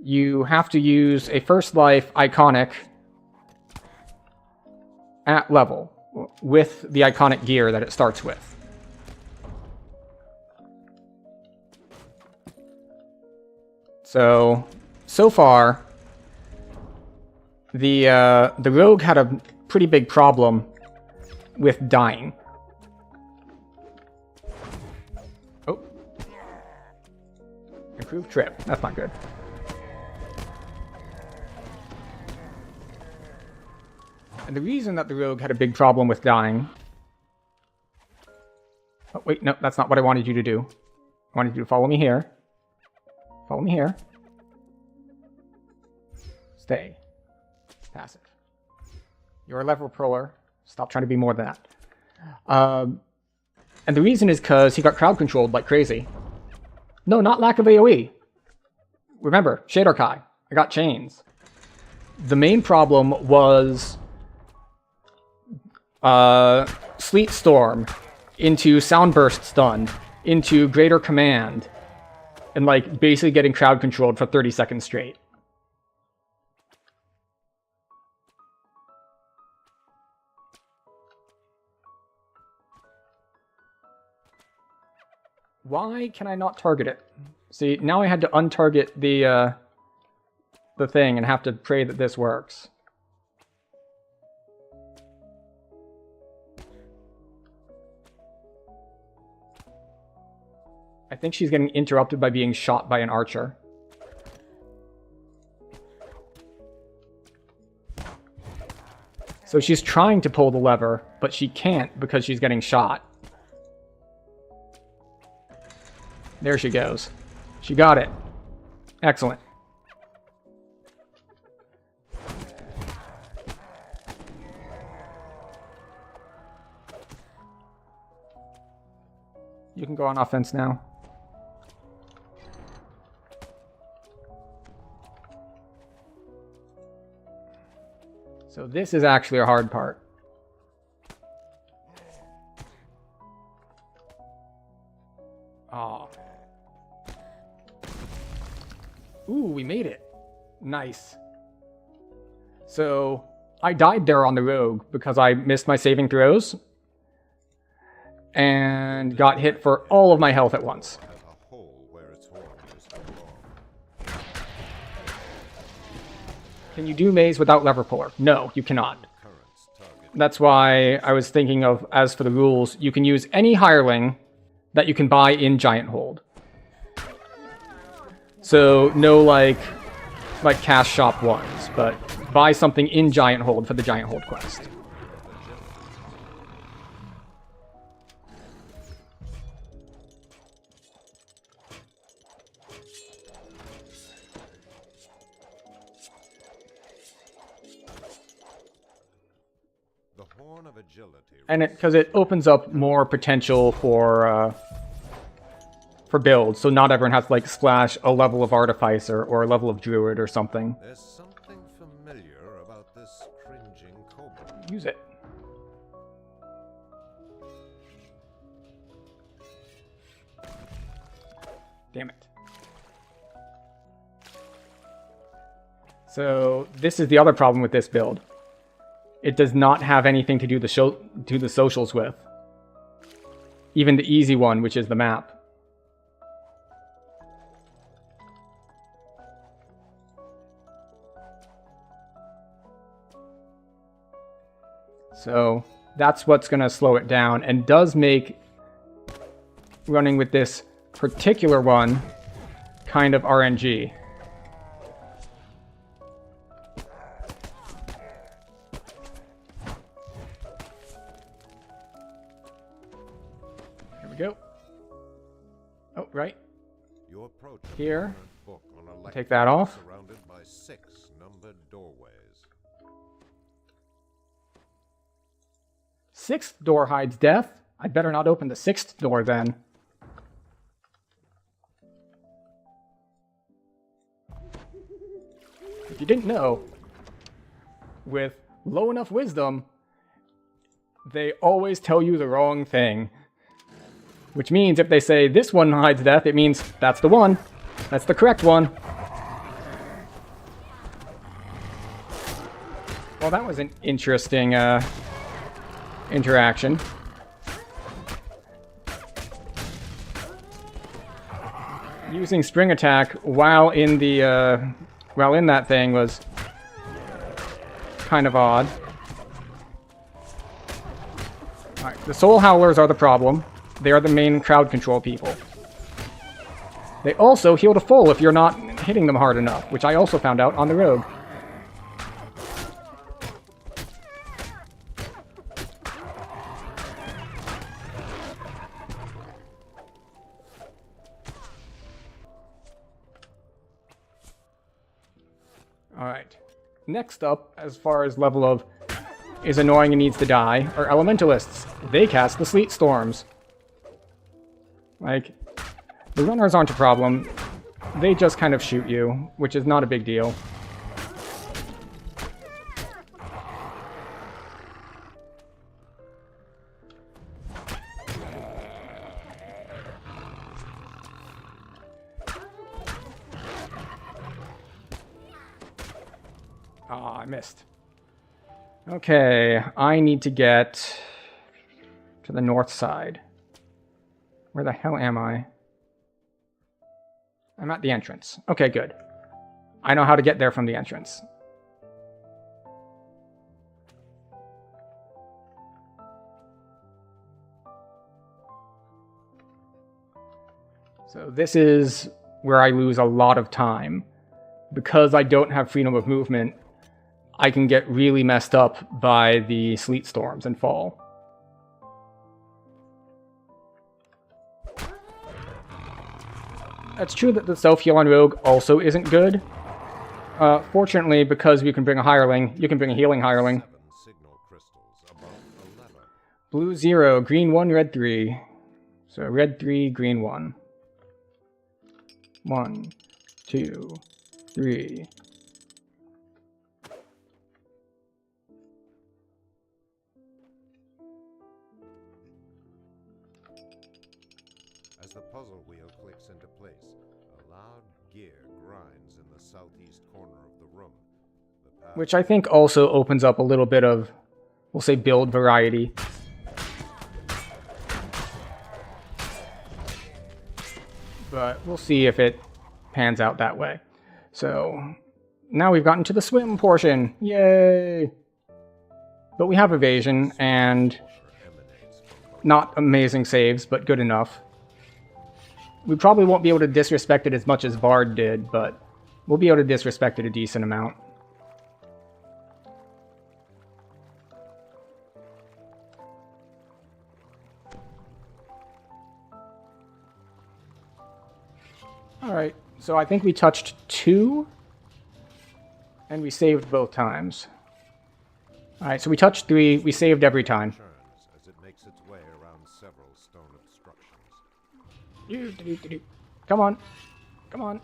S1: you have to use a first life iconic at level with the iconic gear that it starts with. So far, the rogue had a pretty big problem with dying. Oh. Improved trip. That's not good. And the reason that the rogue had a big problem with dying... Oh, wait, no, that's not what I wanted you to do. I wanted you to follow me here. Follow me here. Stay. Passive. You're a level puller. Stop trying to be more than that. And the reason is because he got crowd controlled like crazy. No, not lack of AoE. Remember, Shader Kai. I got chains. The main problem was Sleet Storm into Soundburst Stun into Greater Command and like basically getting crowd controlled for 30 seconds straight. Why can I not target it? See, now I had to untarget the thing and have to pray that this works. I think she's getting interrupted by being shot by an archer. So she's trying to pull the lever, but she can't because she's getting shot. There she goes. She got it. Excellent. You can go on offense now. So this is actually a hard part. Oh. Ooh, we made it. Nice. So, I died there on the rogue because I missed my saving throws and got hit for all of my health at once. Can you do maze without lever puller? No, you cannot. That's why I was thinking of, as for the rules, you can use any hireling that you can buy in Giant Hold. So, no like cash shop ones, but buy something in Giant Hold for the Giant Hold quest. And because it opens up more potential for builds, so not everyone has to like splash a level of Artificer or a level of Druid or something.
S2: There's something familiar about this cringing kobold.
S1: Use it. Damn it. So this is the other problem with this build. It does not have anything to do the socials with. Even the easy one, which is the map. So that's what's going to slow it down and does make running with this particular one kind of RNG. Go. Oh, right.
S2: You approach
S1: here.
S2: Book on a
S1: take that off.
S2: Surrounded by 6 numbered doorways.
S1: 6th door hides death. I'd better not open the 6th door then. If you didn't know, with low enough wisdom, they always tell you the wrong thing. Which means if they say this one hides death, it means that's the one. That's the correct one. Well, that was an interesting interaction. Using spring attack while in that thing was kind of odd. Alright, the Soul Howlers are the problem. They are the main crowd control people. They also heal to full if you're not hitting them hard enough, which I also found out on the rogue. Alright. Next up, as far as level of is annoying and needs to die, are Elementalists. They cast the Sleet Storms. Like, the runners aren't a problem. They just kind of shoot you, which is not a big deal. Ah, I missed. Okay, I need to get to the north side. Where the hell am I? I'm at the entrance. Okay, good. I know how to get there from the entrance. So this is where I lose a lot of time. Because I don't have freedom of movement, I can get really messed up by the sleet storms and fall. It's true that the self-heal on Rogue also isn't good. Fortunately, because you can bring a hireling, you can bring a healing hireling. Blue 0, green 1, red 3. So red 3, green 1. 1, 2, 3.
S2: As the puzzle wheel clicks into place, a loud gear grinds in the southeast corner of the room.
S1: Which I think also opens up a little bit of, we'll say, build variety. But we'll see if it pans out that way. So, now we've gotten to the swim portion. Yay! But we have evasion, and not amazing saves, but good enough. We probably won't be able to disrespect it as much as Bard did, but we'll be able to disrespect it a decent amount. Alright, so I think we touched 2, and we saved both times. Alright, so we touched 3, we saved every time.
S2: As it makes its way around several stone obstructions.
S1: Come on. Come on.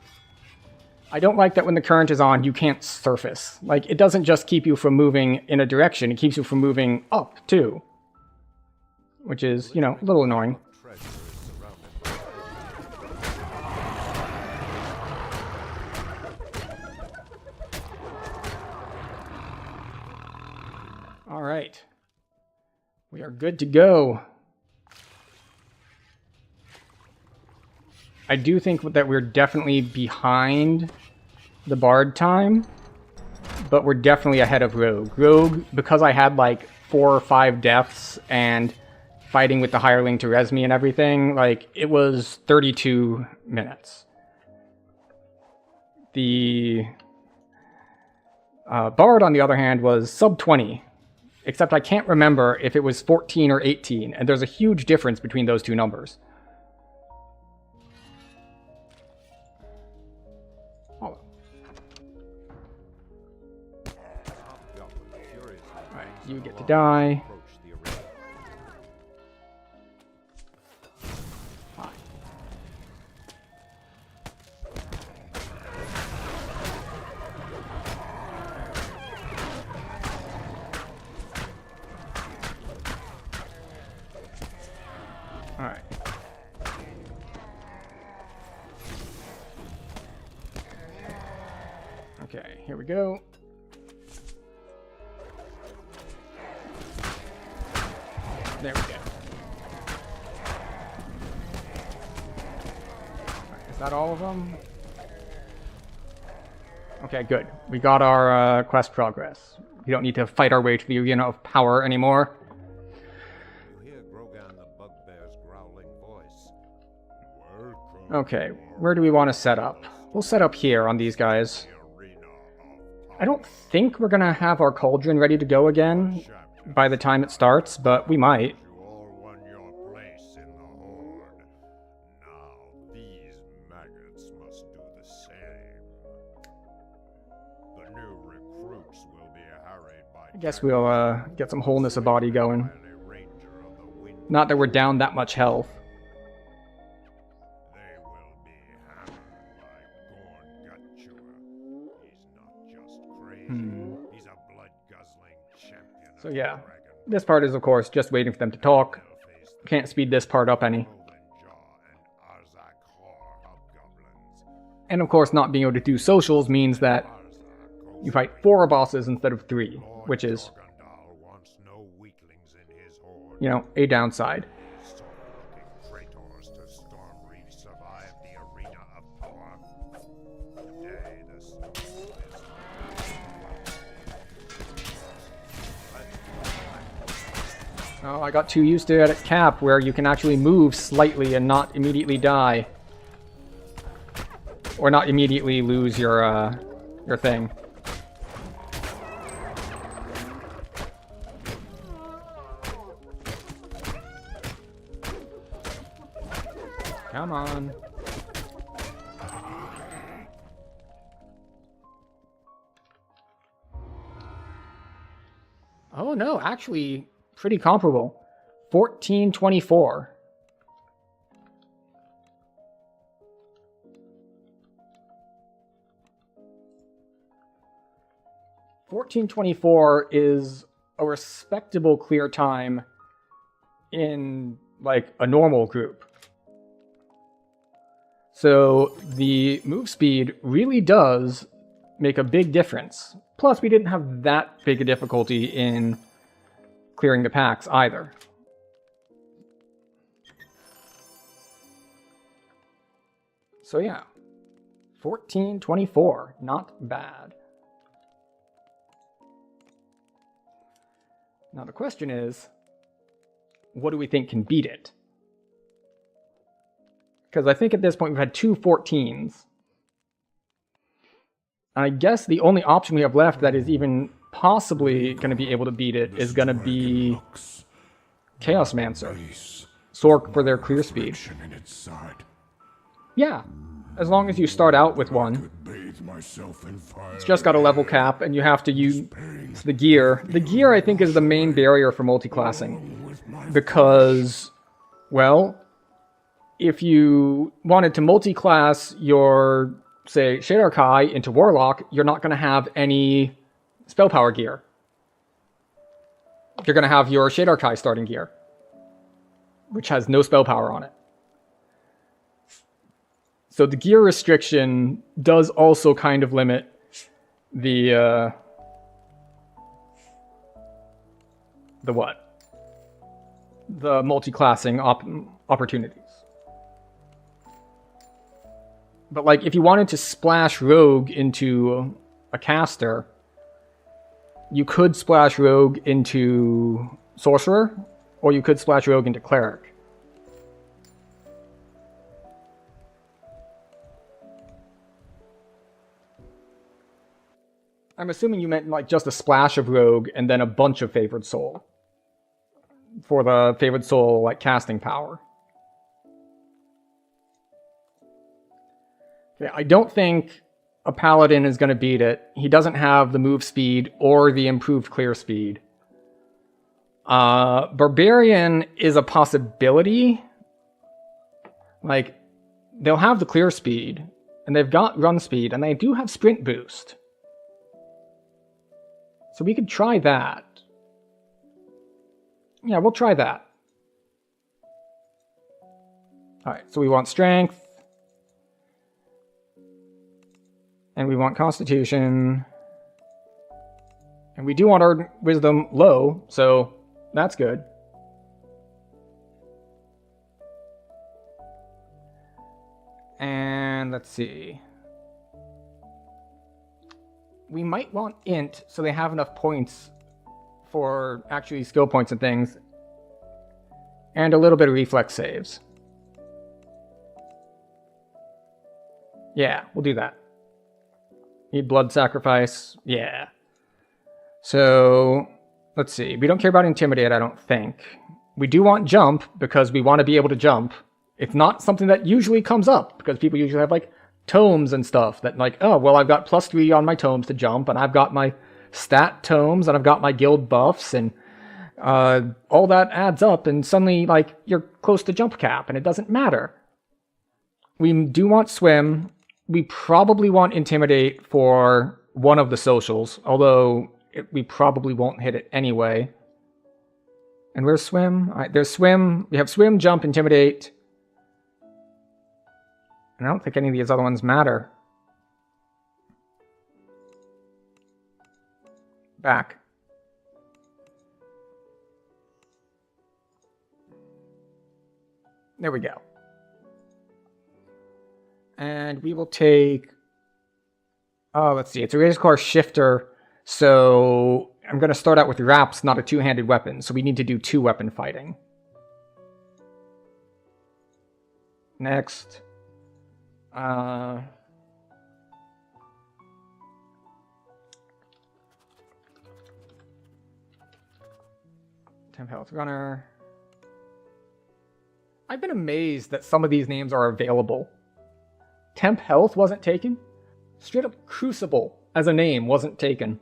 S1: I don't like that when the current is on, you can't surface. Like, it doesn't just keep you from moving in a direction, it keeps you from moving up, too. Which is, you know, a little annoying. Alright. We are good to go. I do think that we're definitely behind the Bard time, but we're definitely ahead of Rogue. Rogue, because I had like 4 or 5 deaths and fighting with the hireling to res me and everything, like, it was 32 minutes. The Bard, on the other hand, was sub 20. Except I can't remember if it was 14 or 18, and there's a huge difference between those two numbers. Hold on. Alright, you get to die. Alright. Okay, here we go. There we go. Is that all of them? Okay, good. We got our quest progress. We don't need to fight our way to the arena of power anymore.
S2: You hear Grogan the Bugbear's growling voice. Welcome
S1: Okay, where do we want to set up? We'll set up here on these guys.
S2: to the arena of
S1: I don't think we're gonna have our cauldron ready to go again by the time it starts, but we might.
S2: You all won your place in the Horde. Now these maggots must do the same. The new recruits will be harried by
S1: I guess we'll get some wholeness of body going.
S2: Wily Ranger of the Wind.
S1: Not that we're down that much health.
S2: They will be hammered by Gorn Gutchewer. He's not just crazy. He's a blood-guzzling champion
S1: So
S2: of
S1: yeah,
S2: the dragon.
S1: this part is of course just waiting for them to talk.
S2: Face the
S1: Can't speed this part up any.
S2: Jaw and Arzak Hor hobgoblins.
S1: And of course not being able to do socials means that
S2: Arzak
S1: you fight 4 bosses instead of 3, which is,
S2: Gorgandal wants no weaklings in his horde.
S1: you know, a downside.
S2: Sword-looking traitors to Stormreach survive the arena of power. Today the storm is
S1: Oh, I got too used to it at Cap, where you can actually move slightly and not immediately die. Or not immediately lose your thing. Come on. Oh no, actually pretty comparable. 1424. $14.24 is a respectable clear time in like a normal group. So the move speed really does make a big difference. Plus, we didn't have that big a difficulty in clearing the packs either. So yeah, 1424, not bad. Now the question is, what do we think can beat it? Because I think at this point we've had 2 14s. I guess the only option we have left that is even possibly going to be able to beat it is going to be Chaos Mancer. Sork for their clear speed.
S3: In its side.
S1: Yeah, as long as you start out with one.
S3: Could bathe myself in fire.
S1: It's just got a level cap, and you have to use the gear. The gear, I think, is the main barrier for multiclassing. Because, well, if you wanted to multi-class your, say, Shadar Kai into Warlock, you're not going to have any spell power gear. You're going to have your Shadar Kai starting gear, which has no spell power on it. So the gear restriction does also kind of limit the what? The multi-classing opportunities. But like, if you wanted to splash Rogue into a caster, you could splash Rogue into Sorcerer, or you could splash Rogue into Cleric. I'm assuming you meant like just a splash of Rogue and then a bunch of Favored Soul. For the Favored Soul, like, casting power. Okay, I don't think a Paladin is going to beat it. He doesn't have the move speed or the improved clear speed. Barbarian is a possibility. Like, they'll have the clear speed, and they've got run speed, and they do have sprint boost. So we could try that. Yeah, we'll try that. Alright, so we want strength. And we want constitution. And we do want our wisdom low, so that's good. And let's see. We might want int so they have enough points for actually skill points and things. And a little bit of reflex saves. Yeah, we'll do that. Need blood sacrifice. Yeah. So, let's see. We don't care about intimidate, I don't think. We do want jump because we want to be able to jump. It's not something that usually comes up because people usually have like tomes and stuff that like, oh, well, I've got +3 on my tomes to jump, and I've got my stat tomes, and I've got my guild buffs, and all that adds up, and suddenly like you're close to jump cap, and it doesn't matter. We do want swim. We probably want intimidate for one of the socials, although we probably won't hit it anyway. And where's swim? All right, there's swim. We have swim, jump, intimidate. And I don't think any of these other ones matter. Back. There we go. And we will take... Oh, let's see. It's a raise core shifter, so I'm going to start out with wraps, not a two-handed weapon, so we need to do two-weapon fighting. Next. Temp Health Runner. I've been amazed that some of these names are available. Temp Health wasn't taken? Straight up Crucible as a name wasn't taken.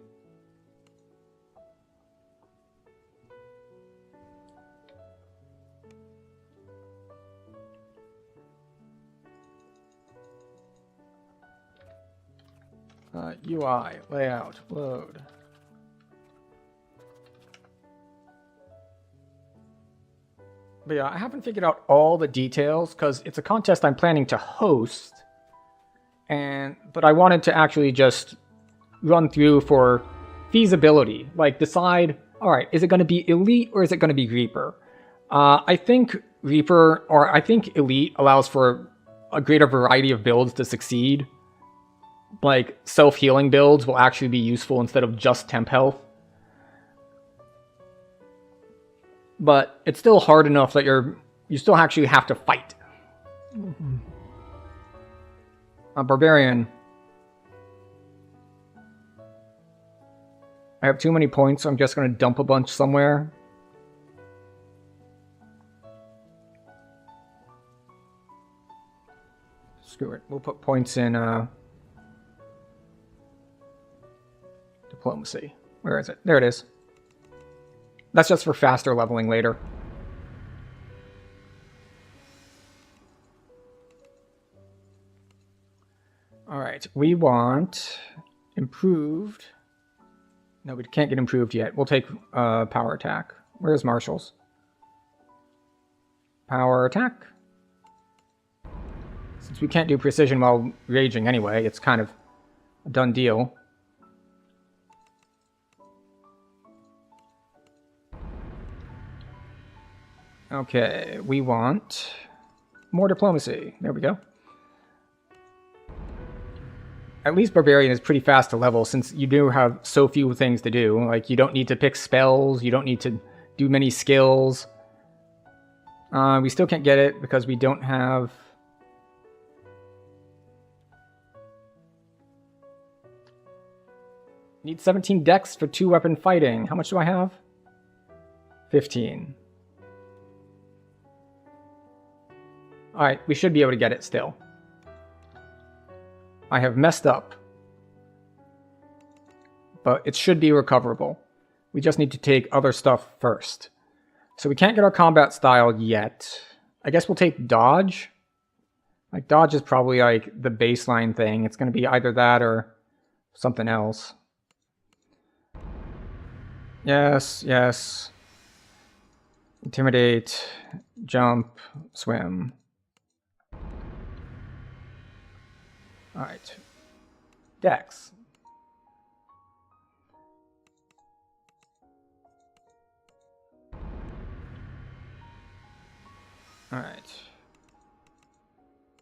S1: UI, layout, load. But yeah, I haven't figured out all the details because it's a contest I'm planning to host. But I wanted to actually just run through for feasibility. Like decide, all right, is it going to be Elite or is it going to be Reaper? I think Reaper, or I think Elite allows for a greater variety of builds to succeed. Like self-healing builds will actually be useful instead of just temp health. But it's still hard enough that you still actually have to fight. A barbarian. I have too many points, so I'm just going to dump a bunch somewhere. Screw it. We'll put points in diplomacy. Where is it? There it is. That's just for faster leveling later. Alright, we want improved. No, we can't get improved yet. We'll take power attack. Where's Marshall's? Power attack. Since we can't do precision while raging anyway, it's kind of a done deal. Okay, we want more diplomacy. There we go. At least Barbarian is pretty fast to level since you do have so few things to do. Like, you don't need to pick spells, you don't need to do many skills. We still can't get it because we don't have... Need 17 dex for 2-weapon fighting. How much do I have? 15. Alright, we should be able to get it still. I have messed up. But it should be recoverable. We just need to take other stuff first. So we can't get our combat style yet. I guess we'll take dodge. Like, dodge is probably like the baseline thing. It's going to be either that or something else. Yes, yes. Intimidate, jump, swim. Alright. Dex. Alright.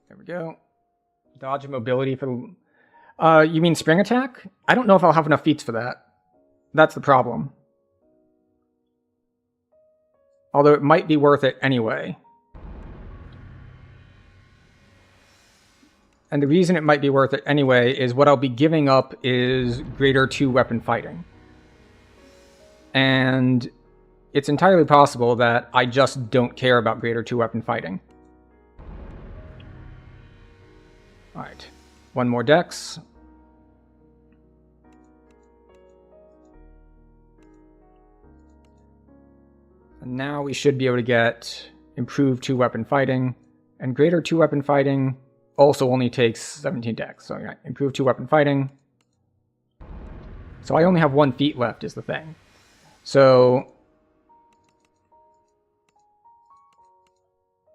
S1: There we go. Dodge and mobility for the... you mean spring attack? I don't know if I'll have enough feats for that. That's the problem. Although it might be worth it anyway. And the reason it might be worth it anyway is what I'll be giving up is greater 2-weapon fighting. And it's entirely possible that I just don't care about greater 2-weapon fighting. Alright, one more dex. And now we should be able to get improved 2-weapon fighting. And greater 2-weapon fighting also only takes 17 dex. So yeah, improved 2-weapon fighting. So I only have 1 feat left is the thing. So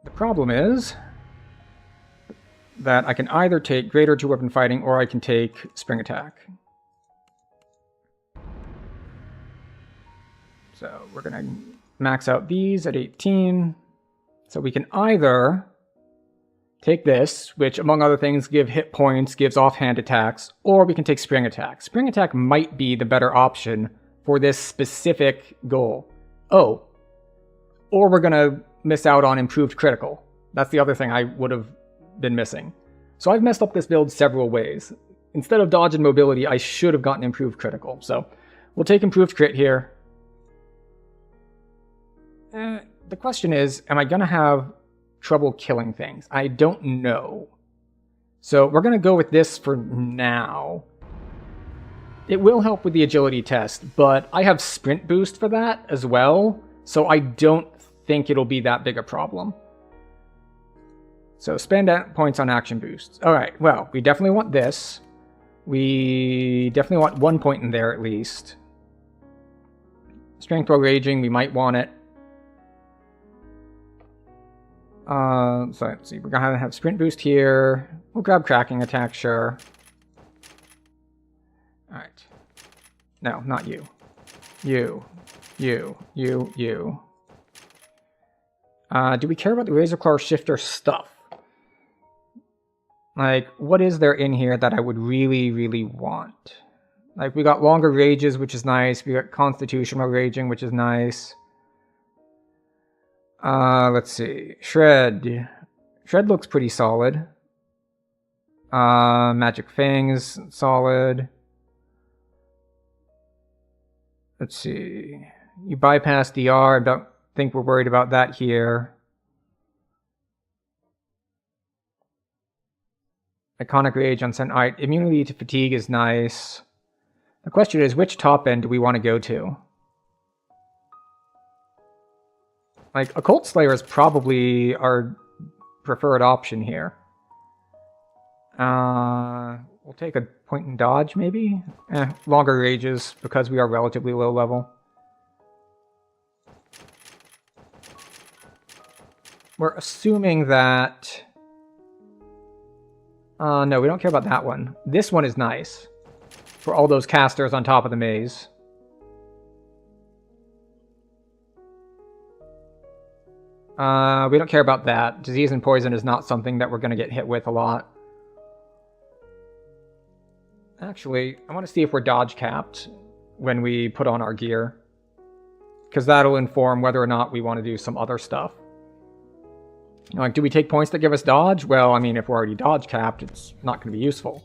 S1: the problem is that I can either take greater 2-weapon fighting or I can take spring attack. So we're going to max out these at 18. So we can either take this, which among other things give hit points, gives offhand attacks, or we can take spring attack. Spring attack might be the better option for this specific goal. Oh, or we're going to miss out on improved critical. That's the other thing I would have been missing. So I've messed up this build several ways. Instead of dodge and mobility, I should have gotten improved critical. So we'll take improved crit here. The question is, am I going to have trouble killing things? I don't know. So we're going to go with this for now. It will help with the agility test, but I have sprint boost for that as well, so I don't think it'll be that big a problem. So spend points on action boosts. Alright, well, we definitely want this. We definitely want 1 point in there at least. Strength while raging, we might want it. So let's see, we're going to have sprint boost here. We'll grab cracking attack, sure. Alright. No, not you. You. Do we care about the Razor Claw Shifter stuff? Like, what is there in here that I would really, really want? Like, we got longer rages, which is nice. We got constitutional raging, which is nice. Let's see. Shred. Shred looks pretty solid. Magic Fangs, solid. Let's see. You bypass DR. I don't think we're worried about that here. Iconic Rage on Scent. Alright, immunity to fatigue is nice. The question is, which top end do we want to go to? Like, Occult Slayer is probably our preferred option here. We'll take a point in dodge, maybe? Longer rages, because we are relatively low level. We're assuming that... no, we don't care about that one. This one is nice. For all those casters on top of the maze. We don't care about that. Disease and poison is not something that we're going to get hit with a lot. Actually, I want to see if we're dodge capped when we put on our gear. Because that'll inform whether or not we want to do some other stuff. Like, do we take points that give us dodge? Well, I mean, if we're already dodge capped, it's not going to be useful.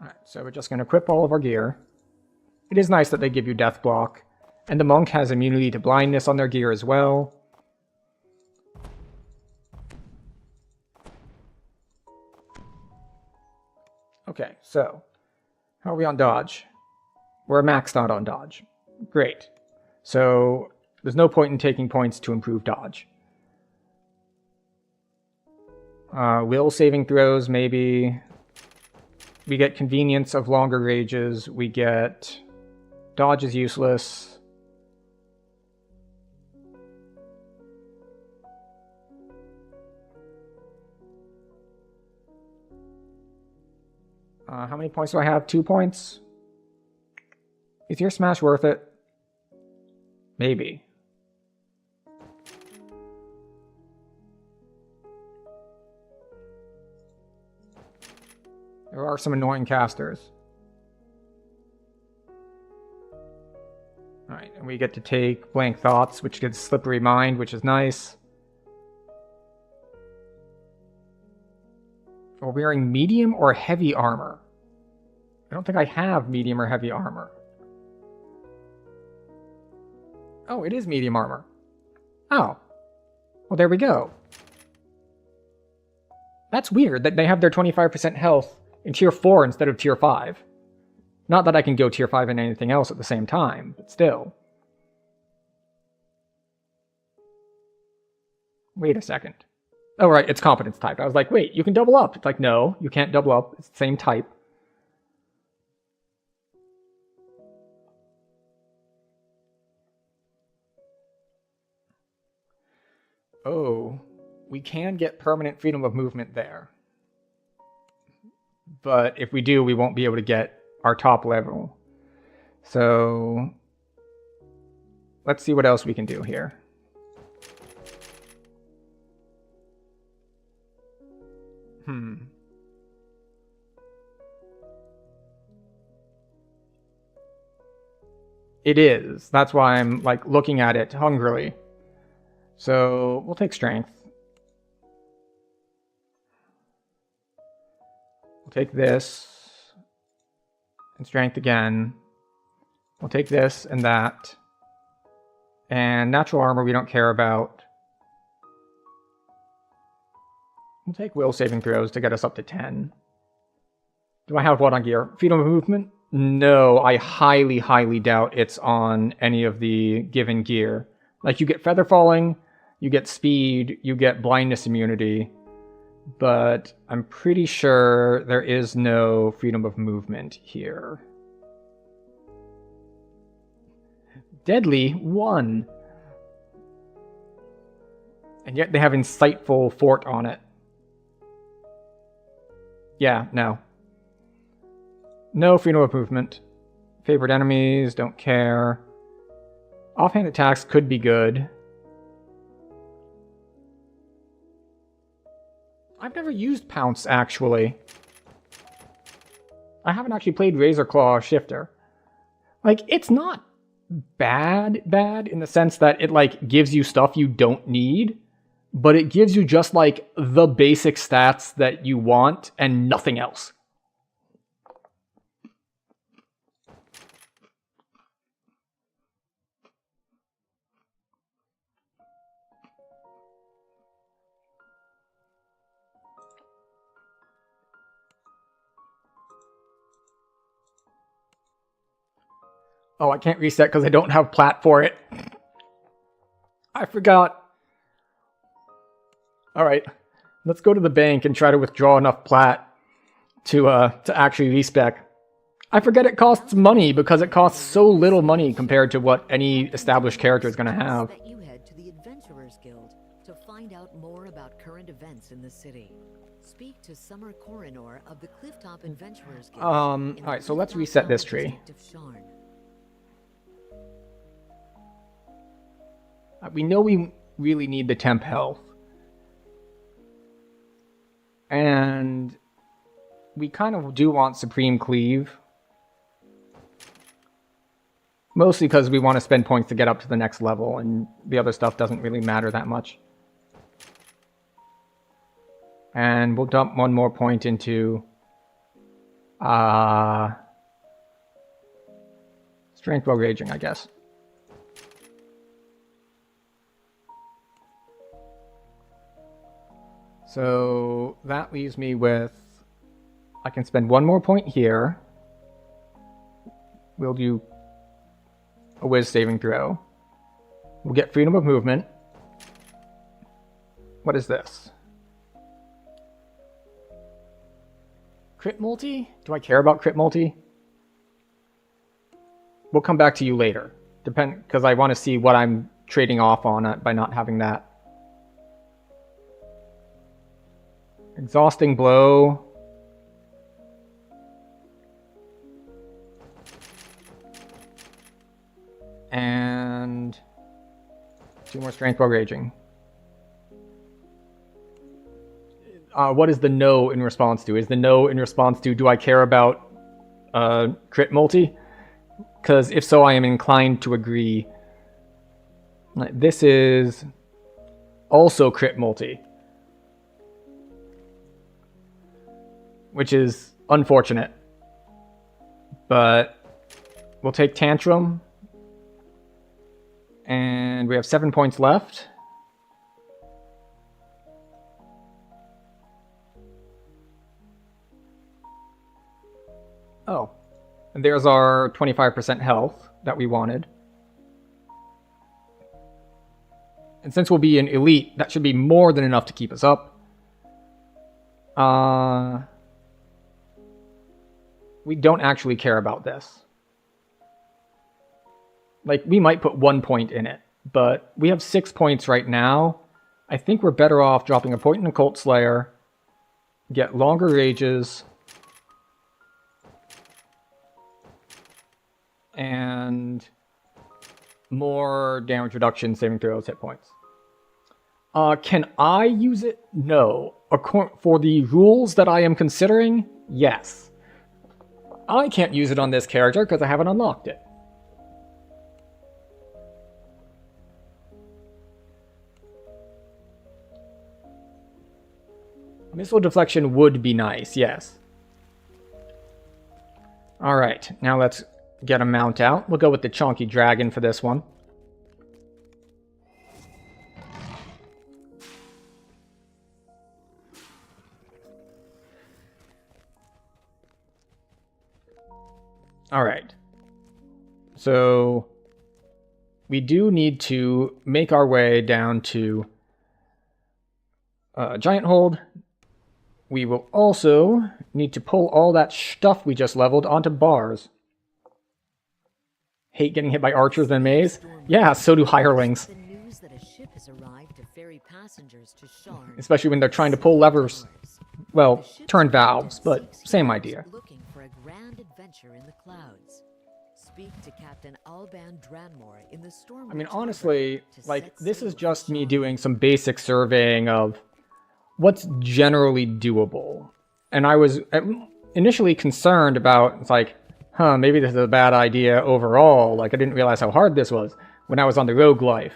S1: Alright, so we're just going to equip all of our gear. It is nice that they give you death block. And the monk has immunity to blindness on their gear as well. Okay, so how are we on dodge? We're maxed out on dodge. Great. So there's no point in taking points to improve dodge. Will saving throws, maybe. We get convenience of longer rages. We get... Dodge is useless. How many points do I have? 2 points? Is your smash worth it? Maybe. There are some annoying casters. Alright, and we get to take Blank Thoughts, which gets Slippery Mind, which is nice. We're wearing medium or heavy armor. I don't think I have medium or heavy armor. Oh, it is medium armor. Oh. Well, there we go. That's weird that they have their 25% health in tier 4 instead of tier 5. Not that I can go tier 5 in anything else at the same time, but still. Wait a second. Oh, right, it's competence type. I was like, wait, you can double up. It's like, no, you can't double up. It's the same type. Oh, we can get permanent freedom of movement there. But if we do, we won't be able to get our top level. So let's see what else we can do here. It is. That's why I'm like looking at it hungrily. So we'll take strength. We'll take this and strength again. We'll take this and that. And natural armor we don't care about. We'll take will saving throws to get us up to 10. Do I have what on gear? Freedom of movement? No, I highly, highly doubt it's on any of the given gear. Like, you get feather falling, you get speed, you get blindness immunity, but I'm pretty sure there is no freedom of movement here. Deadly 1. And yet they have insightful fort on it. Yeah, no. No freedom of movement. Favored enemies, don't care. Offhand attacks could be good. I've never used Pounce, actually. I haven't actually played Razor Claw Shifter. Like, it's not bad in the sense that it, like, gives you stuff you don't need, but it gives you just, like, the basic stats that you want and nothing else. Oh, I can't reset because I don't have plat for it. I forgot. Alright, let's go to the bank and try to withdraw enough plat to actually respec. I forget it costs money because it costs so little money compared to what any established character is going to have.
S4: That you head to the Adventurers Guild to find out more about current events in the city. Speak to Summer Coronor of the Clifftop Adventurers Guild.
S1: Alright, so let's reset this tree. We know we really need the temp health. And we kind of do want Supreme Cleave. Mostly because we want to spend points to get up to the next level, and the other stuff doesn't really matter that much. And we'll dump one more point into Strength while raging, I guess. So that leaves me with, I can spend one more point here. We'll do a whiz saving throw. We'll get freedom of movement. What is this? Crit multi? Do I care about crit multi? We'll come back to you later. Because I want to see what I'm trading off on by not having that. Exhausting blow. And 2 more strength while raging. What is the no in response to? Is the no in response to, do I care about crit multi? Because if so, I am inclined to agree. This is also crit multi, which is unfortunate. But we'll take Tantrum. And we have 7 points left. Oh. And there's our 25% health that we wanted. And since we'll be an elite, that should be more than enough to keep us up. We don't actually care about this. Like, we might put 1 point in it, but we have 6 points right now. I think we're better off dropping a point in Occult Slayer, get longer rages, and more damage reduction, saving throws, hit points. Can I use it? No. For the rules that I am considering, yes. I can't use it on this character because I haven't unlocked it. Missile deflection would be nice, yes. Alright, now let's get a mount out. We'll go with the Chonky Dragon for this one. Alright. So, we do need to make our way down to Giant Hold. We will also need to pull all that stuff we just leveled onto bars. Hate getting hit by archers and maze. Yeah, so do hirelings.
S4: The news that a ship has arrived to ferry passengers to Sharn.
S1: Especially when they're trying to pull levers. Well, turn valves, but same idea.
S4: Looking for a grand adventure in the clouds. Speak to Captain Alban Dranmore in the storm.
S1: I mean, honestly, like, this is just me doing some basic surveying of what's generally doable. And I was initially concerned about, it's like, maybe this is a bad idea overall. Like, I didn't realize how hard this was when I was on the rogue life.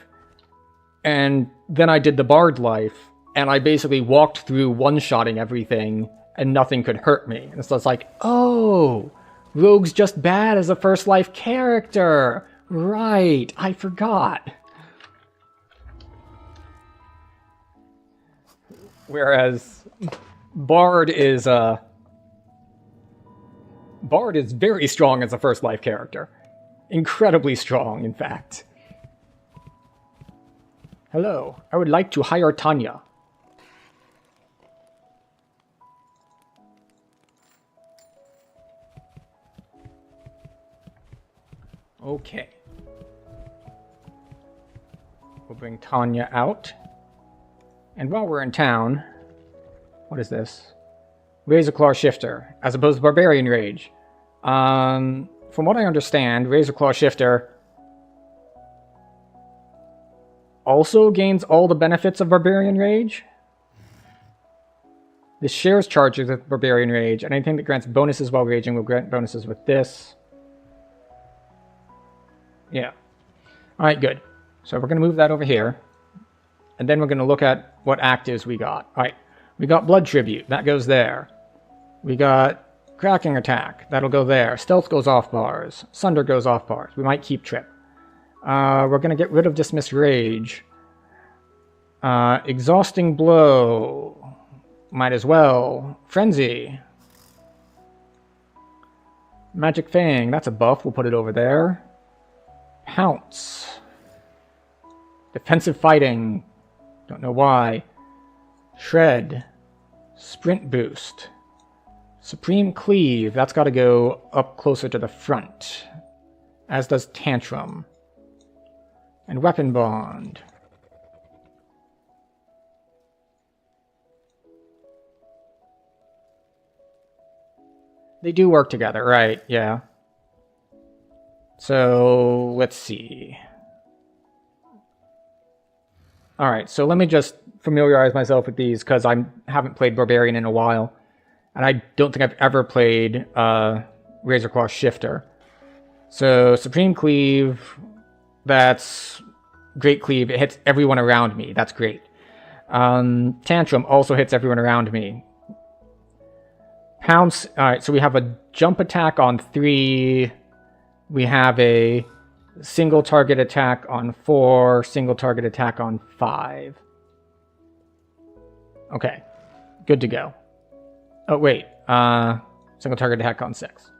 S1: And then I did the bard life, and I basically walked through one-shotting everything, and nothing could hurt me. And so it's like, oh, rogue's just bad as a first life character. Right, I forgot. Whereas Bard is very strong as a first life character. Incredibly strong, in fact. Hello, I would like to hire Tanya. Okay. We'll bring Tanya out. And while we're in town, what is this? Razorclaw Shifter, as opposed to Barbarian Rage. From what I understand, Razorclaw Shifter also gains all the benefits of Barbarian Rage. This shares charges with Barbarian Rage, and anything that grants bonuses while raging will grant bonuses with this. Yeah. Alright, good. So we're going to move that over here. And then we're going to look at what actives we got. Alright, we got Blood Tribute. That goes there. We got Cracking Attack. That'll go there. Stealth goes off bars. Sunder goes off bars. We might keep Trip. We're going to get rid of Dismiss Rage. Exhausting Blow. Might as well. Frenzy. Magic Fang. That's a buff. We'll put it over there. Pounce. Defensive Fighting. Don't know why. Shred. Sprint Boost. Supreme Cleave. That's got to go up closer to the front. As does Tantrum. And Weapon Bond. They do work together, right? Yeah. So, let's see. Alright, so let me just familiarize myself with these, because I haven't played Barbarian in a while. And I don't think I've ever played Razorclaw Shifter. So, Supreme Cleave, that's Great Cleave. It hits everyone around me. That's great. Tantrum also hits everyone around me. Pounce, alright, so we have a jump attack on 3. We have a single target attack on 4, single target attack on 5. Okay, good to go. Oh, wait, single target attack on 6.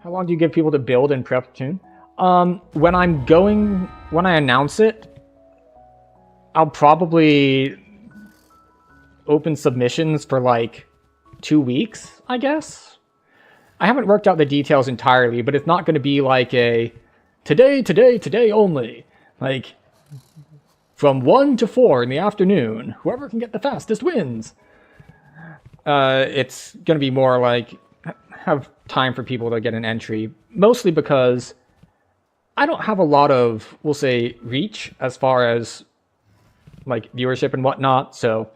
S1: How long do you give people to build and prep tune? When I announce it, I'll probably open submissions for like 2 weeks, I guess. I haven't worked out the details entirely, but it's not going to be like a today only. Like, from 1 to 4 in the afternoon, whoever can get the fastest wins. It's going to be more like, have time for people to get an entry. Mostly because I don't have a lot of, we'll say, reach as far as like viewership and whatnot, so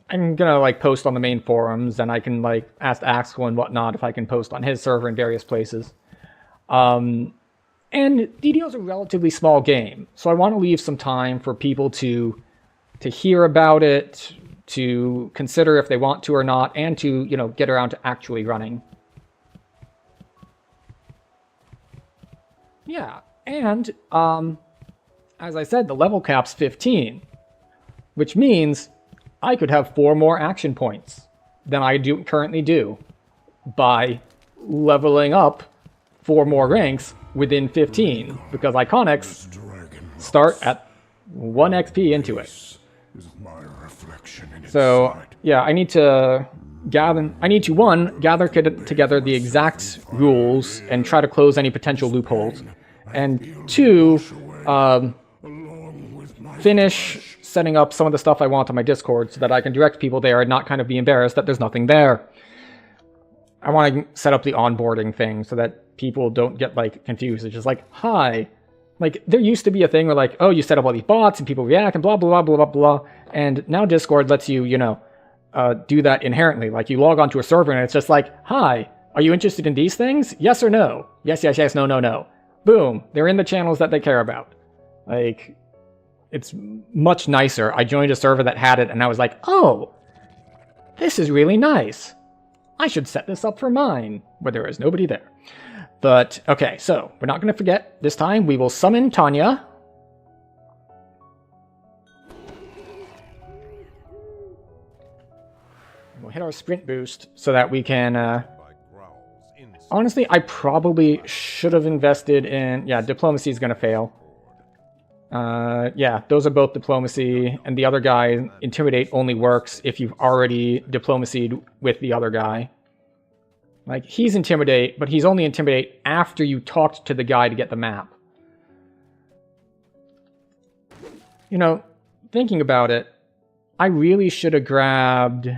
S1: I'm gonna like post on the main forums, and I can like ask Axel and whatnot if I can post on his server in various places. And DDO is a relatively small game, so I want to leave some time for people to hear about it, to consider if they want to or not, and to, you know, get around to actually running. Yeah, and as I said, the level cap's 15, which means I could have 4 more action points than I currently do by leveling up 4 more ranks within 15, because Iconics start at 1 XP into it. So, yeah, I need to gather, 1, gather together the exact rules and try to close any potential loopholes, and 2, finish setting up some of the stuff I want on my Discord so that I can direct people there and not kind of be embarrassed that there's nothing there. I want to set up the onboarding thing so that people don't get, like, confused. It's just like, hi. Like, there used to be a thing where, like, oh, you set up all these bots and people react and blah, blah, blah, blah, blah, blah. And now Discord lets you, you know, do that inherently. Like, you log onto a server and it's just like, hi, are you interested in these things? Yes or no? Yes, yes, yes, no, no, no. Boom. They're in the channels that they care about. Like, it's much nicer. I joined a server that had it and I was like, oh, this is really nice. I should set this up for mine, where there is nobody there. But, okay, so, we're not going to forget. This time, we will summon Tanya. We'll hit our sprint boost so that we can, honestly, I probably should have invested in... Yeah, diplomacy is going to fail. Yeah, those are both diplomacy, and the other guy, intimidate only works if you've already diplomacied with the other guy. Like, he's intimidate, but he's only intimidate after you talked to the guy to get the map. You know, thinking about it, I really should have grabbed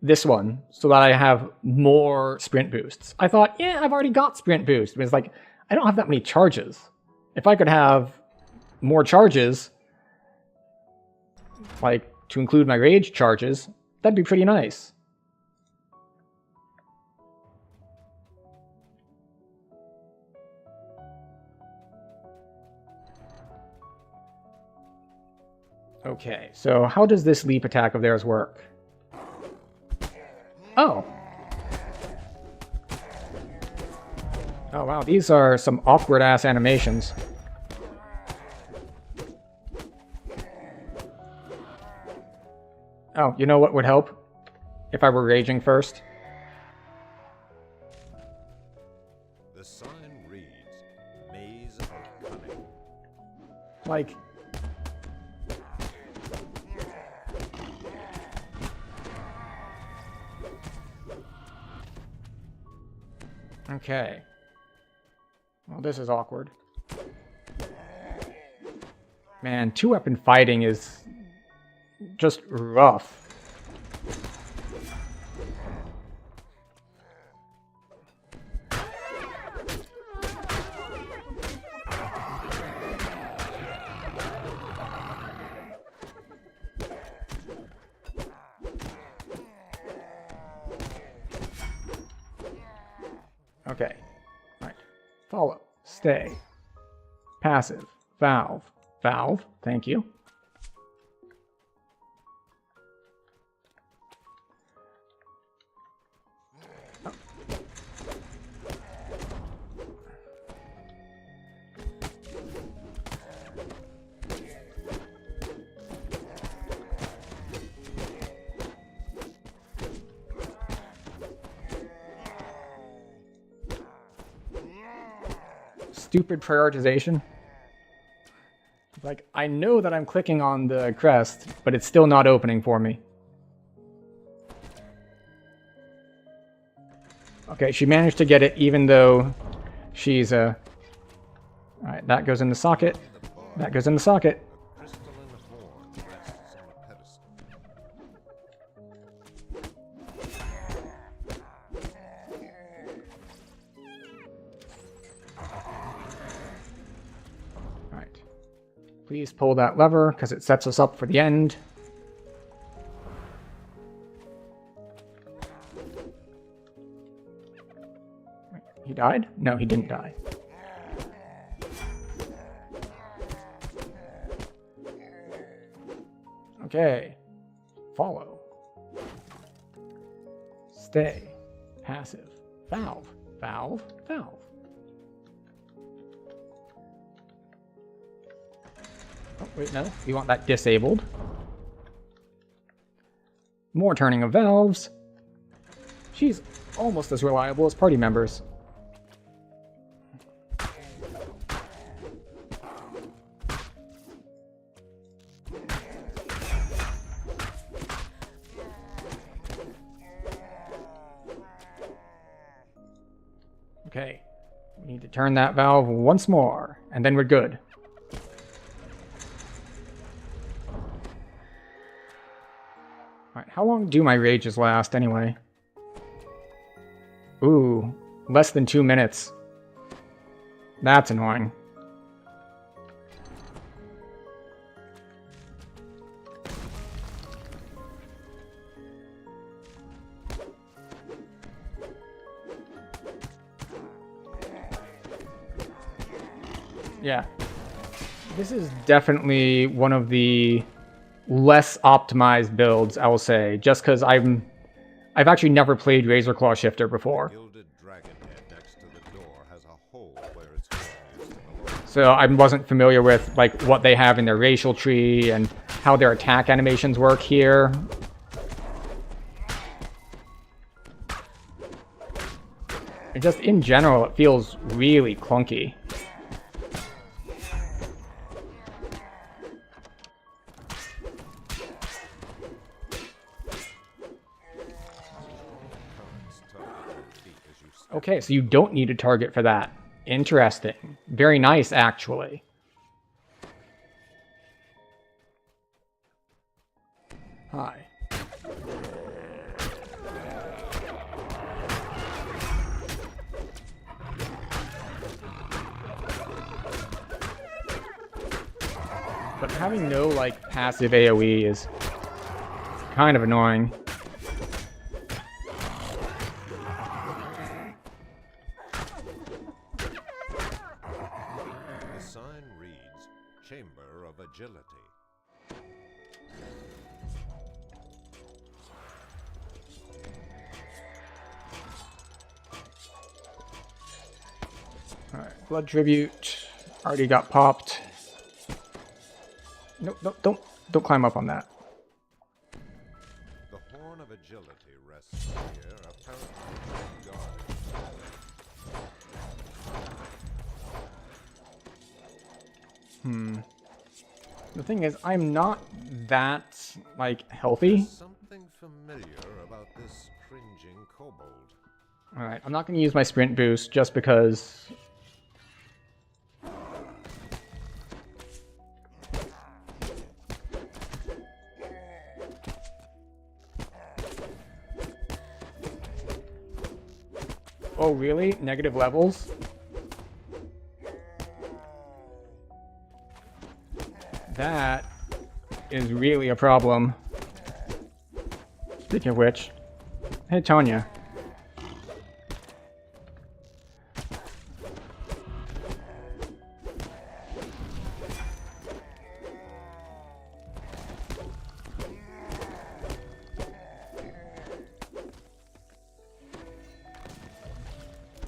S1: this one so that I have more sprint boosts. I thought, yeah, I've already got sprint boost. But it's like, I don't have that many charges. If I could have more charges, like to include my rage charges, that'd be pretty nice. Okay, so how does this leap attack of theirs work? Oh. Oh wow, these are some awkward-ass animations. Oh, you know what would help? If I were raging first?
S2: The sign reads, Maze of Cunning.
S1: Like... Okay. Well, this is awkward. Man, two-weapon fighting is just rough. Okay. Right. Follow. Stay. Passive. Valve. Valve. Thank you. Stupid prioritization. Like, I know that I'm clicking on the crest, but it's still not opening for me. Okay, she managed to get it even though she's Alright, that goes in the socket. That goes in the socket. Please pull that lever, because it sets us up for the end. He died? No, he didn't die. Okay. Follow. Stay. Passive. Valve. Valve. Valve. Oh, wait, no. We want that disabled. More turning of valves. She's almost as reliable as party members. Okay. We need to turn that valve once more, and then we're good. Alright, how long do my rages last anyway? Ooh, less than 2 minutes. That's annoying. Yeah. This is definitely one of the less optimized builds, I will say, just because I've actually never played Razor Claw Shifter before. So I wasn't familiar with like what they have in their racial tree and how their attack animations work here. And just in general, it feels really clunky. Okay, so you don't need a target for that. Interesting. Very nice, actually. Hi. But having no, like, passive AoE is kind of annoying.
S2: Chamber of Agility.
S1: Alright, Blood Tribute. Already got popped. Nope, don't climb up on that.
S2: The Horn of Agility rests here, apparently guarded.
S1: The thing is, I'm not that, like, healthy.
S2: There's something familiar about this cringing kobold.
S1: Alright, I'm not going to use my sprint boost just because... Oh, really? Negative levels? That is really a problem. Speaking of which, hey Tanya.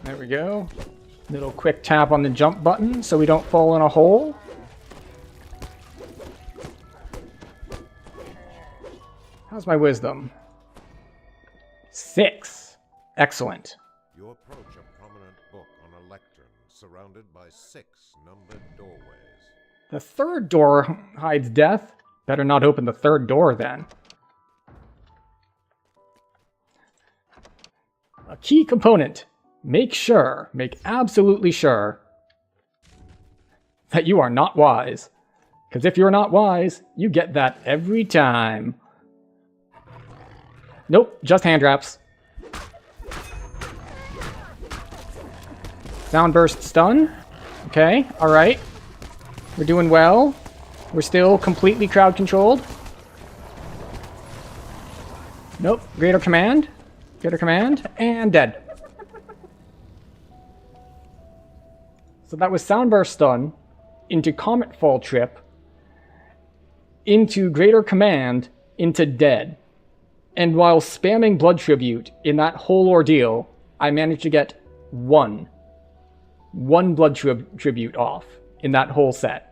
S1: There we go. Little quick tap on the jump button so we don't fall in a hole. How's my wisdom? 6. Excellent.
S2: You approach a prominent book on a lectern surrounded by 6 numbered doorways.
S1: The third door hides death. Better not open the third door then. A key component. Make absolutely sure that you are not wise. Because if you're not wise, you get that every time. Nope, just hand wraps. Sound burst stun. Okay, alright. We're doing well. We're still completely crowd controlled. Nope, greater command. Greater command, and dead. So that was sound burst stun, into comet fall trip, into greater command, into dead. And while spamming blood tribute in that whole ordeal, I managed to get one blood tribute off in that whole set.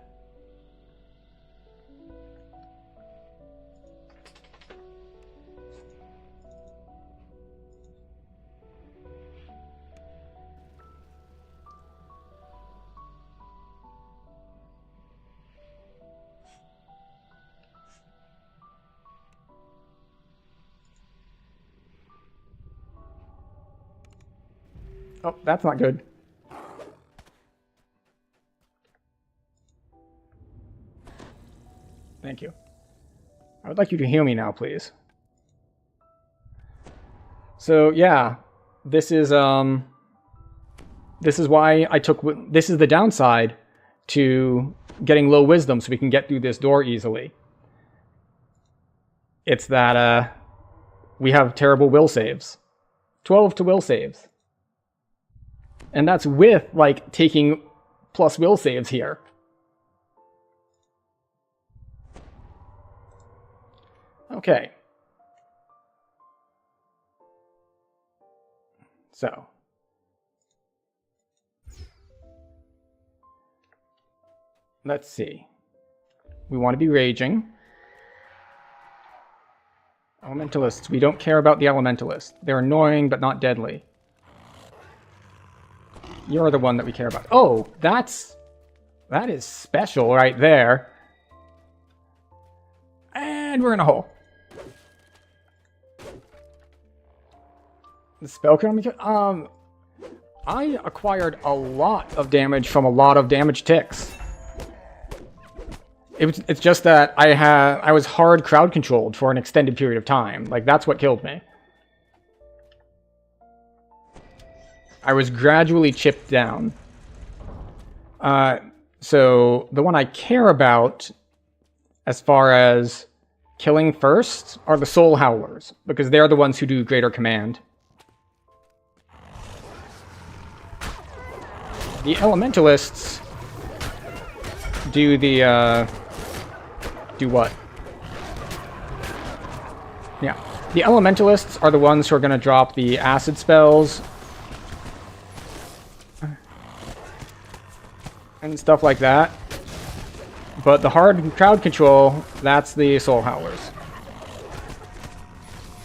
S1: Oh, that's not good. Thank you. I would like you to heal me now, please. So, yeah. This is why I took... This is the downside to getting low wisdom so we can get through this door easily. It's that, we have terrible will saves. 12 to will saves. And that's with, like, taking plus will saves here. Okay. So. Let's see. We want to be raging. Elementalists. We don't care about the elementalists. They're annoying, but not deadly. You're the one that we care about. Oh, that is special right there. And we're in a hole. The spell can I acquired a lot of damage from a lot of damage ticks. It's just that I was hard crowd controlled for an extended period of time. Like, that's what killed me. I was gradually chipped down. So the one I care about, as far as killing first, are the Soul Howlers, because they're the ones who do greater command. The Elementalists do the, do what? Yeah. The Elementalists are the ones who are going to drop the acid spells and stuff like that. But the hard crowd control, that's the Soul Howlers.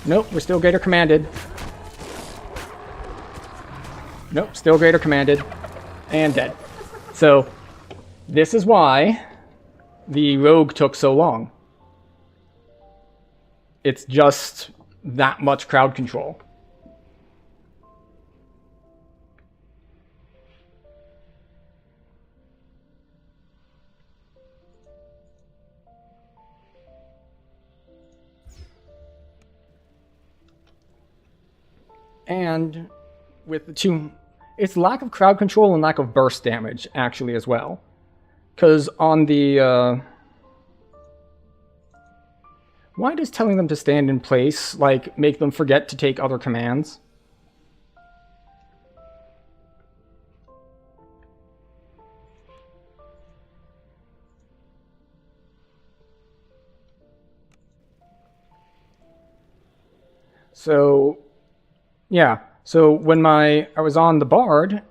S1: Nope, we're still greater commanded. Nope, still greater commanded. And dead. So, this is why the rogue took so long. It's just that much crowd control. And with the two... It's lack of crowd control and lack of burst damage, actually, as well. Because on the... Why does telling them to stand in place, like, make them forget to take other commands? So... Yeah. So when I was on the Bard,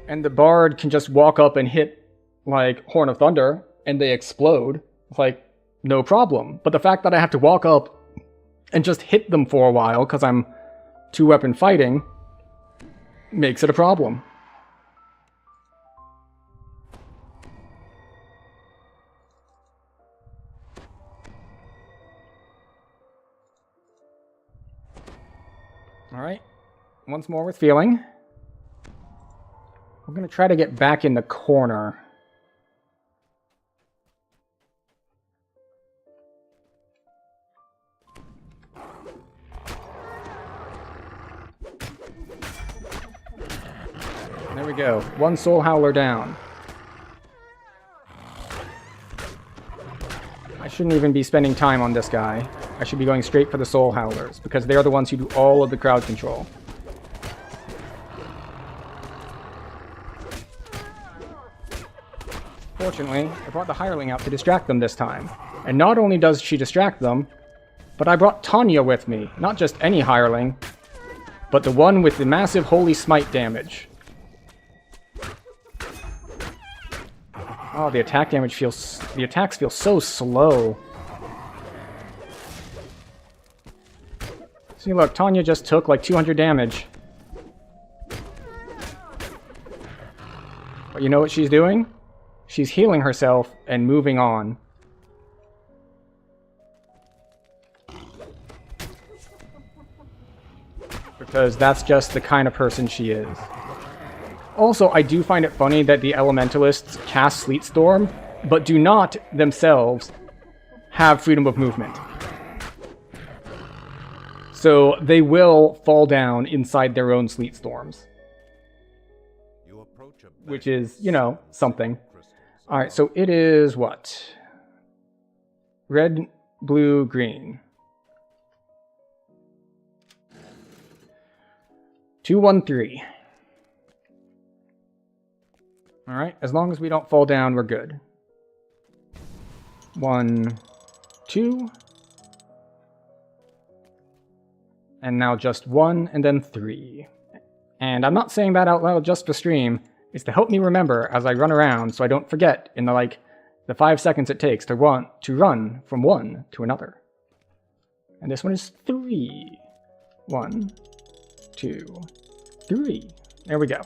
S1: and the Bard can just walk up and hit, like, Horn of Thunder, and they explode, it's like, no problem. But the fact that I have to walk up and just hit them for a while, because I'm two-weapon fighting, makes it a problem. Alright, once more with feeling. We're going to try to get back in the corner. There we go. One Soul Howler down. I shouldn't even be spending time on this guy. I should be going straight for the Soul Howlers, because they're the ones who do all of the crowd control. Fortunately, I brought the Hireling out to distract them this time. And not only does she distract them, but I brought Tanya with me. Not just any Hireling, but the one with the massive Holy Smite damage. Oh, the attacks feel so slow. See, look, Tanya just took like 200 damage. But you know what she's doing? She's healing herself and moving on. Because that's just the kind of person she is. Also, I do find it funny that the Elementalists cast Sleet Storm, but do not themselves have freedom of movement. So they will fall down inside their own Sleet Storms. Which is, you know, something. Alright, so it is what? Red, blue, green. 2-1-3. Alright, as long as we don't fall down, we're good. 1, 2. And now just 1, and then 3. And I'm not saying that out loud just for stream. It's to help me remember as I run around so I don't forget in the 5 seconds it takes to run from one to another. And this one is 3. 1, 2, 3. There we go.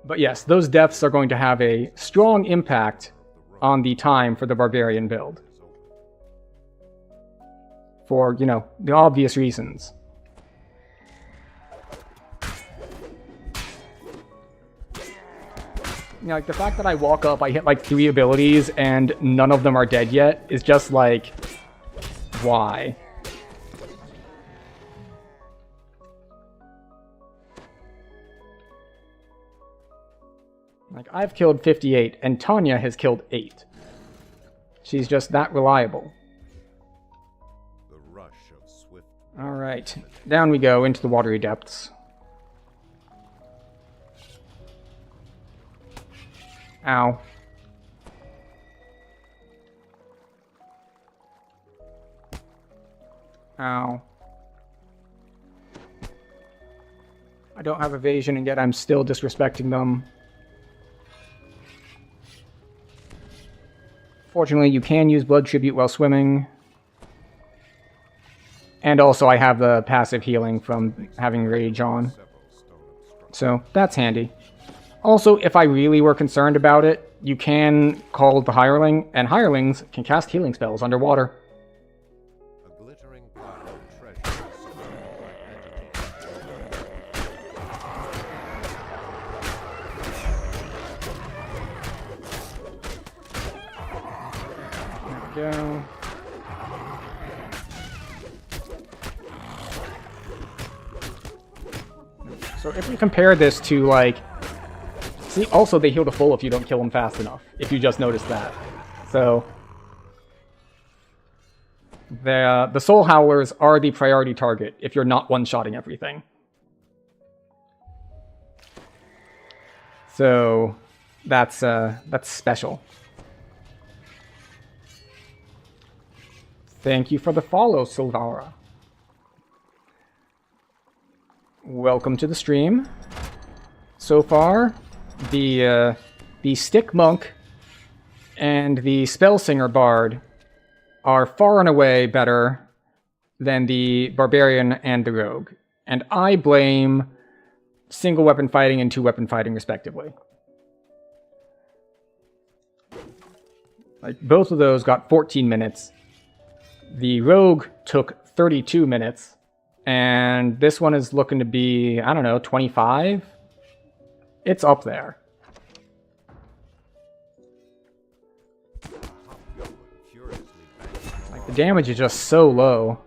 S1: But yes, those deaths are going to have a strong impact on the time for the Barbarian build. For, you know, the obvious reasons. You know, like, the fact that I walk up, I hit like 3 abilities, and none of them are dead yet, is just like, why? Like, I've killed 58, and Tanya has killed 8. She's just that reliable. Alright, down we go into the watery depths. Ow. Ow. I don't have evasion, and yet I'm still disrespecting them. Fortunately, you can use Blood Tribute while swimming. And also I have the passive healing from having Rage on. So, that's handy. Also, if I really were concerned about it, you can call the Hireling, and Hirelings can cast healing spells underwater.
S2: A glittering pile of treasure.
S1: There we go. So if we compare this to, like... See, also they heal to full if you don't kill them fast enough, if you just noticed that. So... The Soul Howlers are the priority target if you're not one-shotting everything. So... That's special. Thank you for the follow, Silvara. Welcome to the stream. So far, the Stick Monk and the Spellsinger Bard are far and away better than the Barbarian and the Rogue. And I blame single weapon fighting and two weapon fighting respectively. Like, both of those got 14 minutes. The Rogue took 32 minutes. And this one is looking to be, I don't know, 25? It's up there. Like, the damage is just so low.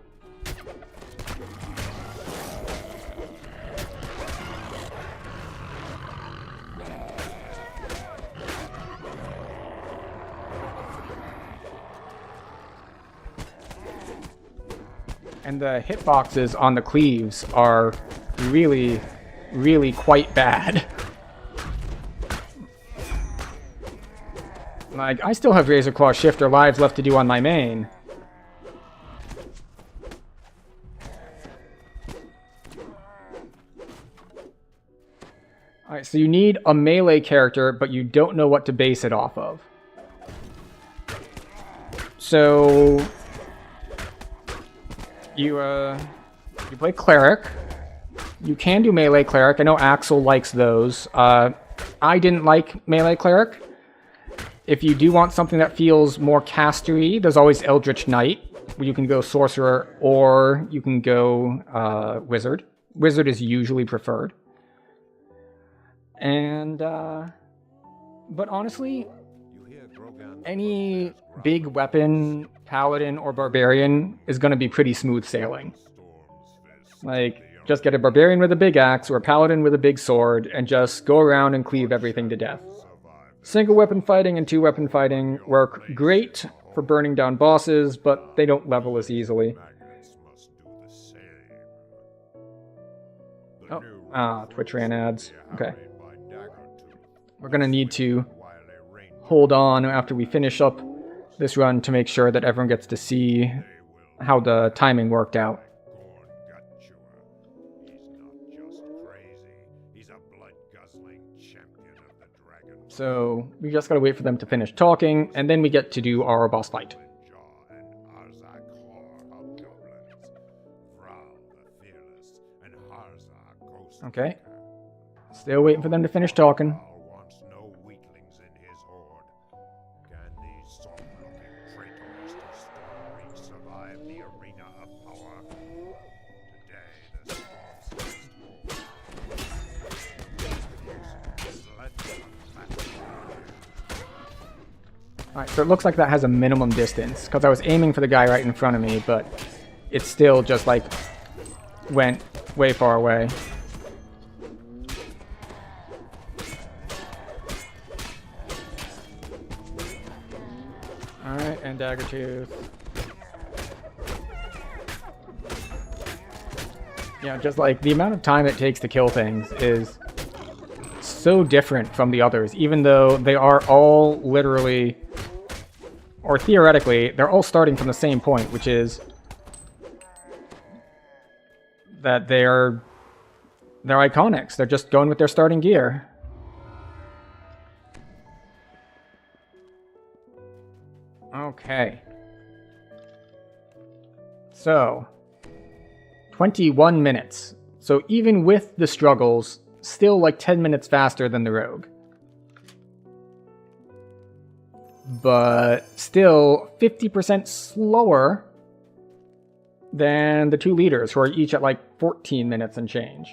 S1: And the hitboxes on the cleaves are really, really quite bad. Like, I still have Razor Claw Shifter lives left to do on my main. Alright, so you need a melee character, but you don't know what to base it off of. So you play Cleric. You can do melee Cleric. I know Axel likes those. I didn't like melee Cleric. If you do want something that feels more castery, there's always Eldritch Knight, where you can go Sorcerer, or you can go Wizard. Wizard is usually preferred. And, but honestly, any big weapon, Paladin or Barbarian, is going to be pretty smooth sailing. Like, just get a Barbarian with a big axe or a Paladin with a big sword and just go around and cleave everything to death. Single weapon fighting and two weapon fighting work great for burning down bosses, but they don't level as easily. Oh, Twitch ran ads. Okay. We're going to need to hold on after we finish up this run to make sure that everyone gets to see how the timing worked out. So we just gotta wait for them to finish talking, and then we get to do our boss fight. Okay. Still waiting for them to finish talking. Alright, so it looks like that has a minimum distance, because I was aiming for the guy right in front of me, but it still just, like, went way far away. Alright, and Daggertooth. Yeah, just, like, the amount of time it takes to kill things is so different from the others, even though they are all literally, or theoretically, they're all starting from the same point, which is that they're Iconics. They're just going with their starting gear. Okay. So, 21 minutes. So even with the struggles, still like 10 minutes faster than the Rogue. But still 50% slower than the two leaders, who are each at like 14 minutes and change.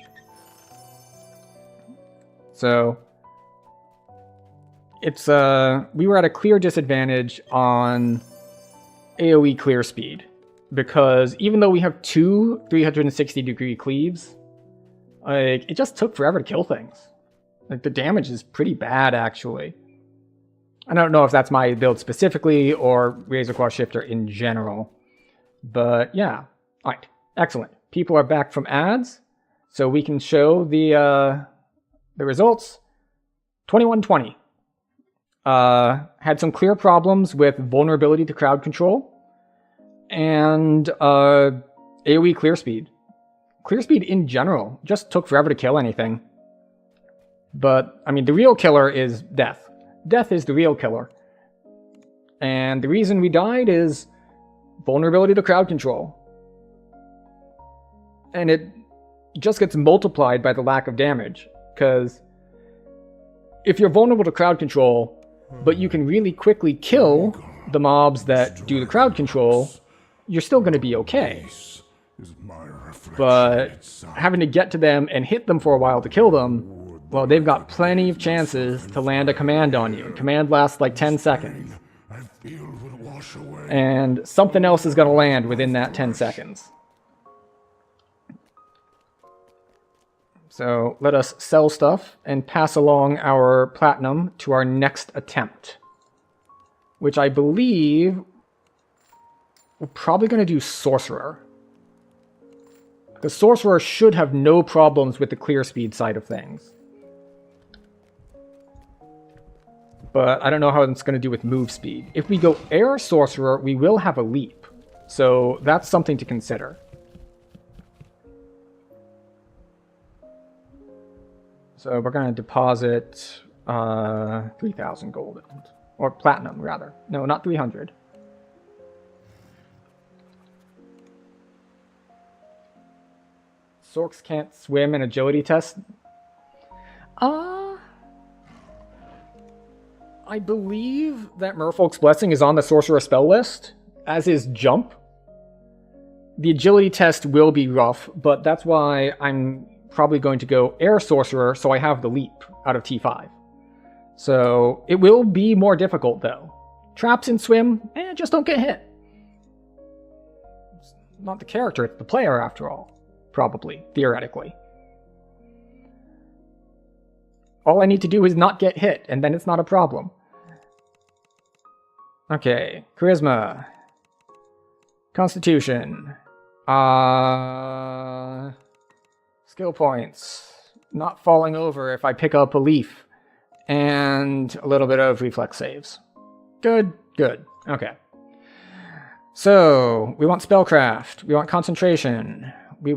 S1: So it's we were at a clear disadvantage on AoE clear speed, because even though we have two 360-degree cleaves, like, it just took forever to kill things. Like, the damage is pretty bad, actually. I don't know if that's my build specifically or Razor Claw Shifter in general. But yeah. Alright. Excellent. People are back from ads, so we can show the results. 2120. Had some clear problems with vulnerability to crowd control. and AoE clear speed. Clear speed in general just took forever to kill anything. But, I mean, the real killer is death. Death is the real killer. And the reason we died is vulnerability to crowd control. And it just gets multiplied by the lack of damage. Because if you're vulnerable to crowd control, but you can really quickly kill the mobs that do the crowd control, you're still going to be okay. But having to get to them and hit them for a while to kill them, well, they've got plenty of chances to land a command on you. Command lasts like 10 seconds. And something else is going to land within that 10 seconds. So let us sell stuff and pass along our platinum to our next attempt. Which I believe we're probably going to do Sorcerer. The Sorcerer should have no problems with the clear speed side of things. But I don't know how it's going to do with move speed. If we go Air Sorcerer, we will have a leap. So that's something to consider. So we're going to deposit 3,000 gold. Or platinum, rather. No, not 300. Sorks can't swim in agility test. I believe that Merfolk's Blessing is on the Sorcerer spell list, as is Jump. The agility test will be rough, but that's why I'm probably going to go Air Sorcerer so I have the leap out of T5. So it will be more difficult though. Traps in Swim, just don't get hit. It's not the character, it's the player after all. Probably, theoretically. All I need to do is not get hit, and then it's not a problem. Okay, Charisma. Constitution. Skill points. Not falling over if I pick up a leaf. And a little bit of reflex saves. Good, good. Okay. So, we want Spellcraft. We want Concentration. We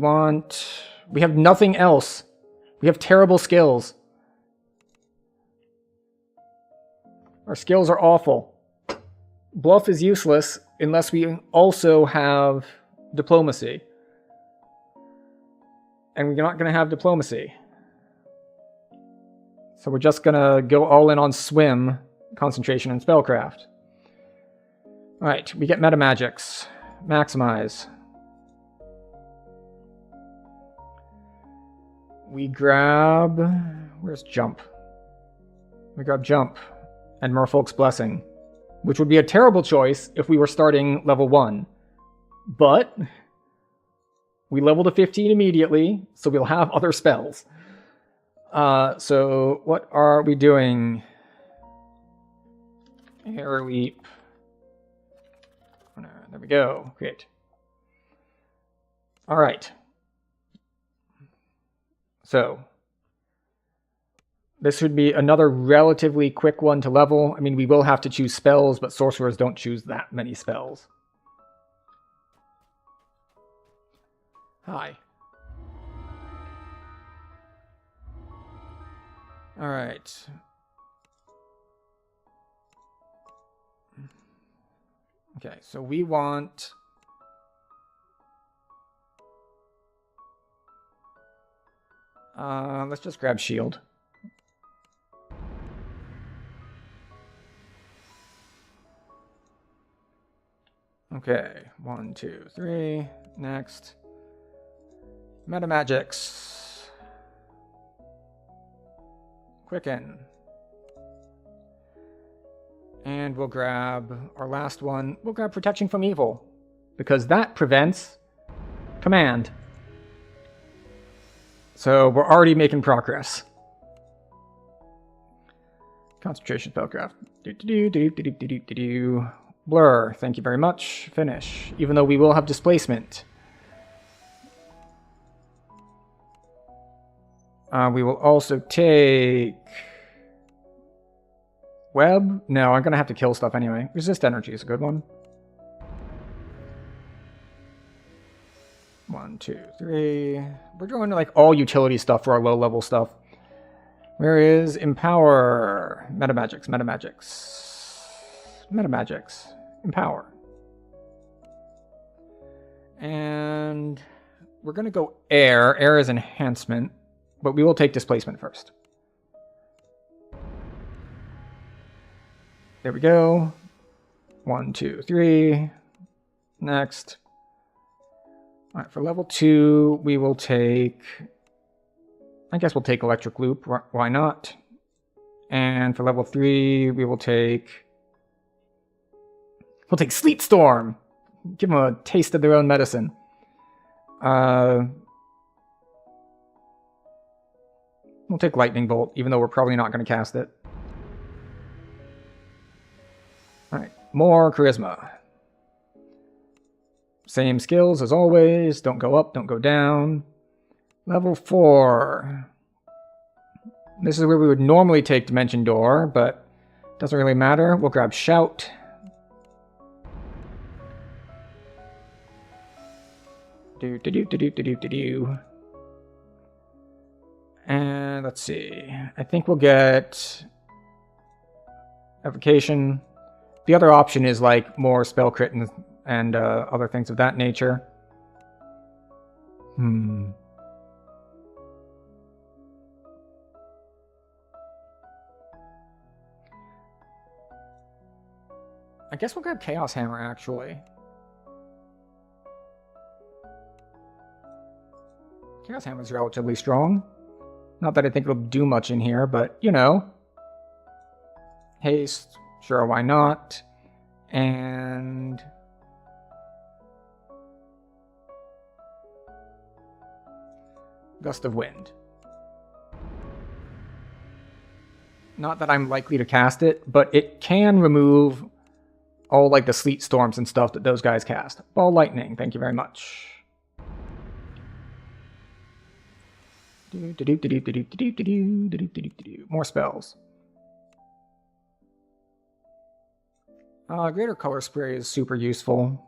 S1: have nothing else. We have terrible skills. Our skills are awful. Bluff is useless unless we also have Diplomacy. And we're not going to have Diplomacy. So we're just going to go all in on Swim, Concentration, and Spellcraft. Alright, we get Meta Magics. Maximize. We grab... Where's Jump? We grab Jump and Merfolk's Blessing, which would be a terrible choice if we were starting level 1. But we level to 15 immediately, so we'll have other spells. So what are we doing? Air Leap. There we go. Great. All right. So this would be another relatively quick one to level. I mean, we will have to choose spells, but sorcerers don't choose that many spells. Hi. All right. Okay, so we want... let's just grab shield. Okay, 1, 2, 3. Next. Meta Magics. Quicken. And we'll grab our last one. We'll grab Protection from Evil, because that prevents command. So we're already making progress. Concentration Spellcraft. Blur, thank you very much. Finish. Even though we will have displacement. We will also take... Web? No, I'm going to have to kill stuff anyway. Resist Energy is a good one. 1, 2, 3. We're doing like all utility stuff for our low level stuff. Where is Empower? Metamagics, Metamagics. Metamagics. Empower. And we're going to go Air. Air is enhancement, but we will take displacement first. There we go. 1, 2, 3. Next. All right, for level 2, we will take... I guess we'll take Electric Loop. Why not? And for level 3, we will take... We'll take Sleet Storm. Give them a taste of their own medicine. We'll take Lightning Bolt, even though we're probably not going to cast it. Alright, more Charisma. Same skills as always. Don't go up, don't go down. Level 4. This is where we would normally take Dimension Door, but doesn't really matter. We'll grab Shout. And let's see. I think we'll get Evocation. The other option is like more spell crit and other things of that nature. I guess we'll grab Chaos Hammer, actually. Chaos Hammer's relatively strong. Not that I think it'll do much in here, but, you know. Haste, sure, why not? And... Gust of Wind. Not that I'm likely to cast it, but it can remove all like the sleet storms and stuff that those guys cast. Ball Lightning, thank you very much. More spells. Greater Color Spray is super useful.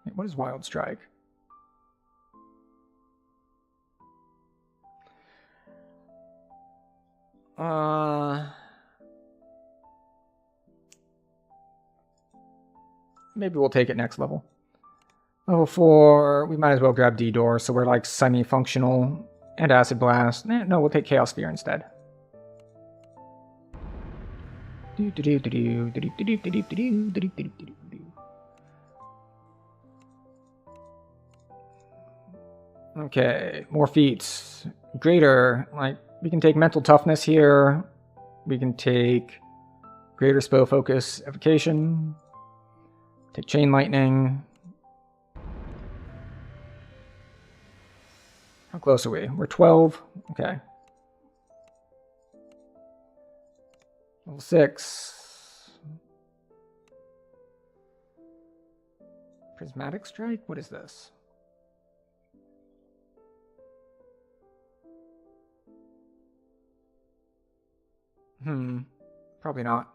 S1: Wait, what is Wild Strike? Maybe we'll take it next level. Level 4, we might as well grab D-Door, so we're like semi-functional. And Acid Blast. No, we'll take Chaos Sphere instead. Okay, more feats. Greater, like, we can take Mental Toughness here. We can take Greater Spell Focus Evocation. Take Chain Lightning. How close are we? We're 12. Okay. Level 6. Prismatic Strike? What is this? Probably not.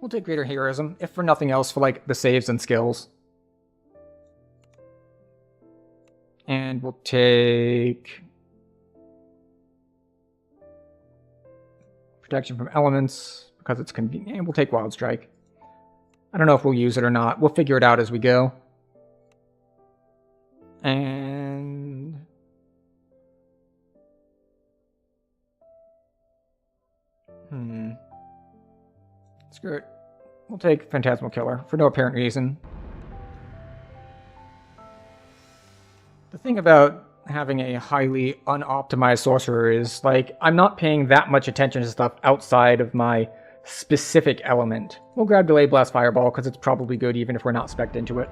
S1: We'll take Greater Heroism, if for nothing else, for like the saves and skills. And we'll take Protection from Elements, because it's convenient. And we'll take Wild Strike. I don't know if we'll use it or not. We'll figure it out as we go. And... Screw it. We'll take Phantasmal Killer, for no apparent reason. The thing about having a highly unoptimized sorcerer is, like, I'm not paying that much attention to stuff outside of my specific element. We'll grab Delay Blast Fireball, because it's probably good even if we're not spec'd into it.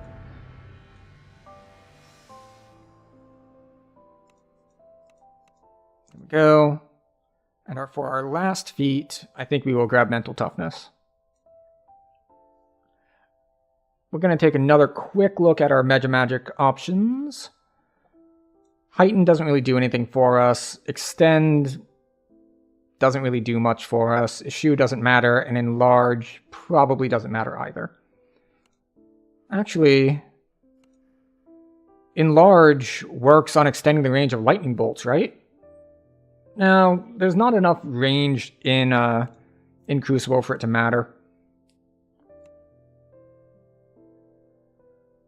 S1: There we go. And for our last feat, I think we will grab Mental Toughness. We're going to take another quick look at our Magic options. Heighten doesn't really do anything for us. Extend doesn't really do much for us. Eschew doesn't matter. And Enlarge probably doesn't matter either. Actually, Enlarge works on extending the range of lightning bolts, right? Now, there's not enough range in Crucible for it to matter.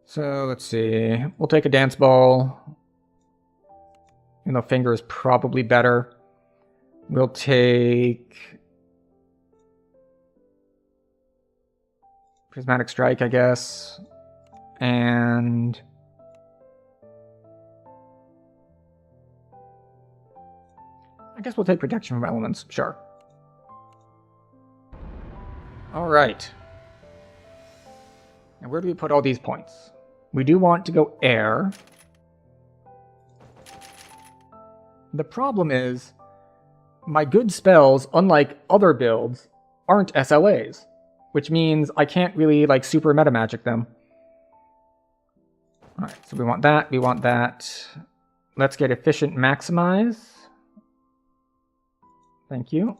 S1: So, let's see. We'll take a dance ball. Even though finger is probably better. We'll take prismatic strike, I guess. And I guess we'll take protection from elements, sure. Alright. And where do we put all these points? We do want to go air. The problem is, my good spells, unlike other builds, aren't SLAs. Which means I can't really, like, super meta magic them. Alright, so we want that, we want that. Let's get efficient maximize. Thank you.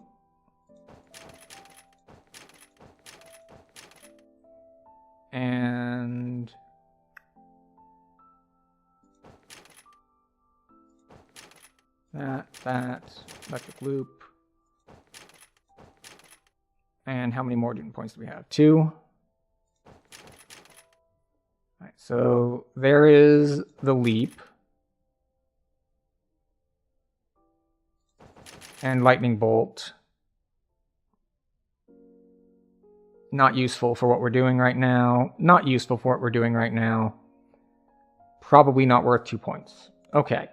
S1: And that, electric loop. And how many more Newton points do we have? 2. All right, so there is the leap. And lightning bolt. Not useful for what we're doing right now. Not useful for what we're doing right now. Probably not worth 2 points. Okay.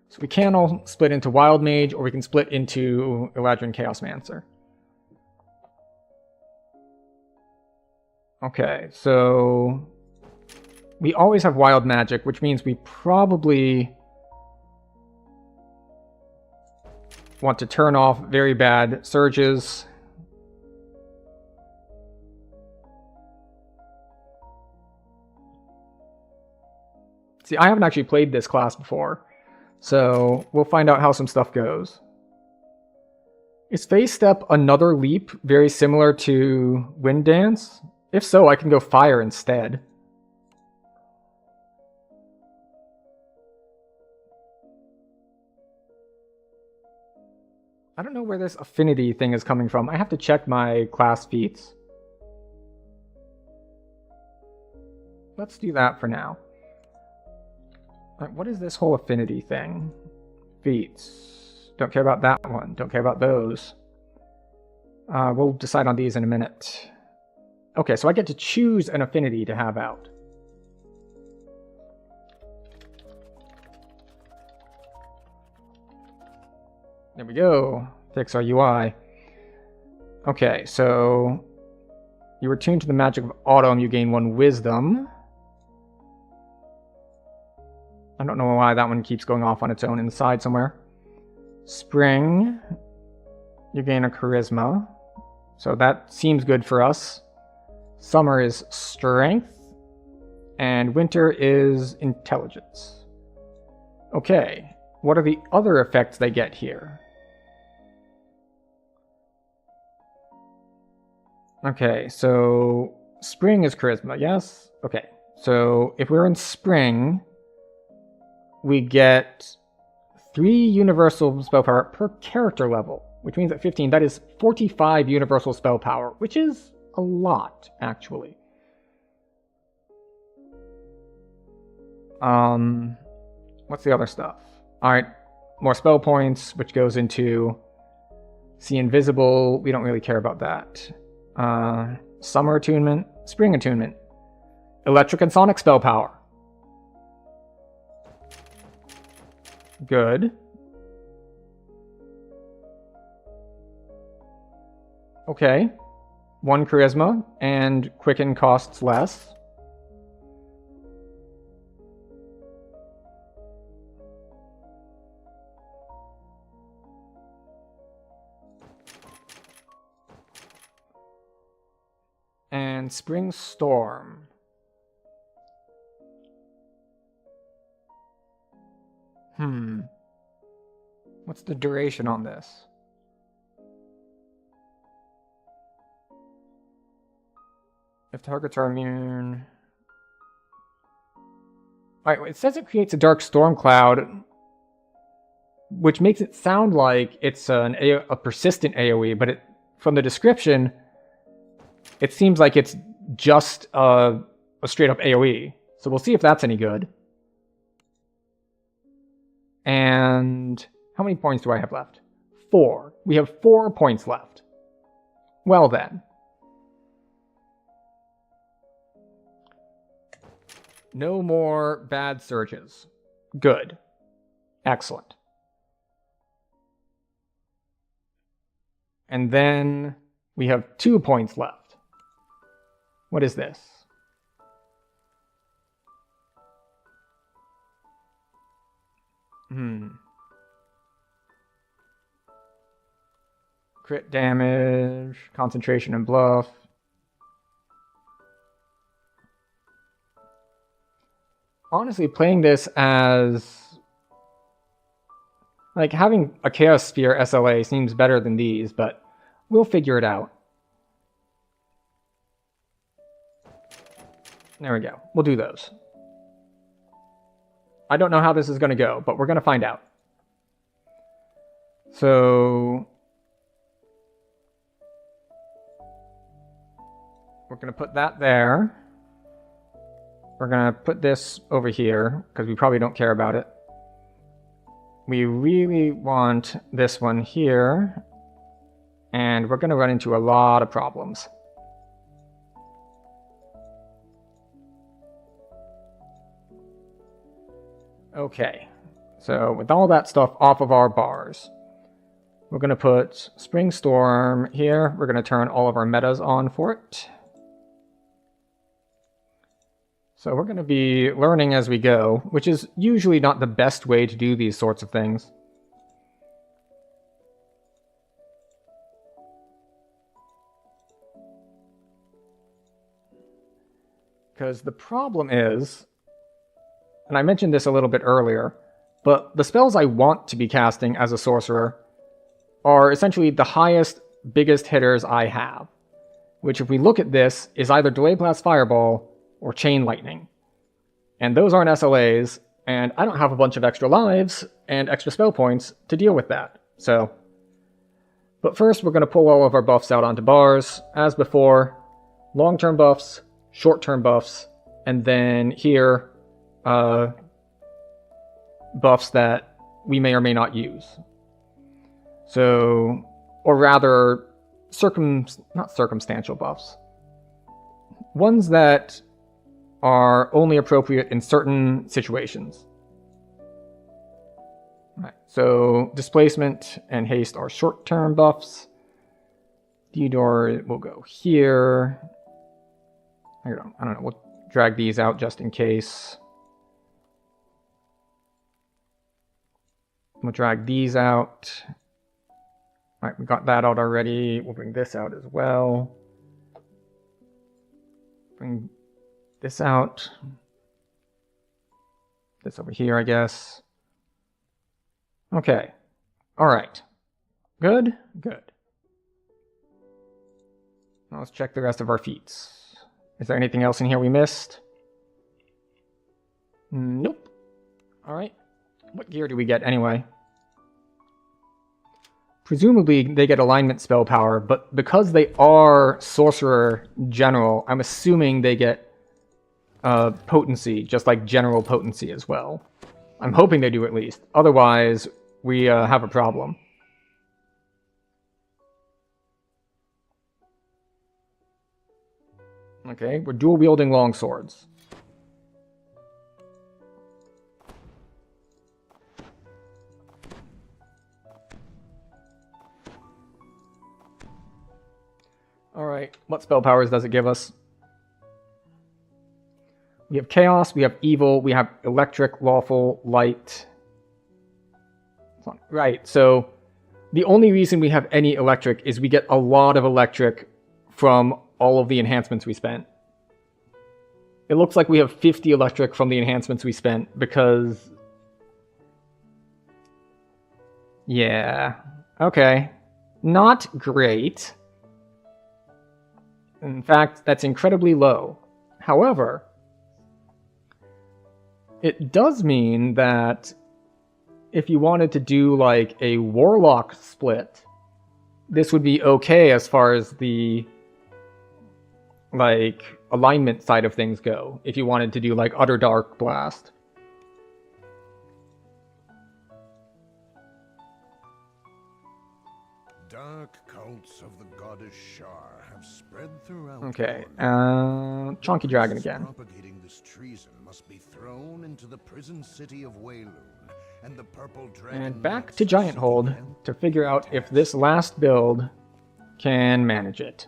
S1: So we can all split into Wild Mage, or we can split into Eladrin Chaosmancer. Okay, so we always have Wild Magic, which means we probably want to turn off very bad surges. See, I haven't actually played this class before. So, we'll find out how some stuff goes. Is Phase Step another leap very similar to Wind Dance? If so, I can go Fire instead. I don't know where this affinity thing is coming from. I have to check my class feats. Let's do that for now. What is this whole affinity thing? Feats. Don't care about that one. Don't care about those. We'll decide on these in a minute. Okay, so I get to choose an affinity to have out. There we go. Fix our UI. Okay, so you are tuned to the magic of autumn. You gain 1 wisdom. I don't know why that one keeps going off on its own inside somewhere. Spring. You gain a charisma. So that seems good for us. Summer is strength. And winter is intelligence. Okay. What are the other effects they get here? Okay, so spring is charisma, yes? Okay, so if we're in spring, we get 3 universal spell power per character level, which means at 15, that is 45 universal spell power, which is a lot, actually. What's the other stuff? Alright, more spell points, which goes into See Invisible. We don't really care about that. Summer attunement, spring attunement, electric and sonic spell power. Good. Okay. 1 charisma, and quicken costs less. And Spring Storm. What's the duration on this? If targets are immune... Alright, it says it creates a dark storm cloud, which makes it sound like it's a persistent AoE, but from the description, it seems like it's just a straight up AoE. So we'll see if that's any good. And how many points do I have left? 4. We have 4 points left. Well then. No more bad surges. Good. Excellent. And then we have 2 points left. What is this? Crit damage, concentration and bluff. Honestly, playing this as... like, having a Chaos Sphere SLA seems better than these, but we'll figure it out. There we go. We'll do those. I don't know how this is going to go, but we're going to find out. So... we're going to put that there. We're going to put this over here, because we probably don't care about it. We really want this one here. And we're going to run into a lot of problems. Okay, so with all that stuff off of our bars, we're going to put Spring Storm here. We're going to turn all of our metas on for it. So we're going to be learning as we go, which is usually not the best way to do these sorts of things. Because the problem is, and I mentioned this a little bit earlier, but the spells I want to be casting as a sorcerer are essentially the highest, biggest hitters I have. Which, if we look at this, is either Delay Blast Fireball or Chain Lightning. And those aren't SLAs, and I don't have a bunch of extra lives and extra spell points to deal with that. So, but first we're going to pull all of our buffs out onto bars, as before. Long-term buffs, short-term buffs, and then here, buffs that we may or may not use. So, or rather, not circumstantial buffs. Ones that are only appropriate in certain situations. Right, so displacement and haste are short-term buffs. Theodore will go here. I don't know, we'll drag these out just in case. We'll drag these out. All right, we got that out already. We'll bring this out as well. Bring this out. This over here, I guess. Okay. All right. Good? Good. Now let's check the rest of our feats. Is there anything else in here we missed? Nope. All right. What gear do we get anyway? Presumably they get alignment spell power, but because they are sorcerer general, I'm assuming they get potency, just like general potency as well. I'm hoping they do at least. Otherwise, we have a problem. Okay, we're dual-wielding longswords. Alright, what spell powers does it give us? We have Chaos, we have Evil, we have Electric, Lawful, Light. Right, so the only reason we have any Electric is we get a lot of Electric from all of the enhancements we spent. It looks like we have 50 Electric from the enhancements we spent because... yeah, okay. Not great. In fact, that's incredibly low. However, it does mean that if you wanted to do like a warlock split, this would be okay as far as the like alignment side of things go. If you wanted to do like Utter Dark Blast.
S3: Dark cults of the goddess Shar have spread throughout.
S1: Okay,
S3: Gorn.
S1: Chonky Dragon again.
S3: Propagating this treason must be thrown into the prison city of Wayloon, and the purple dragon.
S1: And back to Giant Hold to figure out if this last build can manage it.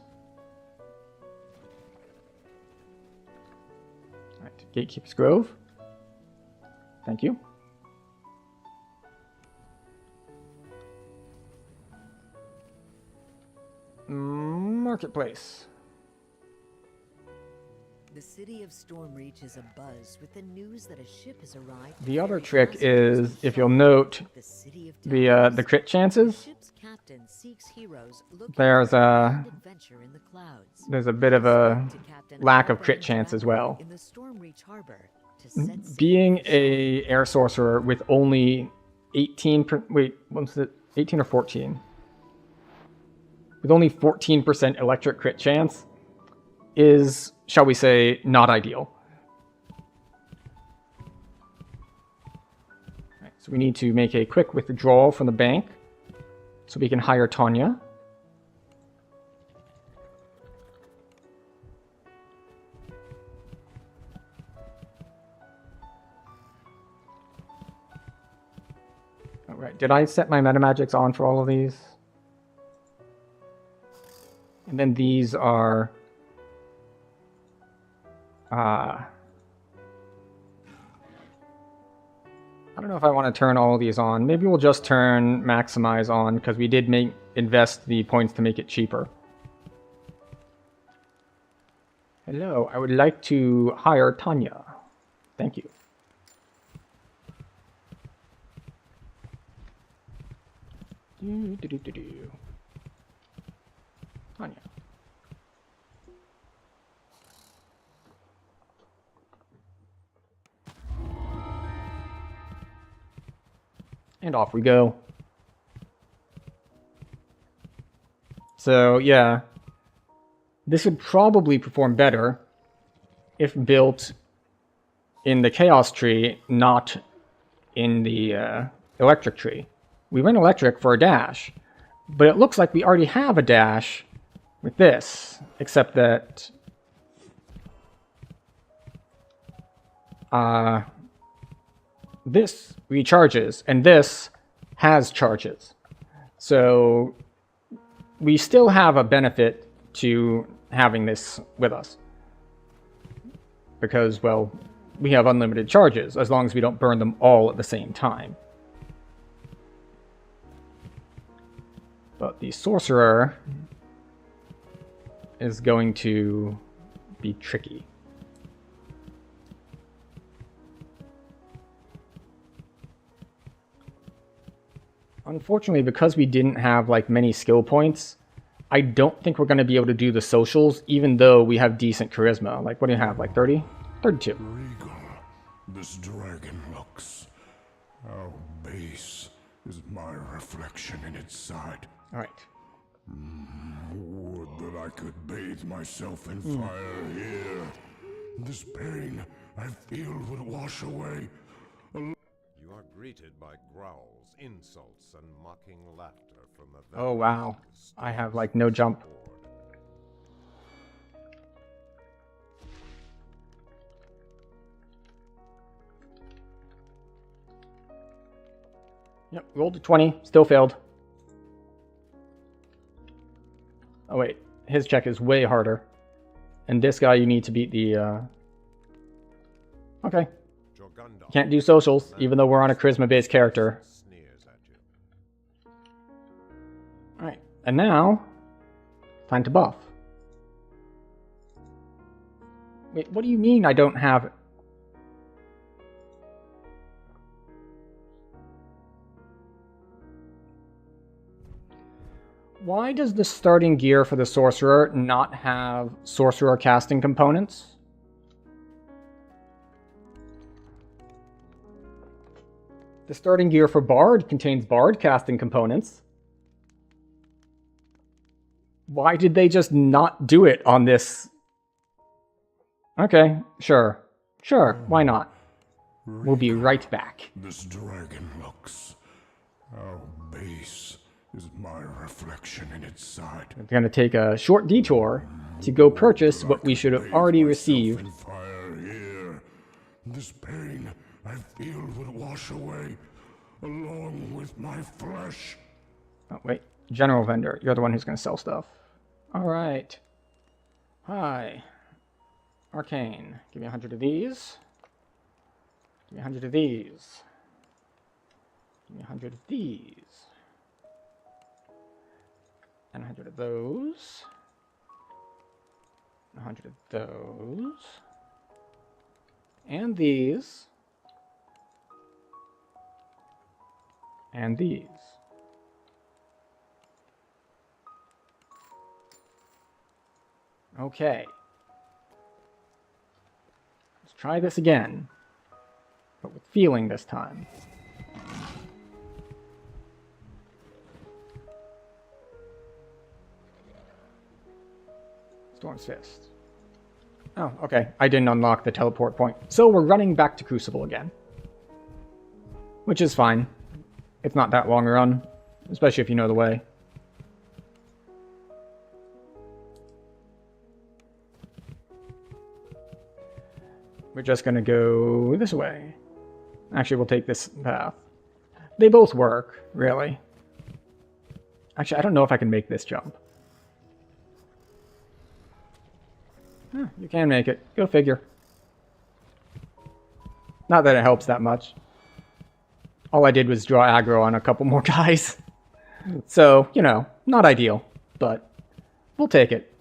S1: Alright, Gatekeeper's Grove. Thank you. Marketplace.
S4: The city of Stormreach is abuzz with the news that a ship has arrived.
S1: The other trick is, if you'll note, the crit chances. There's a bit of a lack of crit chance as well. Being a air sorcerer with only 18 wait, what's it? 18 or 14? With only 14% electric crit chance is, shall we say, not ideal. Right, so we need to make a quick withdrawal from the bank so we can hire Tanya. Alright, did I set my metamagics on for all of these? And then these are I don't know if I want to turn all of these on. Maybe we'll just turn maximize on because we did invest the points to make it cheaper. Hello, I would like to hire Tanya. Thank you. Tanya. And off we go. So, yeah. This would probably perform better if built in the Chaos tree, not in the electric tree. We went electric for a dash, but it looks like we already have a dash with this, except that this recharges, and this has charges. So we still have a benefit to having this with us. Because, well, we have unlimited charges, as long as we don't burn them all at the same time. But the sorcerer is going to be tricky. Unfortunately, because we didn't have like many skill points, I don't think we're going to be able to do the socials, even though we have decent charisma. Like, what do you have, like 30? 32.
S3: Regal, this dragon looks. How base is my reflection in its side.
S1: Alright.
S3: Would that I could bathe myself in fire here. This pain I feel would wash away.
S2: You are greeted by growls, insults, and mocking laughter from a
S1: Oh wow. I have like no jump. Yep, rolled a 20, still failed. Oh wait, his check is way harder. And this guy you need to beat the, Okay. Can't do socials, even though we're on a charisma-based character. Alright, and now, time to buff. Wait, what do you mean I don't have... Why does the starting gear for the sorcerer not have sorcerer casting components? The starting gear for Bard contains Bard casting components. Why did they just not do it on this? Okay, sure. Sure, why not? We'll be right back.
S3: This dragon looks. How base is my reflection in its side.
S1: We're going to take a short detour to go purchase what we should have already received.
S3: In fire here. This pain I feel would wash away, along with my flesh.
S1: Oh, wait. General vendor. You're the one who's going to sell stuff. Alright. Hi. Arcane. Give me 100 of these. Give me 100 of these. Give me 100 of these. And 100 of those. 100 of those. And these. And these. Okay. Let's try this again. But with feeling this time. Storm's Fist. Oh, okay. I didn't unlock the teleport point. So we're running back to Crucible again. Which is fine. It's not that long a run. Especially if you know the way. We're just going to go this way. Actually, we'll take this path. They both work, really. Actually, I don't know if I can make this jump. Huh, you can make it. Go figure. Not that it helps that much. All I did was draw aggro on a couple more guys. So, you know, not ideal. But we'll take it.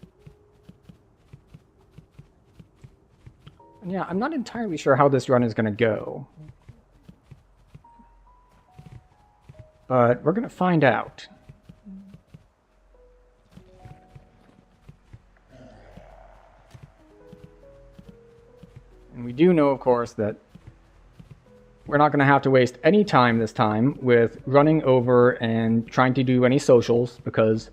S1: Yeah, I'm not entirely sure how this run is going to go. But we're going to find out. And we do know, of course, that we're not going to have to waste any time this time with running over and trying to do any socials, because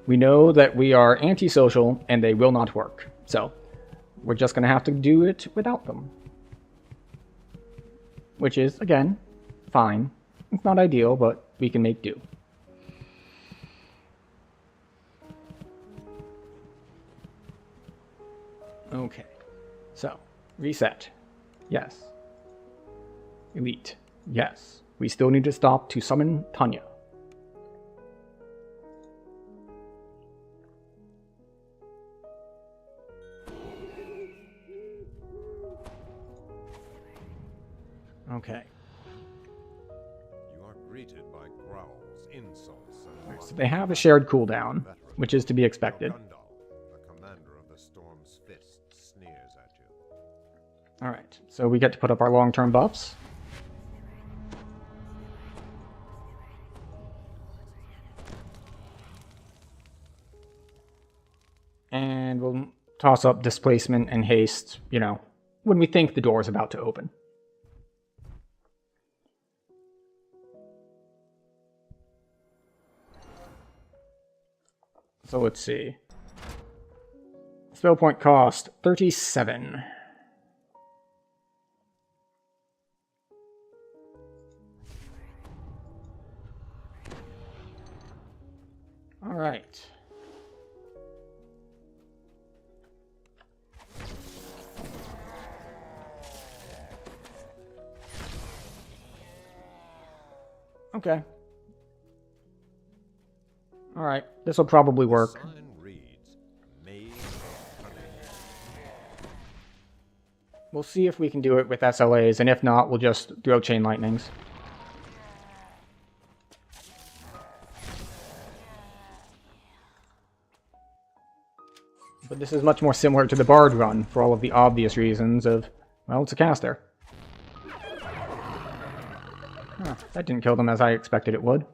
S1: we know that we are antisocial and they will not work. So we're just going to have to do it without them. Which is, again, fine. It's not ideal, but we can make do. Okay. So, reset. Yes. Elite. Yes. We still need to stop to summon Tanya. Okay.
S2: You are greeted by growls, insults, and
S1: So they have a shared cooldown, which is to be expected.
S2: Gundal, the commander of the Storm's Fist, sneers at you.
S1: Alright, so we get to put up our long-term buffs. And we'll toss up displacement and haste, you know, when we think the door is about to open. So let's see. Spell point cost 37. All right. Okay. All right. This will probably work.
S2: Sign reads, Maze of Cunning.
S1: We'll see if we can do it with SLAs, and if not, we'll just throw chain lightnings. But this is much more similar to the Bard run, for all of the obvious reasons of, well, it's a caster. Huh, that didn't kill them as I expected it would.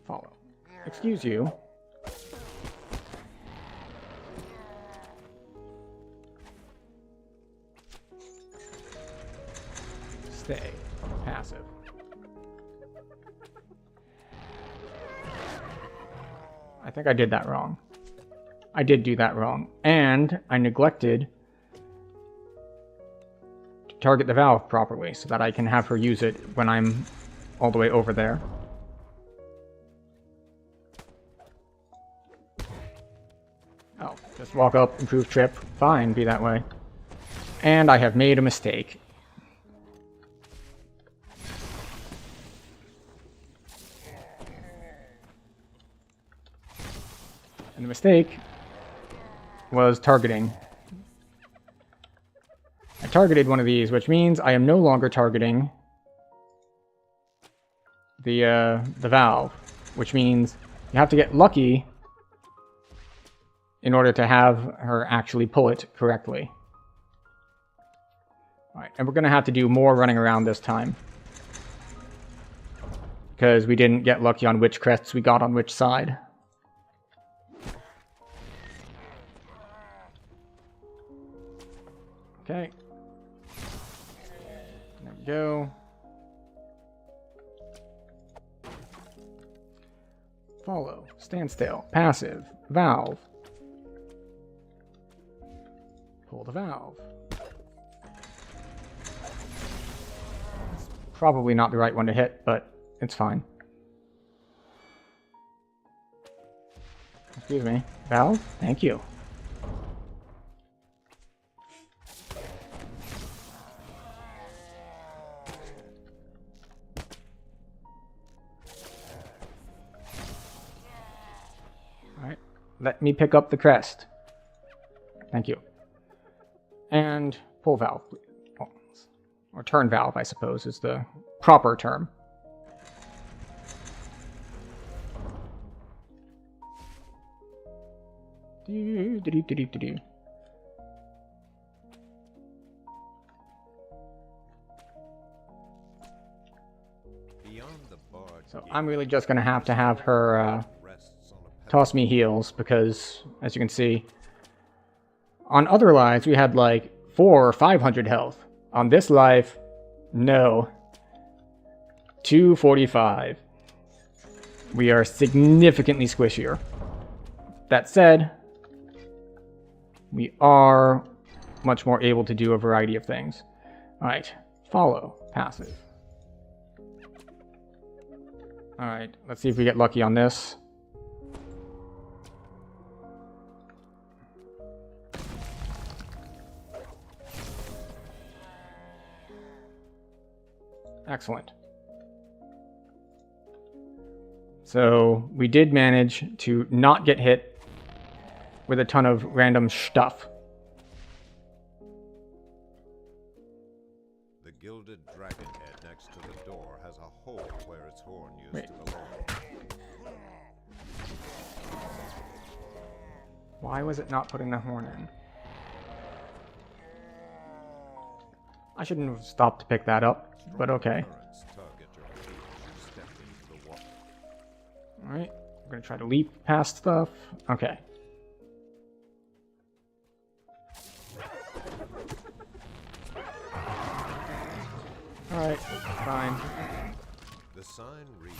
S1: Follow. Excuse you. I think I did that wrong. I did do that wrong. And I neglected to target the valve properly so that I can have her use it when I'm all the way over there. Oh, just walk up, improve trip. Fine, be that way. And I have made a mistake. And the mistake was targeting. I targeted one of these, which means I am no longer targeting the valve, which means you have to get lucky in order to have her actually pull it correctly. Alright, and we're going to have to do more running around this time, because we didn't get lucky on which crests we got on which side. Okay. There we go. Follow. Stand still. Passive. Valve. Pull the valve. It's probably not the right one to hit, but it's fine. Excuse me. Valve? Thank you. Alright. Let me pick up the crest. Thank you. And pull valve. Or turn valve, I suppose, is the proper term. So I'm really just going to have her toss me heals, because, as you can see, on other lives we had like 400 or 500 health. On this life, no. 245. We are significantly squishier. That said, we are much more able to do a variety of things. Alright, follow, passive. Alright, let's see if we get lucky on this. Excellent. So we did manage to not get hit with a ton of random stuff.
S2: The gilded dragon head next to the door has a hole where its horn used to belong.
S1: Why was it not putting the horn in? I shouldn't have stopped to pick that up, but okay. Alright, we're gonna try to leap past stuff. Okay. Alright, fine.
S2: The sign reads,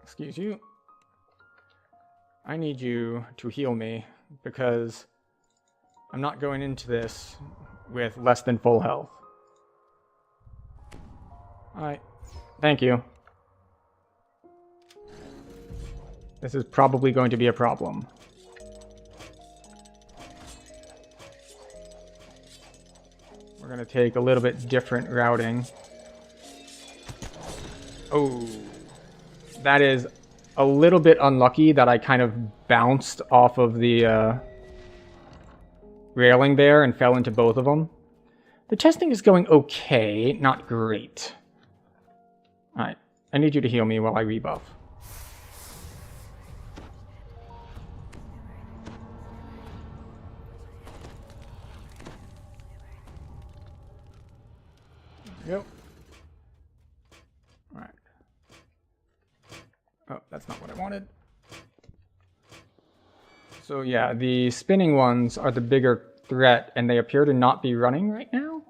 S1: excuse you. I need you to heal me, because I'm not going into this with less than full health. Alright, thank you. This is probably going to be a problem. We're going to take a little bit different routing. Oh, that is a little bit unlucky that I kind of bounced off of the railing there and fell into both of them. The testing is going okay, not great. Alright, I need you to heal me while I rebuff. Yep. Alright. Oh, that's not what I wanted. So yeah, the spinning ones are the bigger threat, and they appear to not be running right now?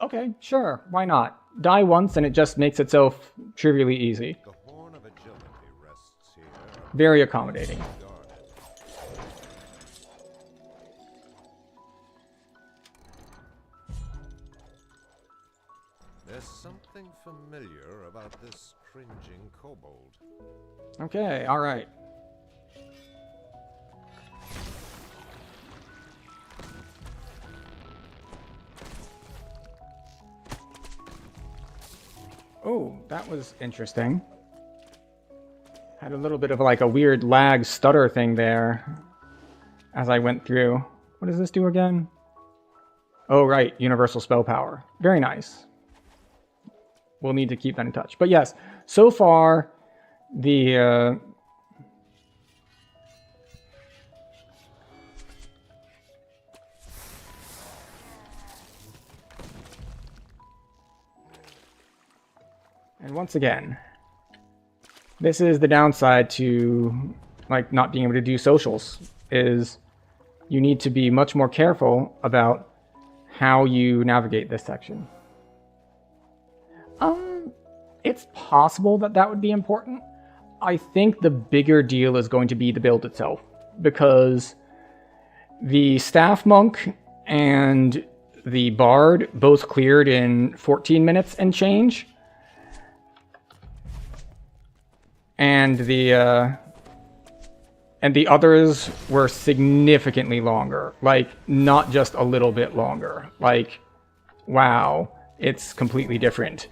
S1: Okay, sure, why not? Die once and it just makes itself trivially easy.
S2: The horn of agility
S1: Very accommodating.
S2: There's something familiar about this cringing kobold.
S1: Okay, alright. Oh, that was interesting. Had a little bit of like a weird lag stutter thing there as I went through. What does this do again? Oh, right. Universal spell power. Very nice. We'll need to keep that in touch. But yes, so far, the... And once again, this is the downside to like not being able to do socials, is you need to be much more careful about how you navigate this section. It's possible that that would be important. I think the bigger deal is going to be the build itself, because the staff monk and the bard both cleared in 14 minutes and change. And the others were significantly longer. Like, not just a little bit longer. Like, wow, it's completely different.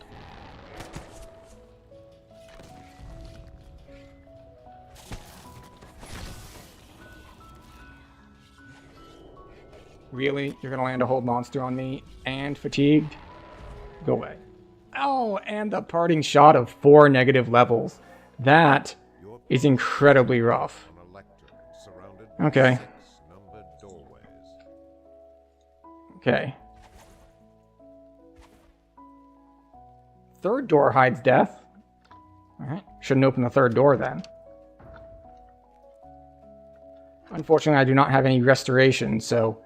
S1: Really? You're gonna land a hold monster on me and fatigued? Go away. Oh, and the parting shot of 4 negative levels. That is incredibly rough. Okay. Okay. Third door hides death. Alright. Shouldn't open the third door then. Unfortunately, I do not have any restoration, so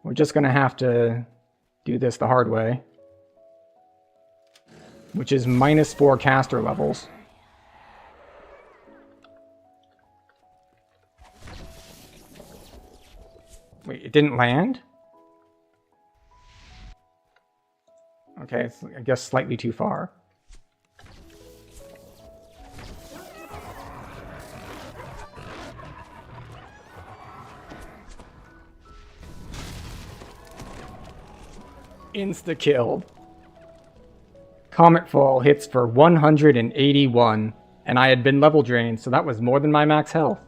S1: we're just gonna have to do this the hard way. Which is -4 caster levels. Wait, it didn't land? Okay, it's, I guess, slightly too far. Insta-killed. Comet Fall hits for 181, and I had been level drained, so that was more than my max health.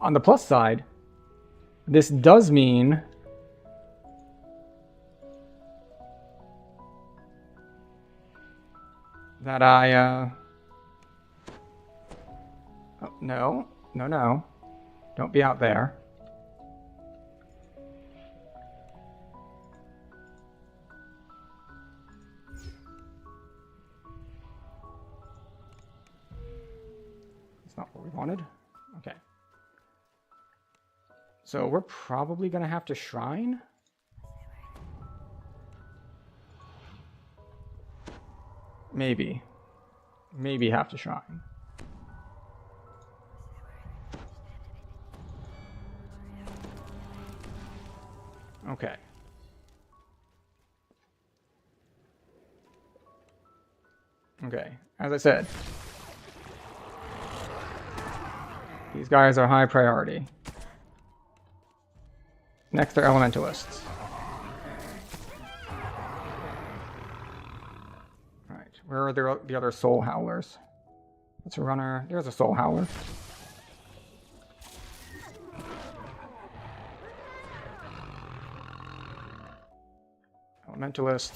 S1: On the plus side, this does mean that I, oh, no. Don't be out there. Not what we wanted. Okay. So we're probably going to have to shrine. Maybe. Maybe have to shrine. Okay. Okay. As I said, these guys are high priority. Next are elementalists. Alright, where are the other soul howlers? That's a runner. There's a soul howler. Elementalist.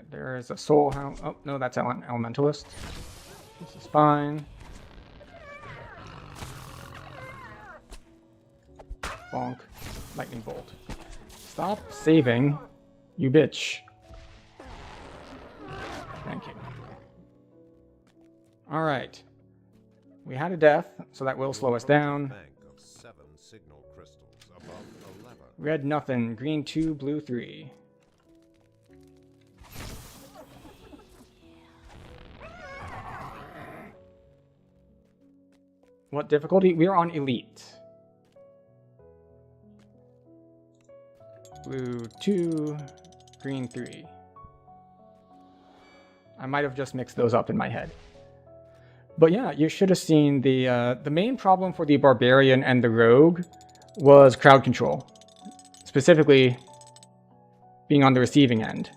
S1: There is a soul hound. Oh, no, that's elementalist. This is fine. Bonk. Lightning bolt. Stop saving, you bitch. Thank you. Alright. We had a death, so that will slow us down.
S2: Bank of 7 signal crystals above
S1: Red nothing, green 2, blue 3. What difficulty? We are on elite. Blue 2, green 3. I might have just mixed those up in my head. But yeah, you should have seen the main problem for the Barbarian and the Rogue was crowd control. Specifically, being on the receiving end.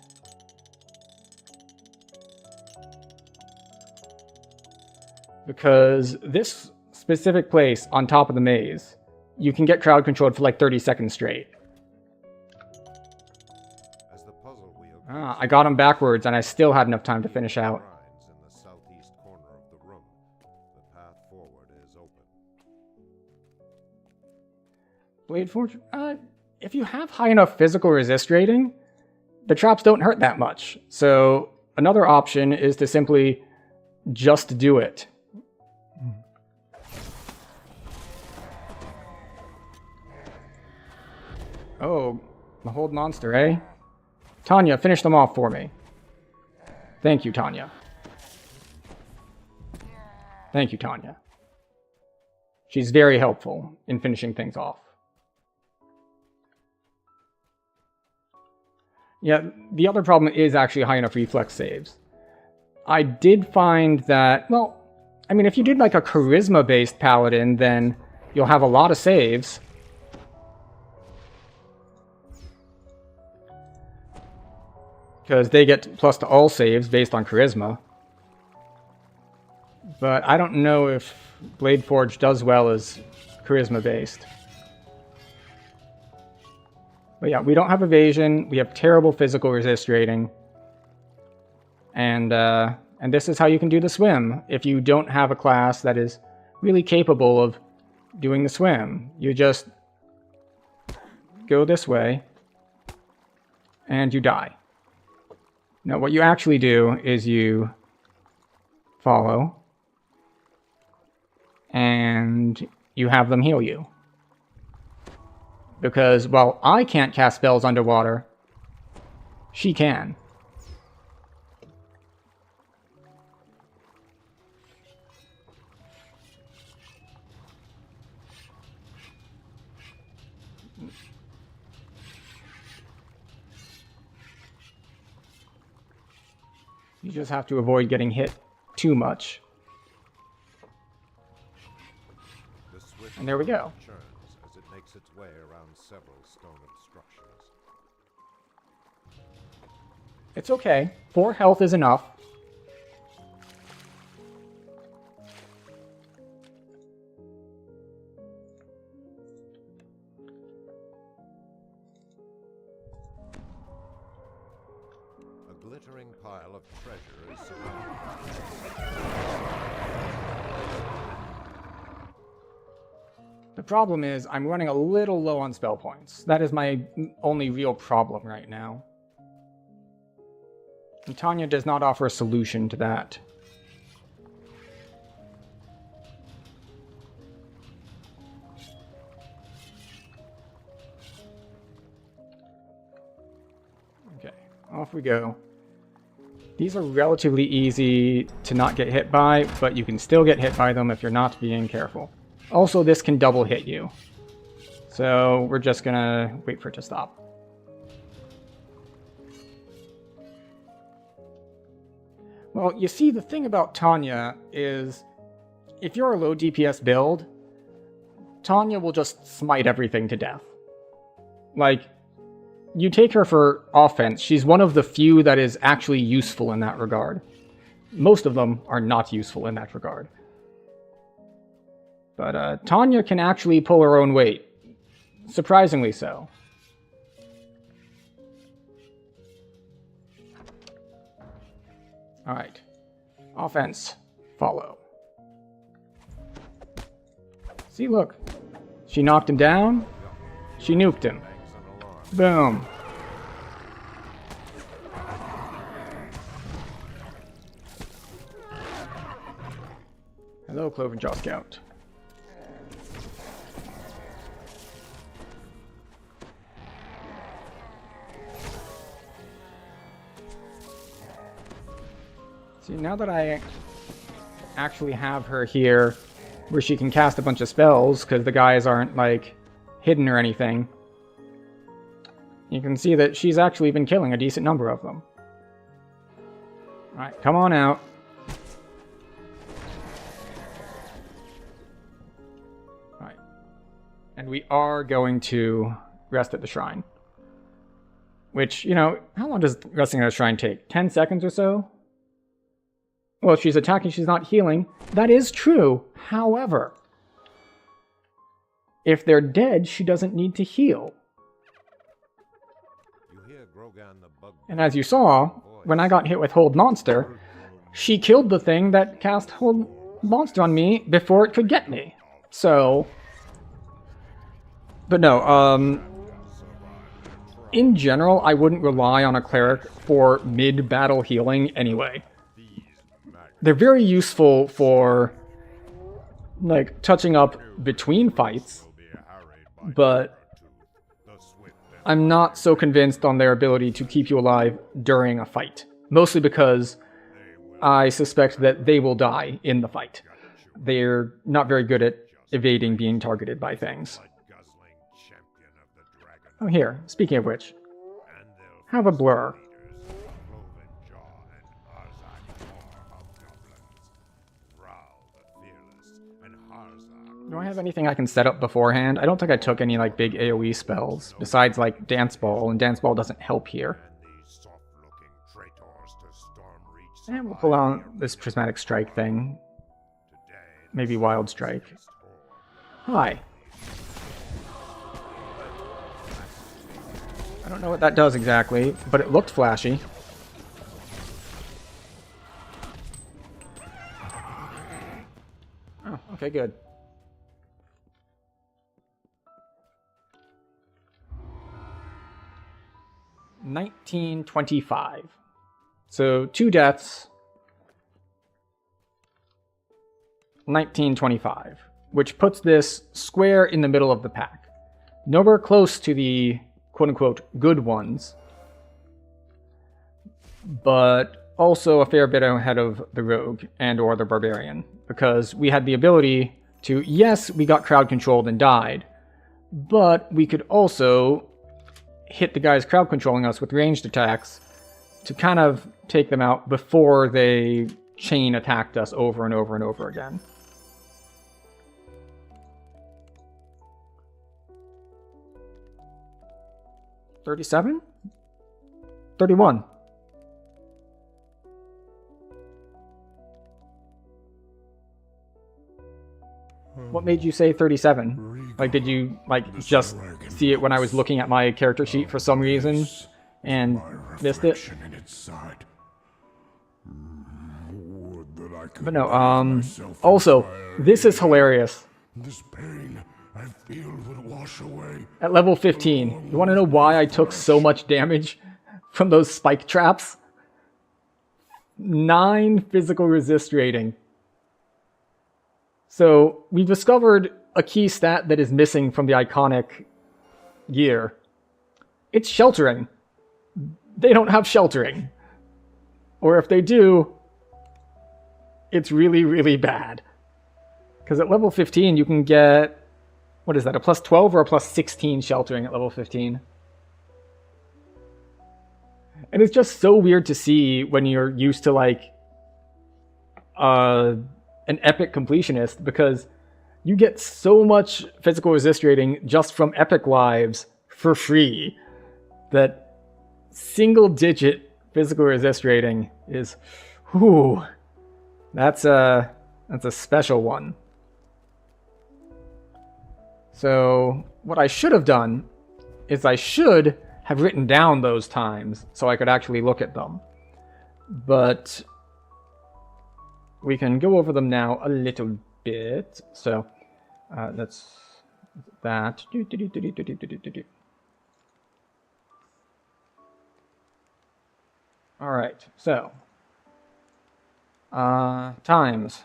S1: Because this specific place on top of the maze, you can get crowd controlled for like 30 seconds straight.
S2: As the puzzle wheel
S1: I got them backwards and I still had enough time to finish out.
S2: in the southeast corner of the room, the path forward is open.
S1: Blade Forge? If you have high enough physical resist rating, the traps don't hurt that much. So another option is to simply just do it. Oh, the hold monster, eh? Tanya, finish them off for me. Thank you, Tanya. Thank you, Tanya. She's very helpful in finishing things off. Yeah, the other problem is actually high enough reflex saves. I did find that, well, I mean, if you did like a charisma-based paladin, then you'll have a lot of saves. Because they get plus to all saves based on charisma. But I don't know if Blade Forge does well as charisma-based. But yeah, we don't have evasion, we have terrible physical resist rating. And this is how you can do the swim. If you don't have a class that is really capable of doing the swim. You just go this way, and you die. Now, what you actually do is you follow, and you have them heal you. Because while I can't cast spells underwater, she can. You just have to avoid getting hit too much. And there we go.
S2: Churns as it makes its way around several stone obstructions.
S1: It's okay. 4 health is enough.
S2: A glittering pile of treasure is
S1: The problem is, I'm running a little low on spell points. That is my only real problem right now. And Tanya does not offer a solution to that. Okay, off we go. These are relatively easy to not get hit by, but you can still get hit by them if you're not being careful. Also, this can double hit you. So we're just gonna wait for it to stop. Well, you see, the thing about Tanya is, if you're a low DPS build, Tanya will just smite everything to death. Like, you take her for offense, she's one of the few that is actually useful in that regard. Most of them are not useful in that regard. But Tanya can actually pull her own weight. Surprisingly so. Alright. Offense. Follow. See, look. She knocked him down. She nuked him. Boom. Hello, Clovenjaw Scout. See, now that I actually have her here where she can cast a bunch of spells because the guys aren't, like, hidden or anything, you can see that she's actually been killing a decent number of them. Alright, come on out. Alright. And we are going to rest at the shrine. Which, you know, how long does resting at a shrine take? 10 seconds or so? Well, if she's attacking, she's not healing. That is true. However, if they're dead, she doesn't need to heal. And as you saw, when I got hit with Hold Monster, she killed the thing that cast Hold Monster on me before it could get me. So... But no, in general, I wouldn't rely on a cleric for mid-battle healing anyway. They're very useful for, like, touching up between fights, but I'm not so convinced on their ability to keep you alive during a fight. Mostly because I suspect that they will die in the fight. They're not very good at evading being targeted by things. Oh, here, speaking of which, have a blur. Do I have anything I can set up beforehand? I don't think I took any, like, big AoE spells, besides, like, Dance Ball, and Dance Ball doesn't help here. And we'll pull out this Prismatic Strike thing. Maybe Wild Strike. Hi. I don't know what that does exactly, but it looked flashy. Oh, okay, good. $19.25. So 2 deaths. $19.25, which puts this square in the middle of the pack. Nowhere close to the quote-unquote good ones, but also a fair bit ahead of the rogue and or the barbarian, because we had the ability to, yes, we got crowd controlled and died, but we could also hit the guys crowd controlling us with ranged attacks to kind of take them out before they chain attacked us over and over and over again. $37? $31. What made you say 37? Like, did you, like, just see it when I was looking at my character sheet for some reason and missed it? But no, also, this is hilarious.
S3: This pain I feel would wash away.
S1: At level 15, you want to know why I took so much damage from those spike traps? 9 physical resist rating. So, we've discovered a key stat that is missing from the iconic gear. It's sheltering. They don't have sheltering. Or if they do, it's really, really bad. Because at level 15, you can get... What is that, a plus 12 or a plus 16 sheltering at level 15? And it's just so weird to see when you're used to, like, an epic completionist, because you get so much physical resist rating just from epic lives for free that single-digit physical resist rating is, whew, that's a special one. So what I should have done is I should have written down those times so I could actually look at them. But we can go over them now a little bit. So that's that. All right, so times.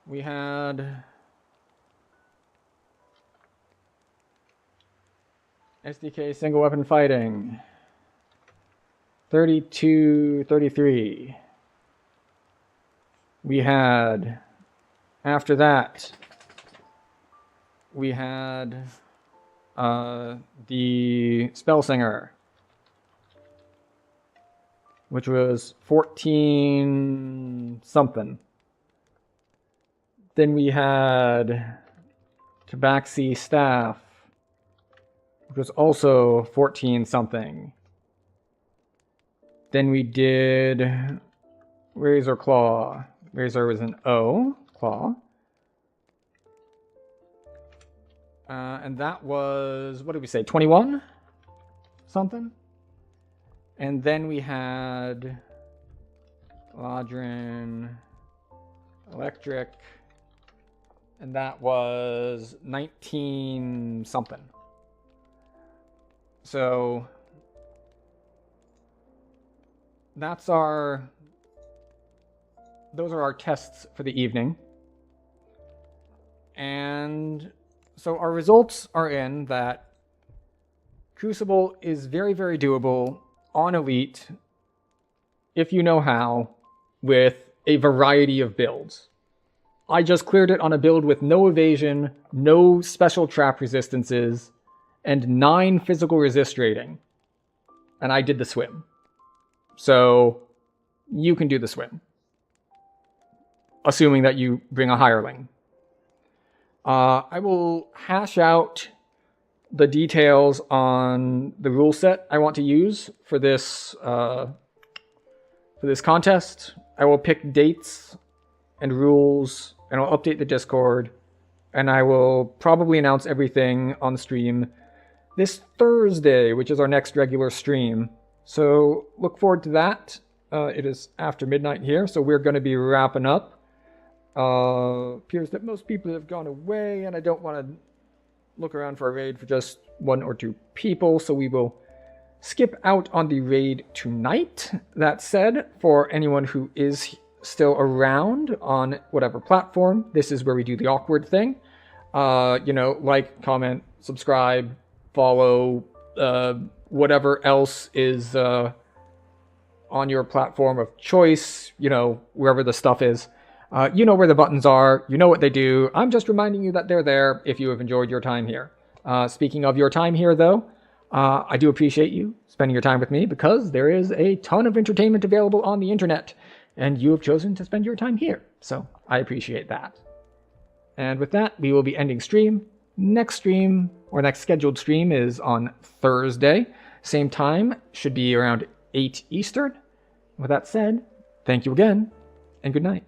S1: We had SDK single weapon fighting. 32, 33. We had, after that, we had the Spell Singer, which was 14 something. Then we had Tabaxi Staff, which was also 14 something. Then we did Razor Claw. Razor was an O, Claw. And that was, what did we say, 21 something? And then we had Ladrin Electric, and that was 19 something. So those are our tests for the evening. And so our results are in that Crucible is very, very doable on Elite, if you know how, with a variety of builds. I just cleared it on a build with no evasion, no special trap resistances, and 9 physical resist rating. And I did the swim. So you can do the swim, assuming that you bring a hireling. I will hash out the details on the rule set I want to use for this contest. I will pick dates and rules, and I'll update the Discord, and I will probably announce everything on stream this Thursday, which is our next regular stream. So look forward to that. It is after midnight here, so we're going to be wrapping up. Appears that most people have gone away, and I don't want to look around for a raid for just 1 or 2 people, so we will skip out on the raid tonight. That said, for anyone who is still around on whatever platform, this is where we do the awkward thing. Like, comment, subscribe, follow, whatever else is on your platform of choice, wherever the stuff is. You know where the buttons are. You know what they do. I'm just reminding you that they're there if you have enjoyed your time here. Speaking of your time here, though, I do appreciate you spending your time with me because there is a ton of entertainment available on the internet, and you have chosen to spend your time here. So I appreciate that. And with that, we will be ending stream. Next scheduled stream is on Thursday. Same time, should be around 8 Eastern. With that said, thank you again, and good night.